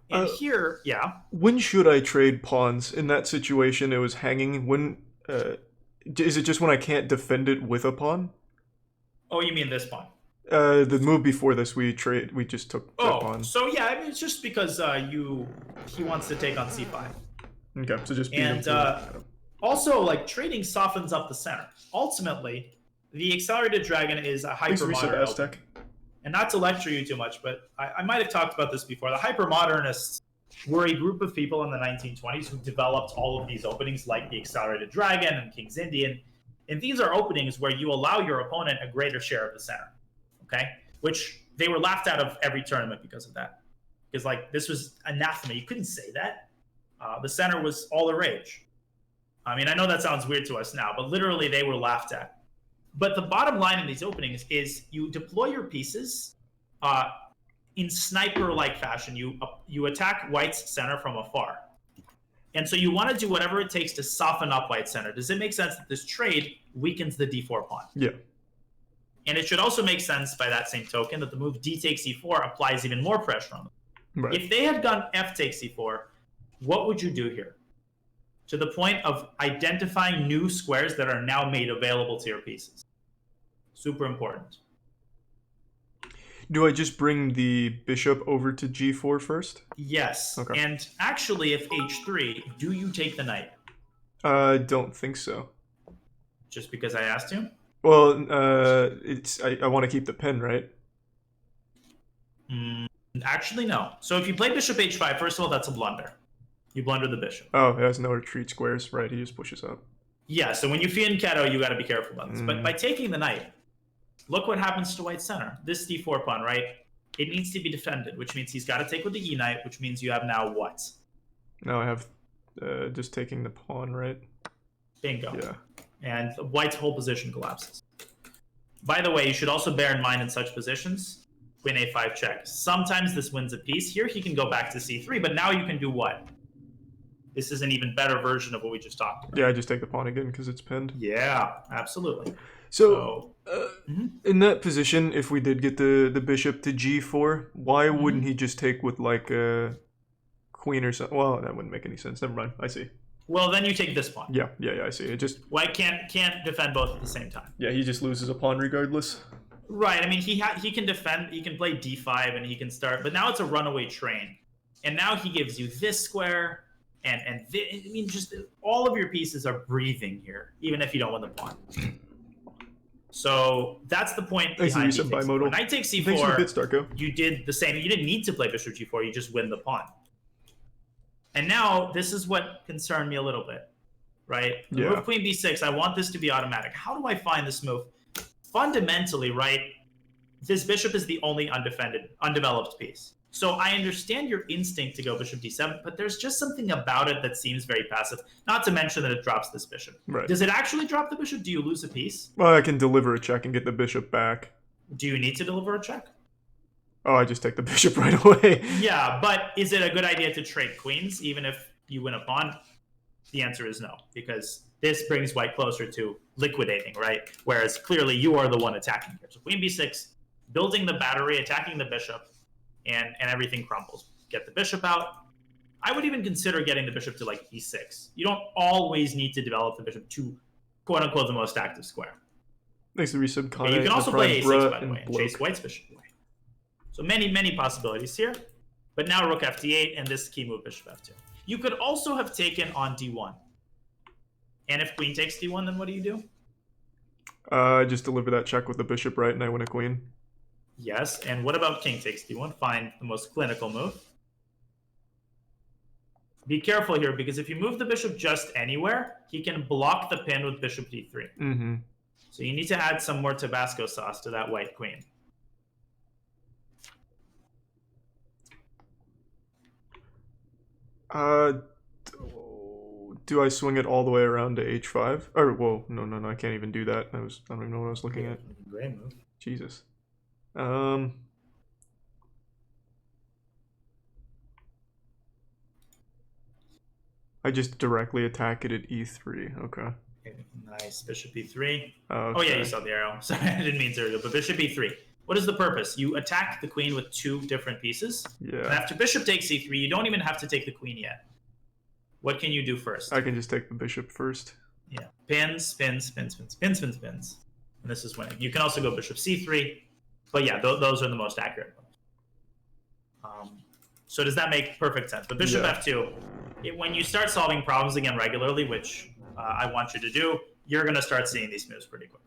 And here, yeah. When should I trade pawns? In that situation, it was hanging. When is it just when I can't defend it with a pawn? Oh, you mean this pawn? The move before this, we just took that pawn. So yeah, I mean, it's just because he wants to take on c5. Okay, so just beat him. Also, like, trading softens up the center. Ultimately, the accelerated dragon is a hypermodern. And not to lecture you too much, but I might have talked about this before. The hypermodernists were a group of people in the 1920s who developed all of these openings, like the accelerated dragon and King's Indian. And these are openings where you allow your opponent a greater share of the center, okay? Which they were laughed out of every tournament because of that. Because, like, this was anathema. You couldn't say that. The center was all the rage. I mean, I know that sounds weird to us now, but literally they were laughed at. But the bottom line in these openings is you deploy your pieces in sniper-like fashion. You attack White's center from afar. And so you want to do whatever it takes to soften up White's center. Does it make sense that this trade weakens the d4 pawn? Yeah. And it should also make sense by that same token that the move d takes e4 applies even more pressure on them. Right. If they had gone f takes e4, what would you do here? To the point of identifying new squares that are now made available to your pieces. Super important. Do I just bring the bishop over to g4 first? Yes. Okay. And actually, if h3, do you take the knight? I don't think so. Just because I asked you? Well, I want to keep the pin, right? Actually, no. So if you play bishop h5, first of all, that's a blunder. You blunder the bishop. Oh, it has no retreat squares, right? He just pushes up. Yeah, so when you fianchetto, you got to be careful about this. But by taking the knight, look what happens to White's center. This d4 pawn, right? It needs to be defended, which means he's got to take with the e-knight, which means you have now what? Now I have just taking the pawn, right? Bingo. Yeah. And white's whole position collapses. By the way, you should also bear in mind in such positions, queen a5 check. Sometimes this wins a piece. Here he can go back to c3, but now you can do what? This is an even better version of what we just talked about. Yeah, I just take the pawn again because it's pinned. Yeah, absolutely. So in that position, if we did get the bishop to g4, why wouldn't he just take with like a queen or something? Well, that wouldn't make any sense. Never mind. I see. Well, then you take this pawn. Yeah, I see. It just white can't defend both at the same time. Yeah, he just loses a pawn regardless. Right. I mean, he can defend. He can play d5 and he can start. But now it's a runaway train, and now he gives you this square and I mean, just all of your pieces are breathing here, even if you don't win the pawn. So that's the point behind bimodal. Knight takes c4. Thanks for the bits, Darko. You did the same. You didn't need to play bishop g4. You just win the pawn. And now this is what concerned me a little bit, right? The move queen b6. I want this to be automatic. How do I find this move? Fundamentally, right? This bishop is the only undeveloped piece. So I understand your instinct to go bishop d7, but there's just something about it that seems very passive. Not to mention that it drops this bishop. Right. Does it actually drop the bishop? Do you lose a piece? Well, I can deliver a check and get the bishop back. Do you need to deliver a check? Oh, I just take the bishop right away. Yeah, but is it a good idea to trade queens even if you win a pawn? The answer is no, because this brings white closer to liquidating, right? Whereas clearly you are the one attacking here. So queen b6, building the battery, attacking the bishop, and everything crumbles. Get the bishop out. I would even consider getting the bishop to like e6. You don't always need to develop the bishop to quote-unquote the most active square. Thanks to resub Kane. You can also play a6, by the way, and chase white's bishop away. So many possibilities here. But now rook ft8 and this key move bishop f2. You could also have taken on d1. And if queen takes d1, then what do? I just deliver that check with the bishop right and I win a queen. Yes, and what about king takes d1? Find the most clinical move. Be careful here, because if you move the bishop just anywhere, he can block the pin with bishop d3. Mm-hmm. So you need to add some more Tabasco sauce to that white queen. Do I swing it all the way around to h5? Or, whoa, no, I can't even do that. I don't even know what I was looking at. Great move. Jesus. I just directly attack it at e3. Okay. Nice. Bishop e3. Okay. Oh, yeah, you saw the arrow. Sorry, I didn't mean to. But bishop e3. What is the purpose? You attack the queen with two different pieces. Yeah. And after bishop takes e3, you don't even have to take the queen yet. What can you do first? I can just take the bishop first. Yeah. Pins, spins. And this is winning. You can also go bishop c3. But yeah, those are the most accurate ones. So does that make perfect sense? But bishop f2, when you start solving problems again regularly, which I want you to do, you're going to start seeing these moves pretty quickly.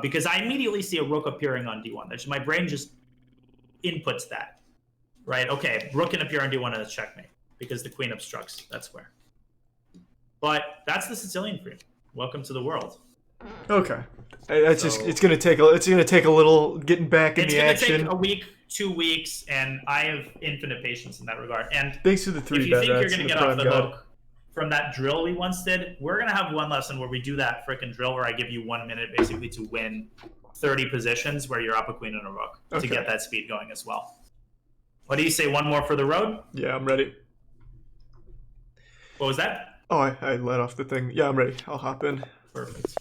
Because I immediately see a rook appearing on d1. My brain just inputs that. Right? Okay, rook can appear on d1 and it's checkmate, because the queen obstructs that square. But that's the Sicilian for you. Welcome to the world. Okay. It's gonna take a little getting back in the action. It's gonna take a week, 2 weeks, and I have infinite patience in that regard. And thanks to the three. If you think you're gonna get off the hook from that drill we once did, we're gonna have one lesson where we do that frickin' drill where I give you 1 minute basically to win 30 positions where you're up a queen and a rook to get that speed going as well. What do you say? One more for the road? Yeah, I'm ready. What was that? Oh, I let off the thing. Yeah, I'm ready. I'll hop in. Perfect.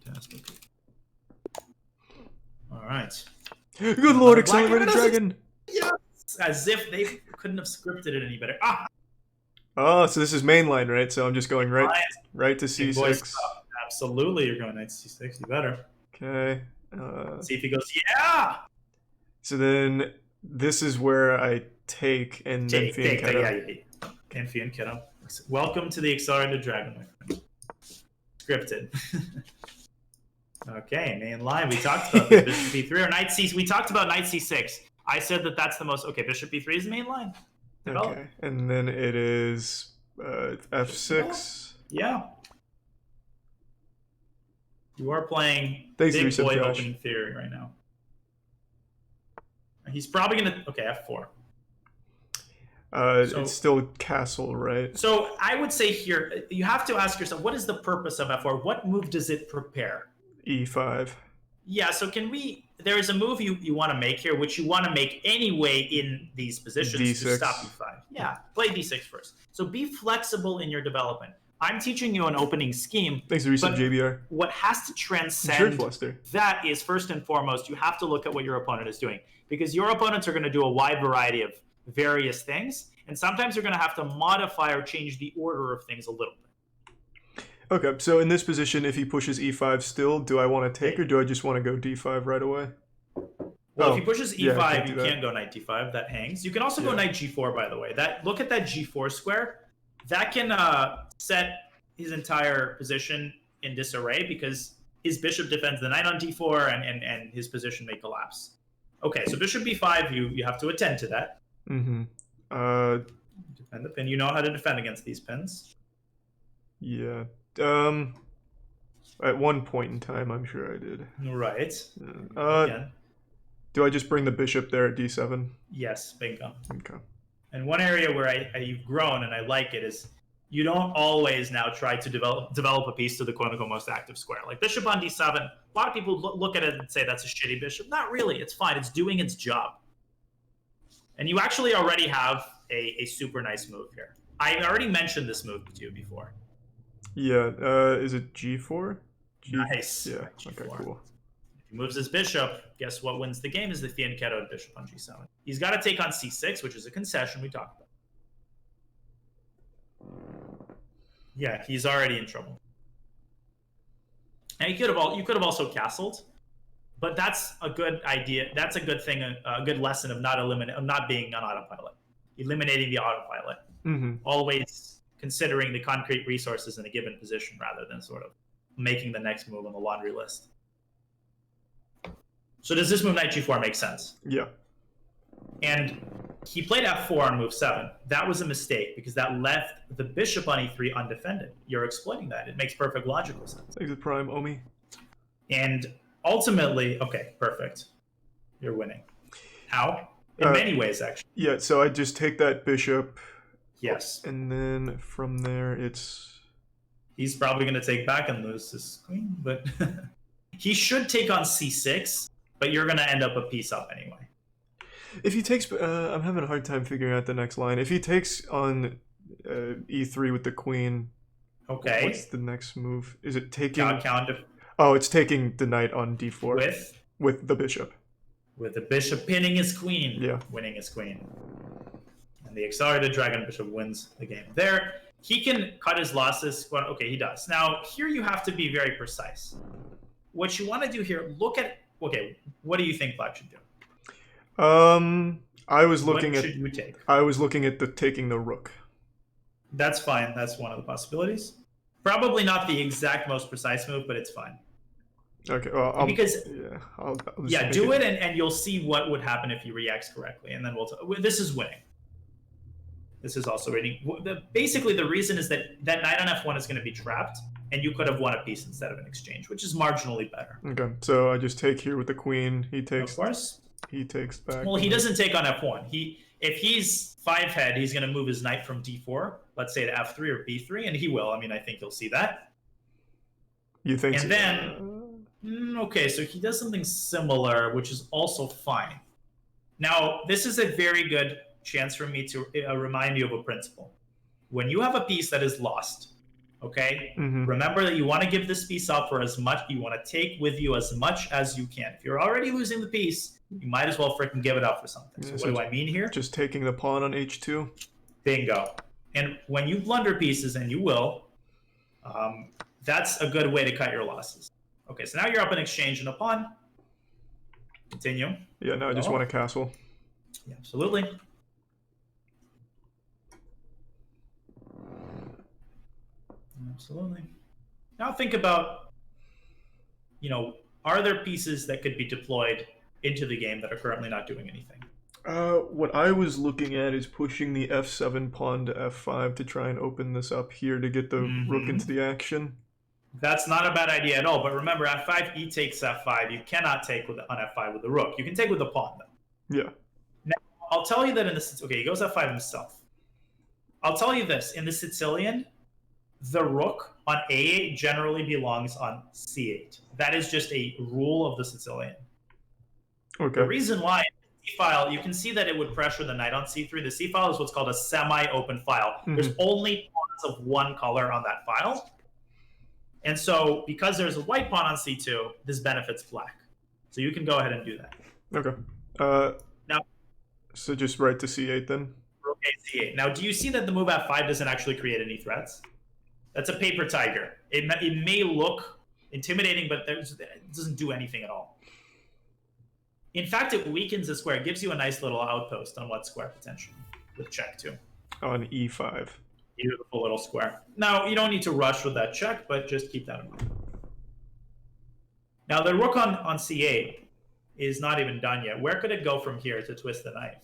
Fantastic. All right. Good Lord, Accelerated Dragon. Yes, as if they couldn't have scripted it any better. Ah. Oh, so this is mainline, right? So I'm just going right to c6. Absolutely, you're going knight to c6. You better. Okay. See if he goes. Yeah. So then this is where I take and then Fianchetto. And Fianchetto. Welcome to the Accelerated Dragon, my friend. Scripted. Okay, main line. We talked about bishop b3 or knight c. We talked about knight c6. I said that that's the most. Okay, bishop b3 is the main line. Develop. Okay, and then it is f6. Yeah. You are playing big boy opening theory right now. He's probably gonna. Okay, f4. It's still castle, right? So I would say here, you have to ask yourself, what is the purpose of f4? What move does it prepare? E5. Yeah, so there is a move you want to make here, which you want to make anyway in these positions D6. to stop e5. Yeah, play d6 first. So be flexible in your development. I'm teaching you an opening scheme. Thanks for resub, JBR. What has to transcend that is, first and foremost, you have to look at what your opponent is doing. Because your opponents are going to do a wide variety of various things, and sometimes you're going to have to modify or change the order of things a little bit. Okay, so in this position, if he pushes e5 still, do I want to take or do I just want to go d5 right away? Well, if he pushes e5, you can't go knight d5. That hangs. You can also go knight g4, by the way. Look at that g4 square. That can set his entire position in disarray because his bishop defends the knight on d4 and his position may collapse. Okay, so bishop b5, you have to attend to that. Mm-hmm. Defend the pin. You know how to defend against these pins. Yeah. At one point in time, I'm sure I did. Right. Again. Do I just bring the bishop there at d7? Yes, bingo. Okay. And one area where you've grown and I like it is you don't always now try to develop a piece to the quote-unquote most active square. Like bishop on d7, a lot of people look at it and say that's a shitty bishop. Not really. It's fine. It's doing its job. And you actually already have a super nice move here. I already mentioned this move to you before. Yeah, is it g4? Nice. Yeah, G4. Okay, cool. If he moves his bishop, guess what wins the game is the fianchetto bishop on g7. He's got to take on c6, which is a concession we talked about. Yeah, he's already in trouble. And you could have also castled, but that's a good idea. That's a good thing, a good lesson of not being on autopilot, eliminating the autopilot. Mm-hmm. Always considering the concrete resources in a given position rather than sort of making the next move on the laundry list. So does this move knight g4 make sense? Yeah. And he played f4 on move 7. That was a mistake because that left the bishop on e3 undefended. You're exploiting that. It makes perfect logical sense. Thanks, Prime Omi. And ultimately, okay, perfect. You're winning. How? In many ways, actually. Yeah, so I just take that bishop. Yes. And then from there, he's probably going to take back and lose his queen, but he should take on c6, but you're going to end up a piece up anyway. If he takes, I'm having a hard time figuring out the next line. If he takes on e3 with the queen, okay. What's the next move? Is it taking? Oh, it's taking the knight on d4 with the bishop. With the bishop pinning his queen. Yeah. Winning his queen. And the accelerated dragon bishop wins the game. There, he can cut his losses. Well, okay, he does. Now, here you have to be very precise. What you want to do here, look at, okay, what do you think Black should do? I was looking what should you take? I was looking at taking the rook. That's fine. That's one of the possibilities. Probably not the exact most precise move, but it's fine. Okay, well, I'll do it, and you'll see what would happen if he reacts correctly, and then this is winning. This is also winning. Basically, the reason is that knight on f1 is going to be trapped, and you could have won a piece instead of an exchange, which is marginally better. Okay, so I just take here with the queen. He takes. Of course. He takes back. Well, he doesn't take on f1. If he's 5-head, he's going to move his knight from d4, let's say to f3 or b3, and he will. I mean, I think you'll see that. You think? And then, okay, so he does something similar, which is also fine. Now, this is a very good chance for me to remind you of a principle. When you have a piece that is lost, okay, remember that you want to give this piece up for as much, you want to take with you as much as you can. If you're already losing the piece, you might as well freaking give it up for something. So what do I mean here? Just taking the pawn on h2. Bingo. And when you blunder pieces, and you will, that's a good way to cut your losses. Okay, so now you're up in exchange and a pawn. Continue. Yeah, now I just want a castle. Yeah, absolutely. Absolutely. Now think about, are there pieces that could be deployed into the game that are currently not doing anything? What I was looking at is pushing the f7 pawn to f5 to try and open this up here to get the rook into the action. That's not a bad idea at all, but remember, f5, e takes f5. You cannot take on f5 with the rook. You can take with the pawn, though. Yeah. Now, I'll tell you that in this... Okay, he goes f5 himself. I'll tell you this. In the Sicilian, the rook on a8 generally belongs on c8. That is just a rule of the Sicilian. Okay. The reason why c-file, you can see that it would pressure the knight on c3. The c-file is what's called a semi-open file. Mm-hmm. There's only pawns of one color on that file. And so because there's a white pawn on c2, this benefits black. So you can go ahead and do that. Okay. Now, so just right to c8 then? Okay, c8. Now, do you see that the move f5 doesn't actually create any threats? That's a paper tiger. It may look intimidating, but it doesn't do anything at all. In fact, it weakens the square. It gives you a nice little outpost on what square potentially with check too. On e5. Beautiful little square. Now, you don't need to rush with that check, but just keep that in mind. Now, the rook on c8 is not even done yet. Where could it go from here to twist the knife?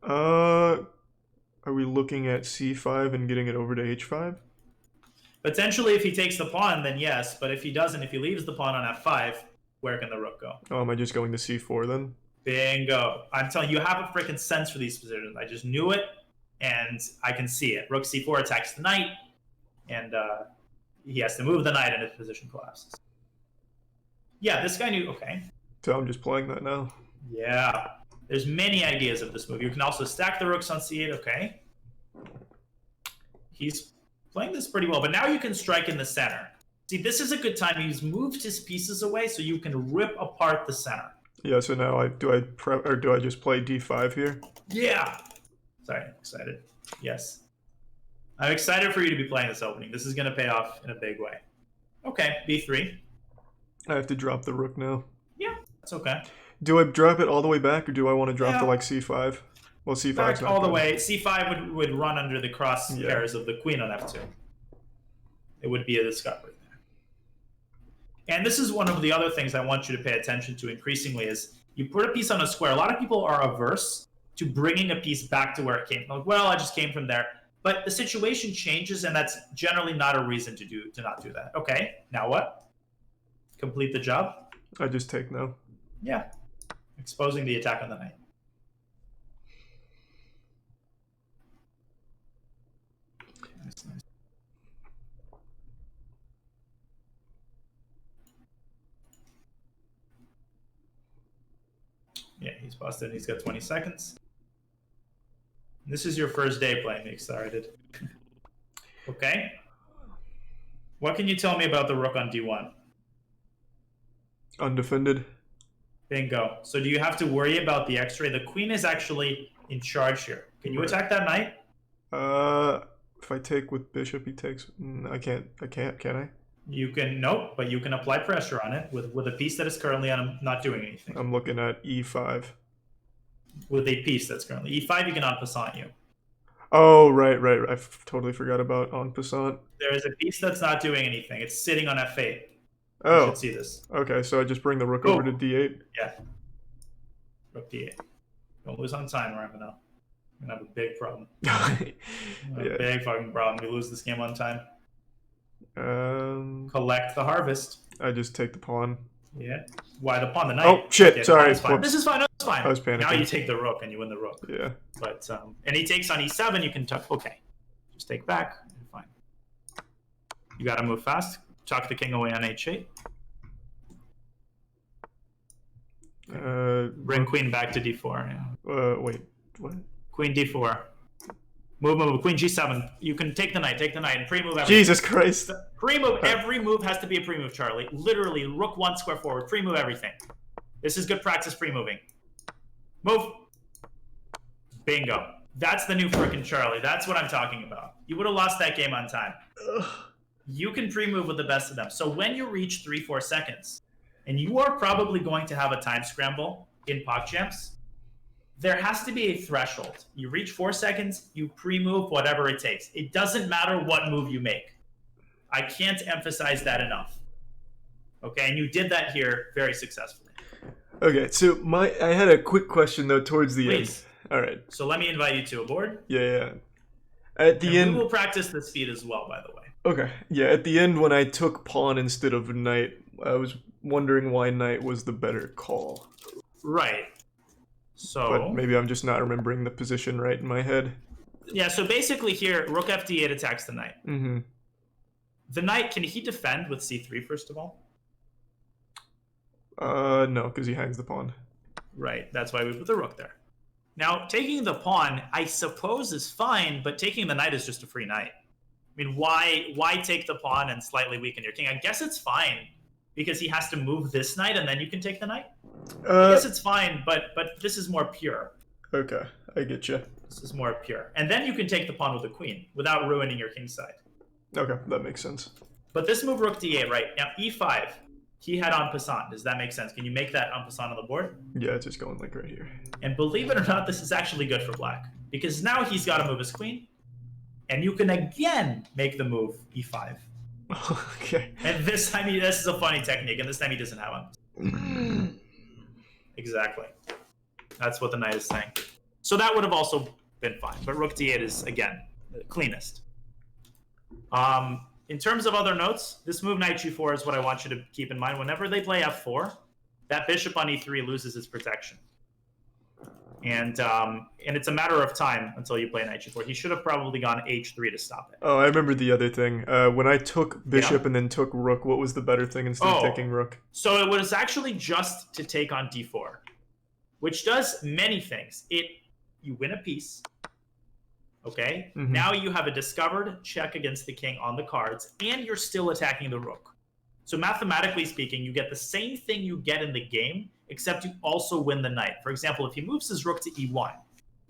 Are we looking at c5 and getting it over to h5? Potentially, if he takes the pawn, then yes. But if he doesn't, if he leaves the pawn on f5, where can the rook go? Oh, am I just going to c4 then? Bingo. I'm telling you, you have a freaking sense for these positions. I just knew it, and I can see it. Rook c4 attacks the knight, and he has to move the knight, and his position collapses. Yeah, this guy knew. Okay. So I'm just playing that now. Yeah. There's many ideas of this move. You can also stack the rooks on c8. Okay. He's playing this pretty well, but now you can strike in the center. See, this is a good time. He's moved his pieces away so you can rip apart the center. Yeah, so now do I just play d5 here? Yeah. Sorry, excited. Yes. I'm excited for you to be playing this opening. This is going to pay off in a big way. Okay, b3. I have to drop the rook now. Yeah, that's okay. Do I drop it all the way back, or do I want to drop to like c5? Well, c5 back all the way. c5 would run under the crosshairs of the queen on f2. It would be a discovery there. And this is one of the other things I want you to pay attention to increasingly is you put a piece on a square. A lot of people are averse to bringing a piece back to where it came from. Like, well, I just came from there. But the situation changes, and that's generally not a reason to not do that. Okay, now what? Complete the job? I just take now. Yeah. Exposing the attack on the knight. Nice. Yeah, he's busted. He's got 20 seconds. This is your first day playing the Excited. Okay. What can you tell me about the rook on d1? Undefended. Bingo. So do you have to worry about the x-ray? The queen is actually in charge here. Can you attack that knight? If I take with bishop, he takes. I can't. Can I? You can. Nope. But you can apply pressure on it with a piece that is currently on not doing anything. I'm looking at e5. With a piece that's currently e5, you can en passant you. Oh, right. I totally forgot about en passant. There is a piece that's not doing anything. It's sitting on f8. Oh. You should see this. Okay, so I just bring the rook over to d8? Yeah. Rook d8. Don't lose on time, Ramino. We're going to have a big problem. A big fucking problem. We lose this game on time. Collect the harvest. I just take the pawn. Yeah. Why the pawn? The knight. Oh, shit. Sorry. This is fine. That's fine. I was panicking. Now you take the rook and you win the rook. Yeah. But, and he takes on e7. You can tuck. Okay. Just take back. Fine. You got to move fast. Tuck the king away on h8. Bring queen back to d4. Yeah. Wait. What? Queen d4. Move. Queen g7. You can take the knight, and pre-move everything. Jesus Christ. Pre-move. Every move has to be a pre-move, Charlie. Literally, rook 1 square forward. Pre-move everything. This is good practice pre-moving. Move. Bingo. That's the new frickin' Charlie. That's what I'm talking about. You would have lost that game on time. You can pre-move with the best of them. So when you reach 3-4 seconds, and you are probably going to have a time scramble in PogChamps, there has to be a threshold. You reach 4 seconds, you pre-move whatever it takes. It doesn't matter what move you make. I can't emphasize that enough. Okay, and you did that here very successfully. Okay, so I had a quick question though towards the Please. end. All right. So let me invite you to a board. Yeah. At the end, we will practice the speed as well, by the way. Okay. Yeah, at the end when I took pawn instead of knight, I was wondering why knight was the better call. Right. So. But maybe I'm just not remembering the position right in my head. Yeah, so basically here, rook f8 attacks the knight. Mm-hmm. The knight, can he defend with c3, first of all? No, because he hangs the pawn. Right, that's why we put the rook there. Now, taking the pawn, I suppose, is fine, but taking the knight is just a free knight. I mean, why take the pawn and slightly weaken your king? I guess it's fine, because he has to move this knight, and then you can take the knight? I guess it's fine, but this is more pure. Okay, I get you. This is more pure. And then you can take the pawn with the queen, without ruining your king's side. Okay, that makes sense. But this move rook d8, right? Now, e5, he had en passant. Does that make sense? Can you make that en passant on the board? Yeah, it's just going like right here. And believe it or not, this is actually good for black. Because now he's got to move his queen. And you can again make the move e5. Okay. And this time, this is a funny technique. And this time he doesn't have one. Exactly. That's what the knight is saying. So that would have also been fine. But rook d8 is, again, the cleanest. In terms of other notes, this move knight g4 is what I want you to keep in mind. Whenever they play f4, that bishop on e3 loses its protection. And it's a matter of time until you play knight g4. He should have probably gone h3 to stop it. Oh, I remember the other thing. When I took bishop and then took rook, what was the better thing instead of taking rook? So it was actually just to take on d4, which does many things. You win a piece. Okay? Mm-hmm. Now you have a discovered check against the king on the cards, and you're still attacking the rook. So mathematically speaking, you get the same thing you get in the game, except you also win the knight. For example, if he moves his rook to e1,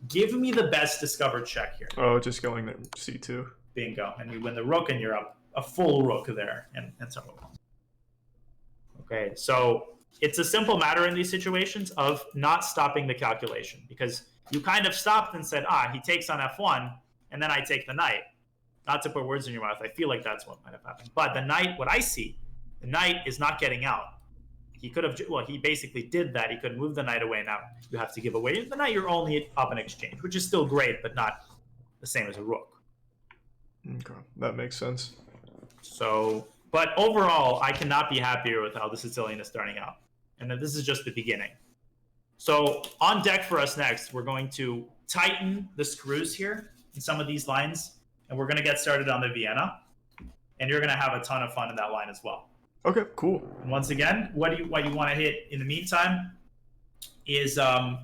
give me the best discovered check here. Oh, just going there, c2. Bingo. And you win the rook, and you're up a full rook there, and so on. Okay, so it's a simple matter in these situations of not stopping the calculation, because you kind of stopped and said, he takes on f1, and then I take the knight. Not to put words in your mouth, I feel like that's what might have happened. But the knight, what I see, the knight is not getting out. He could have, he basically did that. He could move the knight away. Now you have to give away the knight. You're only up in exchange, which is still great, but not the same as a rook. Okay, that makes sense. So, but overall, I cannot be happier with how the Sicilian is starting out. And this is just the beginning. So on deck for us next, we're going to tighten the screws here in some of these lines, and we're going to get started on the Vienna. And you're going to have a ton of fun in that line as well. Okay, cool. And once again, what you want to hit in the meantime is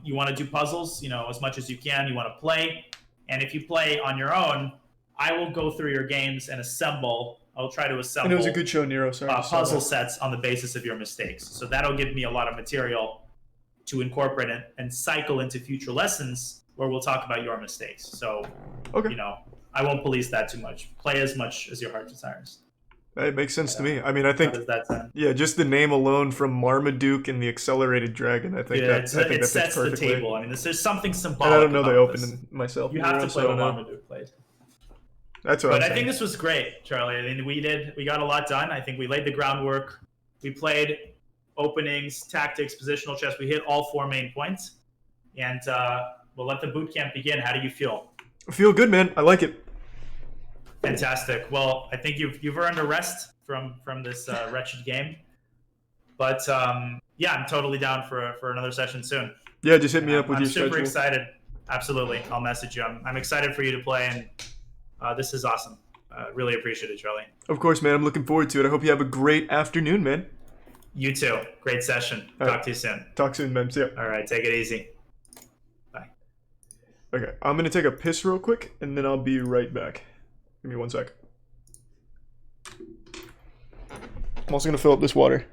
you want to do puzzles, as much as you can. You want to play. And if you play on your own, I will go through your games and I'll try to assemble. And it was a good show, Nero. Sorry. Puzzle sets on the basis of your mistakes. So that'll give me a lot of material to incorporate it and cycle into future lessons where we'll talk about your mistakes. So, okay. I won't police that too much. Play as much as your heart desires. It makes sense to me. I mean, I think, how does that sound? Yeah, just the name alone from Marmaduke and the Accelerated Dragon, I think that sets the table. I mean, there's something symbolic. And I don't know they opened this. Myself. You have to play what Marmaduke played. That's what I'm saying. I think this was great, Charlie. I mean, we got a lot done. I think we laid the groundwork. We played openings, tactics, positional chess. We hit all 4 main points. And we'll let the boot camp begin. How do you feel? I feel good, man. I like it. Fantastic. Well, I think you've earned a rest from this wretched game. But yeah, I'm totally down for another session soon. Yeah, just hit me up with your schedule. I'm super excited. Absolutely. I'll message you. I'm excited for you to play, and this is awesome. Really appreciate it, Charlie. Of course, man. I'm looking forward to it. I hope you have a great afternoon, man. You too. Great session. Talk to you soon. Talk soon, man. See ya. All right. Take it easy. Bye. Okay. I'm going to take a piss real quick, and then I'll be right back. Give me 1 sec. I'm also going to fill up this water.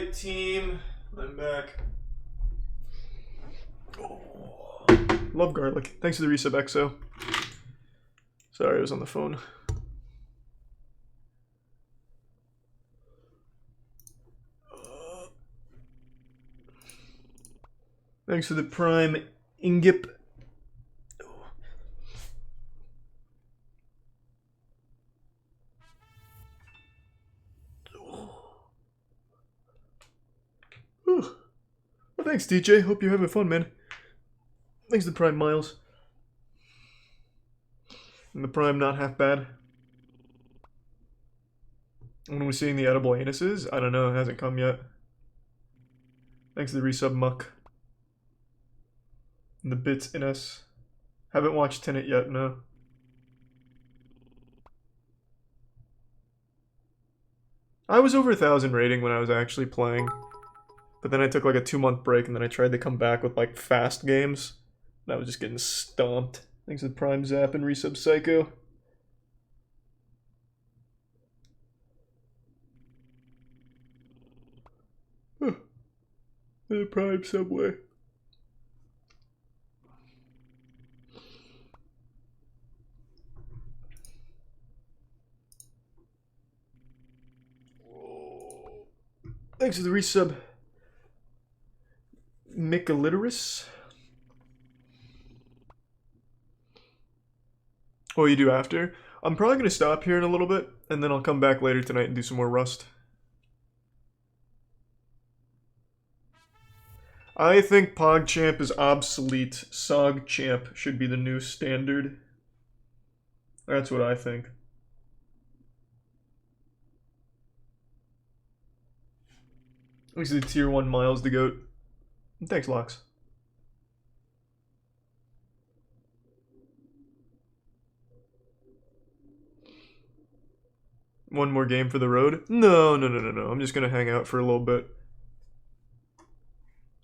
Alright, team. I'm back. Oh. Love garlic. Thanks for the resub, EXO. Sorry, I was on the phone. Thanks for the prime, Ingip. Well, thanks, DJ. Hope you're having fun, man. Thanks to the prime, Miles. And the prime, not half bad. When are we seeing the edible anuses? I don't know. It hasn't come yet. Thanks to the resub, Muck. And the bits in us. Haven't watched Tenet yet, no. I was over 1,000 rating when I was actually playing. But then I took like a 2-month break and then I tried to come back with like fast games. And I was just getting stomped. Thanks to the Prime Zap and resub Psycho. The Prime Subway. Thanks for the resub. Michaliterus. What will you do after? I'm probably going to stop here in a little bit, and then I'll come back later tonight and do some more Rust. I think PogChamp is obsolete. SogChamp should be the new standard. That's what I think. At least the tier 1 Miles the GOAT. Thanks, Lox. One more game for the road? No. I'm just gonna hang out for a little bit.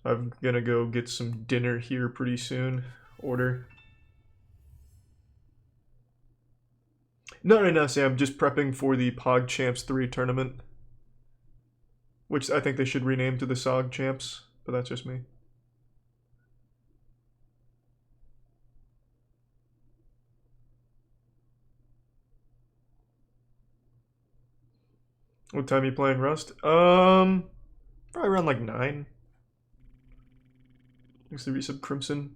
I'm gonna go get some dinner here pretty soon. Order. Not right now, Sam. Just prepping for the PogChamps 3 tournament. Which I think they should rename to the SogChamps, but that's just me. What time are you playing Rust? Probably around like 9. Thanks to resub Crimson.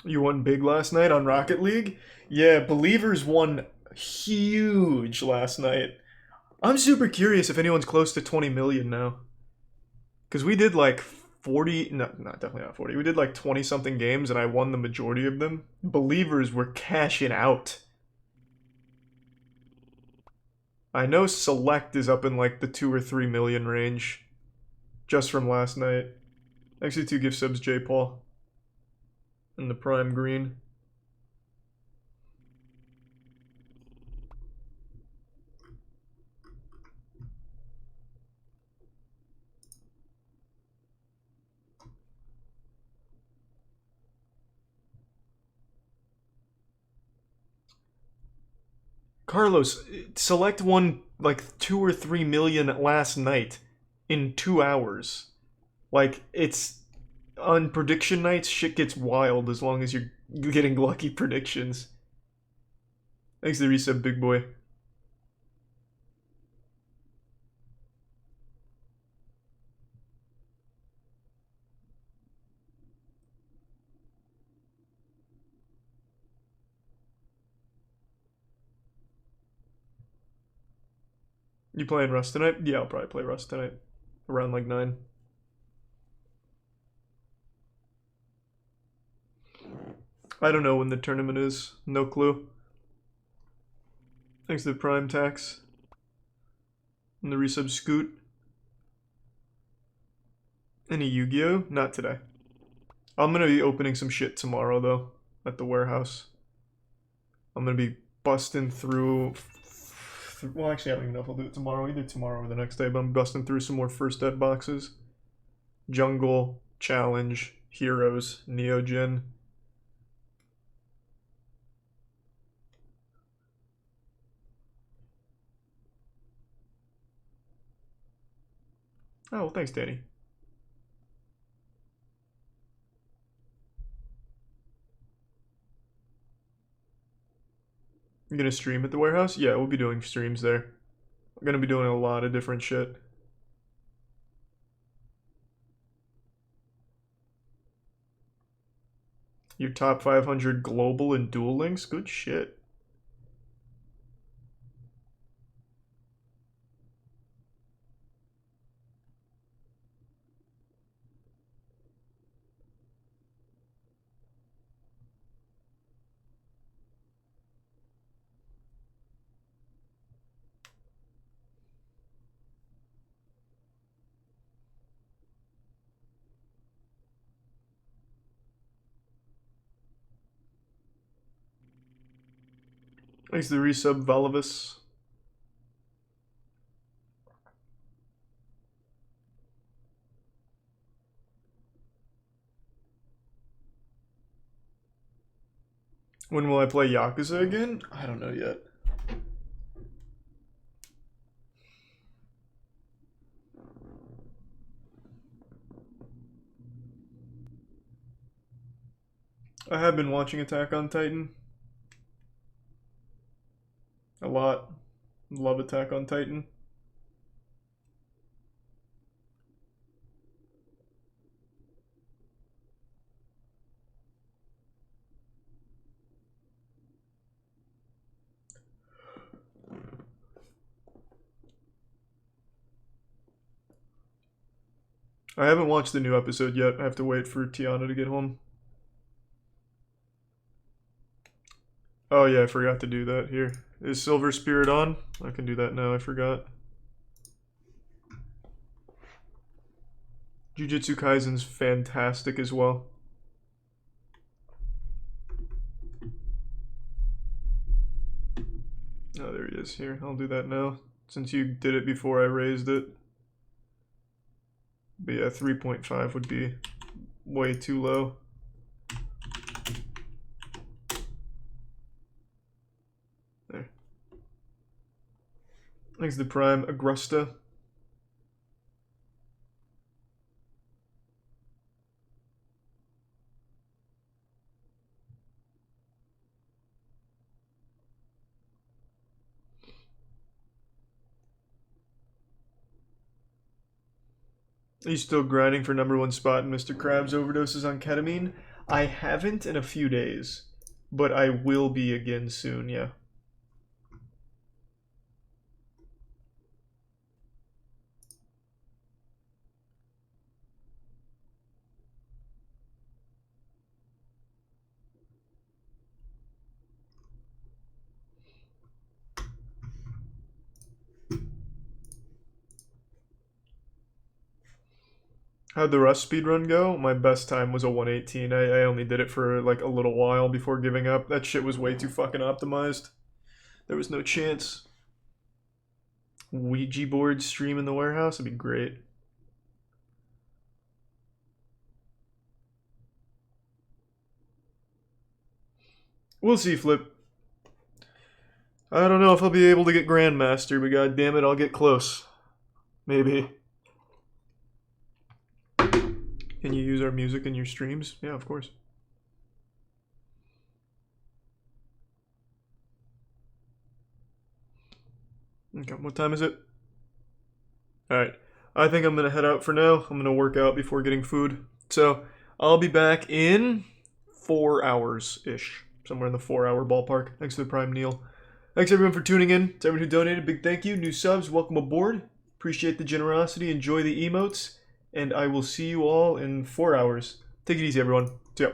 You won big last night on Rocket League? Yeah, Believers won huge last night. I'm super curious if anyone's close to 20 million now. Because we did like 40, no, definitely not 40. We did like 20 something games and I won the majority of them. Believers were cashing out. I know Select is up in like the 2 or 3 million range. Just from last night. Actually, 2 gift subs, J. Paul. And the Prime Green. Carlos, Select won like 2 or 3 million last night in 2 hours. Like, it's on prediction nights, shit gets wild as long as you're getting lucky predictions. Thanks to the resub, big boy. You playing Rust tonight? Yeah, I'll probably play Rust tonight. Around like 9. I don't know when the tournament is. No clue. Thanks to the Prime Tax. And the resub Scoot. Any Yu-Gi-Oh? Not today. I'm gonna be opening some shit tomorrow though. At the warehouse. I'm gonna be busting through well, actually, I don't even know if I'll do it tomorrow. Either tomorrow or the next day, but I'm busting through some more First Ed boxes. Jungle, Challenge, Heroes, Neogen. Oh, well, thanks, Danny. You gonna stream at the warehouse? Yeah, we'll be doing streams there. I'm gonna be doing a lot of different shit. Your top 500 global in Duel Links? Good shit. Thanks to the resub, Valivus. When will I play Yakuza again? I don't know yet. I have been watching Attack on Titan. A lot. Love Attack on Titan. I haven't watched the new episode yet. I have to wait for Tiana to get home. Oh yeah, I forgot to do that here. Is Silver Spirit on? I can do that now, I forgot. Jujutsu Kaisen's fantastic as well. Oh, there he is. Here, I'll do that now. Since you did it before I raised it. But yeah, 3.5 would be way too low. There. Thanks to Prime Agrusta. Are you still grinding for #1 spot in Mr. Krabs overdoses on ketamine? I haven't in a few days, but I will be again soon, yeah. How'd the Rust speedrun go? My best time was a 118. I only did it for like a little while before giving up. That shit was way too fucking optimized. There was no chance. Ouija board stream in the warehouse? That'd be great. We'll see, Flip. I don't know if I'll be able to get Grandmaster, but god damn it, I'll get close. Maybe. Can you use our music in your streams? Yeah, of course. Okay, what time is it? Alright, I think I'm going to head out for now. I'm going to work out before getting food. So, I'll be back in 4 hours-ish. Somewhere in the 4-hour ballpark. Thanks to the Prime Neil. Thanks everyone for tuning in. To everyone who donated, big thank you. New subs, welcome aboard. Appreciate the generosity. Enjoy the emotes. And I will see you all in 4 hours. Take it easy, everyone. See ya.